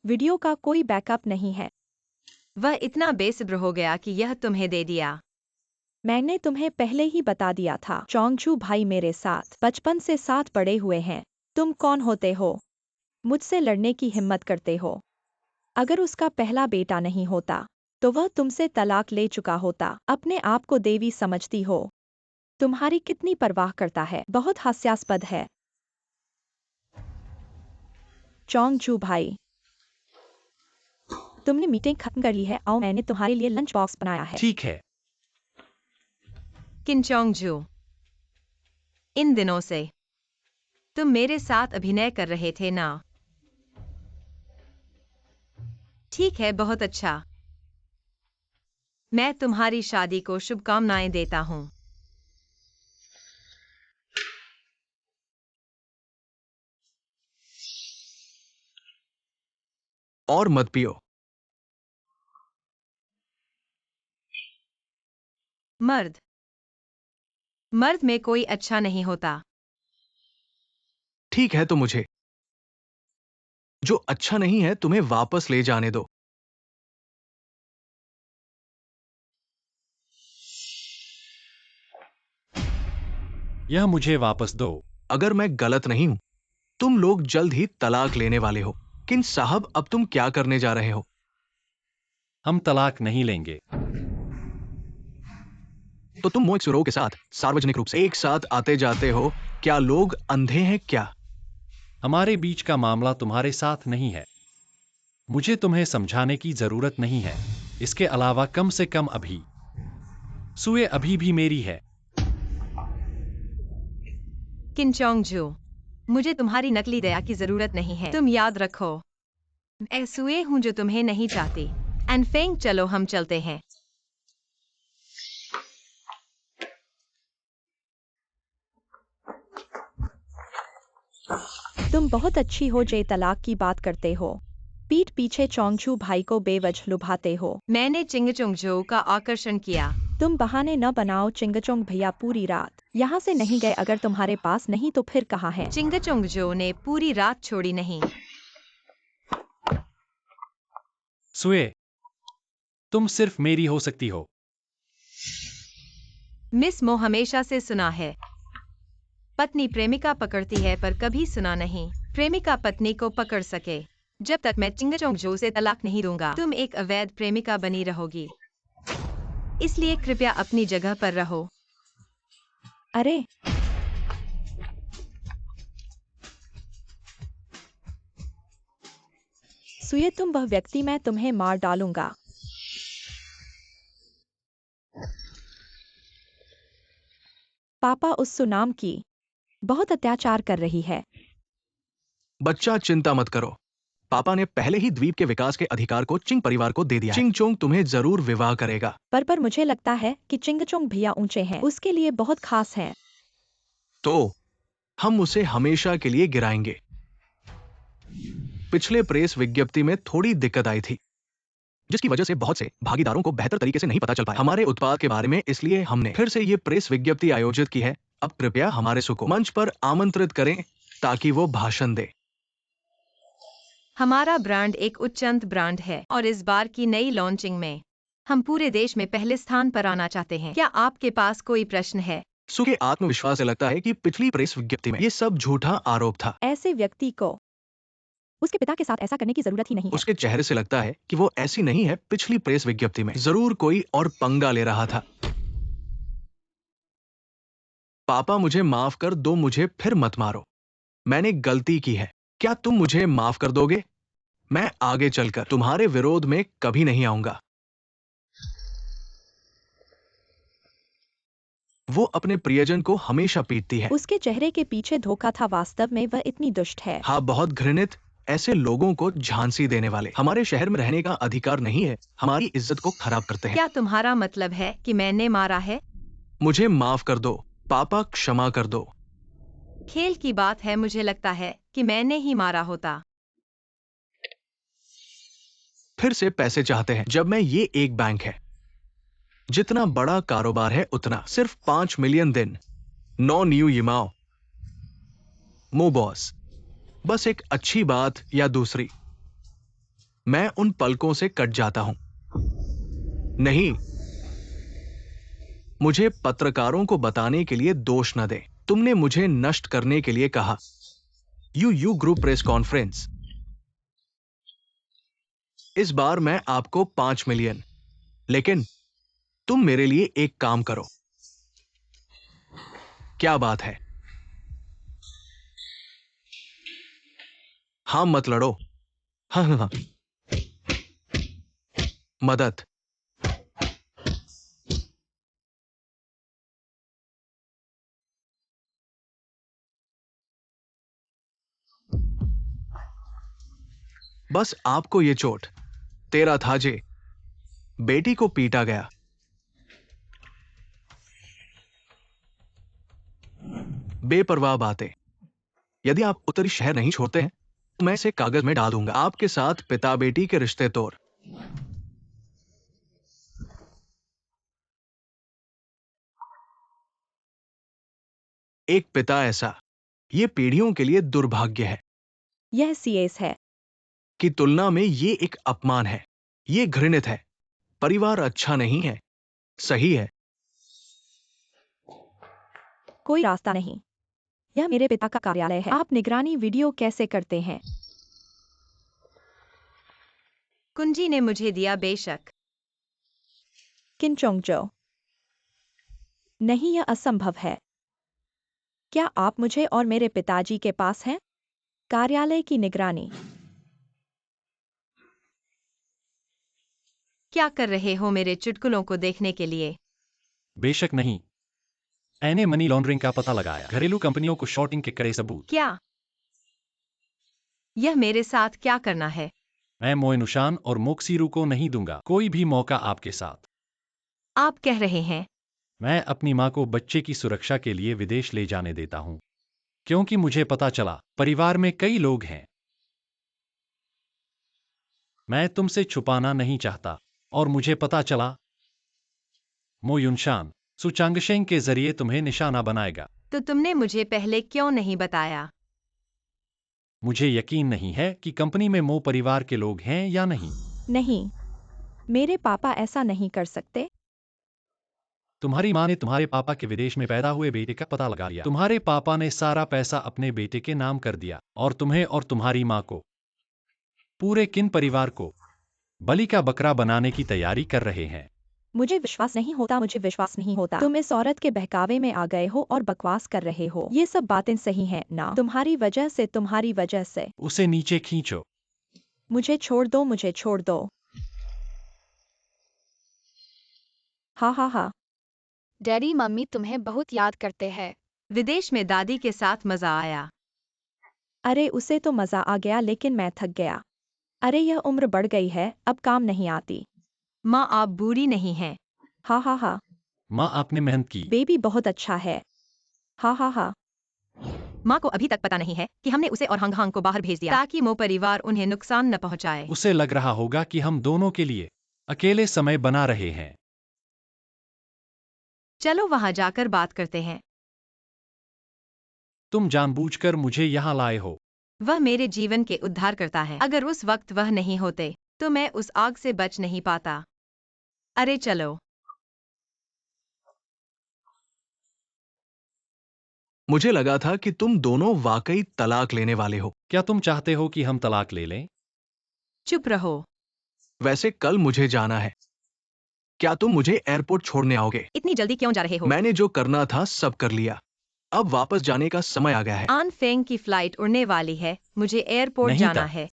वीडियो का कोई बैकअप नहीं है। वह इतना बेसब्र हो गया कि यह तुम्हें दे दिया। मैंने तुम्हें पहले ही बता दिया था। चोंगचू भाई मेरे साथ बचपन से साथ पड़े हुए हैं। तुम कौन होते हो? मुझसे लड़ने की हिम्मत करते हो? अगर उसका पहला बेटा नहीं होता तो वह तुमसे तलाक ले चुका होता। अपने आप को देवी समझती हो? तुम्हारी कितनी परवाह करता है। बहुत हास्यास्पद है। चोंगचू भाई, तुमने मीटिंग खत्म कर ली है? आओ, मैंने तुम्हारे लिए लंच बॉक्स बनाया है। ठीक है। किन चोंगजू, इन दिनों से तुम मेरे साथ अभिनय कर रहे थे ना? ठीक है, बहुत अच्छा। मैं तुम्हारी शादी को शुभकामनाएं देता हूँ। और मत पियो। मर्द मर्द में कोई अच्छा नहीं होता। ठीक है, तो मुझे जो अच्छा नहीं है तुम्हें वापस ले जाने दो। यह मुझे वापस दो। अगर मैं गलत नहीं हूं, तुम लोग जल्द ही तलाक लेने वाले हो। किन साहब, अब तुम क्या करने जा रहे हो? हम तलाक नहीं लेंगे। तो तुम मोइक्सुरो के साथ सार्वजनिक रूप से एक साथ आते जाते हो। क्या लोग अंधे हैं क्या? हमारे बीच का मामला तुम्हारे साथ नहीं है। मुझे तुम्हें समझाने की जरूरत नहीं है। इसके अलावा कम से कम अभी सुए अभी भी मेरी है। किन चोंग जो, मुझे तुम्हारी नकली दया की जरूरत नहीं है। तुम याद रखो, मैं सुए हूं जो तुम्हें नहीं चाहती। एनफेंग, चलो हम चलते हैं। तुम बहुत अच्छी हो जे तलाक की बात करते हो। पीठ पीछे चोंगचू भाई को बेवजह लुभाते हो। मैंने चिंगचोंगजो का आकर्षण किया। तुम बहाने न बनाओ चिंगचोंग भैया, पूरी रात यहाँ से नहीं गए। अगर तुम्हारे पास नहीं तो फिर कहाँ है? चिंगचोंगजो ने पूरी रात छोड़ी नहीं। सुए, तुम सिर्फ मेरी हो सकती हो। मिस मो हमेशा से सुना है, पत्नी प्रेमिका पकड़ती है पर कभी सुना नहीं, प्रेमिका पत्नी को पकड़ सके। जब तक मैं चिंगचोंगजो से तलाक नहीं दूंगा, तुम एक अवैध प्रेमिका बनी रहोगी। इसलिए कृपया अपनी जगह पर रहो। अरे सुये, तुम वह व्यक्ति, मैं तुम्हें मार डालूंगा। पापा उस सुनाम की बहुत अत्याचार कर रही है। बच्चा, चिंता मत करो। पापा ने पहले ही द्वीप के विकास के अधिकार को चिंग परिवार को दे दिया है। चिंगचोंग तुम्हें जरूर विवाह करेगा। पर मुझे लगता है कि चिंगचोंग भैया ऊंचे हैं, उसके लिए बहुत खास हैं। तो हम उसे हमेशा के लिए गिराएंगे। पिछले प्रेस विज्ञप्ति में थोड़ी दिक्कत आई थी, जिसकी वजह से बहुत से भागीदारों को बेहतर तरीके से नहीं पता चल पाया हमारे उत्पाद के बारे में। इसलिए हमने फिर से ये प्रेस विज्ञप्ति आयोजित की है। अब कृपया हमारे सु को मंच पर आमंत्रित करें ताकि वो भाषण दे। हमारा ब्रांड एक उच्चंत ब्रांड है और इस बार की नई लॉन्चिंग में हम पूरे देश में पहले स्थान पर आना चाहते हैं। क्या आपके पास कोई प्रश्न है? सु के आत्मविश्वास से लगता है कि पिछली प्रेस विज्ञप्ति में ये सब झूठा आरोप था। ऐसे व्यक्ति को उसके पिता के साथ ऐसा करने की जरूरत ही नहीं है। उसके चेहरे से लगता है कि वो ऐसी नहीं है। पिछली प्रेस विज्ञप्ति में जरूर कोई और पंगा ले रहा था। पापा, मुझे माफ कर दो, मुझे फिर मत मारो। मैंने गलती की है। क्या तुम मुझे माफ कर दोगे? मैं आगे चलकर तुम्हारे विरोध में कभी नहीं आऊंगा। वो अपने प्रियजन को हमेशा पीटती है। उसके चेहरे के पीछे धोखा था, वास्तव में वह इतनी दुष्ट है। हाँ, बहुत घृणित। ऐसे लोगों को झांसी देने वाले हमारे शहर में रहने का अधिकार नहीं है। हमारी इज्जत को खराब करते हैं। क्या तुम्हारा मतलब है कि मैंने मारा है? मुझे माफ कर दो पापा, क्षमा कर दो। खेल की बात है, मुझे लगता है कि मैंने ही मारा होता। फिर से पैसे चाहते हैं, जब मैं ये एक बैंक है। जितना बड़ा कारोबार है उतना, सिर्फ 5 मिलियन दिन। 9 न्यू यिमाओ। मो बॉस, बस एक अच्छी बात या दूसरी, मैं उन पलकों से कट जाता हूं। नहीं, मुझे पत्रकारों को बताने के लिए दोष न दे। तुमने मुझे नष्ट करने के लिए कहा। You group press conference. इस बार मैं आपको 5 मिलियन, लेकिन तुम मेरे लिए एक काम करो। क्या बात है? हाँ, मत लड़ो। हाँ। मदद। बस आपको ये चोट तेरा था जे, बेटी को पीटा गया। बेपरवाह बातें। यदि आप उत्तरी शहर नहीं छोड़ते हैं तो मैं इसे कागज में डाल दूंगा। आपके साथ पिता बेटी के रिश्ते तोड़। एक पिता ऐसा, ये पीढ़ियों के लिए दुर्भाग्य है। यह सीएस है की तुलना में ये एक अपमान है। ये घृणित है। परिवार अच्छा नहीं है। सही है। कोई रास्ता नहीं। यह मेरे पिता का कार्यालय है। आप निगरानी वीडियो कैसे करते हैं? कुंजी ने मुझे दिया। बेशक। किन चोंगजो। नहीं, यह असंभव है। क्या आप मुझे और मेरे पिताजी के पास हैं? कार्यालय की निगरानी। क्या कर रहे हो मेरे चुटकुलों को देखने के लिए? बेशक नहीं। मैंने मनी लॉन्ड्रिंग का पता लगाया, घरेलू कंपनियों को शॉर्टिंग के कड़े सबूत। क्या? यह मेरे साथ क्या करना है? मैं मोइनुशान और मोक्सीरू को नहीं दूंगा कोई भी मौका आपके साथ। आप कह रहे हैं मैं अपनी माँ को बच्चे की सुरक्षा के लिए विदेश ले जाने देता हूँ, क्योंकि मुझे पता चला परिवार में कई लोग हैं। मैं तुमसे छुपाना नहीं चाहता और मुझे पता चला मो युनशान सुचांगशेंग के जरिए तुम्हें निशाना बनाएगा। तो तुमने मुझे पहले क्यों नहीं बताया? मुझे यकीन नहीं है कि कंपनी में मो परिवार के लोग हैं या नहीं। नहीं, मेरे पापा ऐसा नहीं कर सकते। तुम्हारी माँ ने तुम्हारे पापा के विदेश में पैदा हुए बेटे का पता लगा लिया। तुम्हारे पापा ने सारा पैसा अपने बेटे के नाम कर दिया और तुम्हें और तुम्हारी माँ को, पूरे किन परिवार को बलि का बकरा बनाने की तैयारी कर रहे हैं। मुझे विश्वास नहीं होता, मुझे विश्वास नहीं होता। तुम इस औरत के बहकावे में आ गए हो और बकवास कर रहे हो। ये सब बातें सही हैं ना? तुम्हारी वजह से, तुम्हारी वजह से। उसे नीचे खींचो। मुझे छोड़ दो, मुझे छोड़ दो। हा हा हा। डैडी मम्मी तुम्हें बहुत याद करते हैं। विदेश में दादी के साथ मजा आया। अरे उसे तो मजा आ गया, लेकिन मैं थक गया। अरे यह उम्र बढ़ गई है, अब काम नहीं आती। माँ आप बुरी नहीं हैं। हा हा हा। माँ आपने मेहनत की। बेबी बहुत अच्छा है। हा हा हा। माँ को अभी तक पता नहीं है कि हमने उसे और हंगहांग को बाहर भेज दिया ताकि मो परिवार उन्हें नुकसान न पहुंचाए। उसे लग रहा होगा कि हम दोनों के लिए अकेले समय बना रहे हैं। चलो वहां जाकर बात करते हैं। तुम जानबूझकर मुझे यहाँ लाए हो। वह मेरे जीवन के उद्धार करता है। अगर उस वक्त वह नहीं होते तो मैं उस आग से बच नहीं पाता। अरे चलो। मुझे लगा था कि तुम दोनों वाकई तलाक लेने वाले हो। क्या तुम चाहते हो कि हम तलाक ले लें? चुप रहो। वैसे कल मुझे जाना है। क्या तुम मुझे एयरपोर्ट छोड़ने आओगे? इतनी जल्दी क्यों जा रहे हो? मैंने जो करना था सब कर लिया। अब वापस जाने का समय आ गया है। आन फेंग की फ्लाइट उड़ने वाली है। मुझे एयरपोर्ट नहीं जाना तब। है।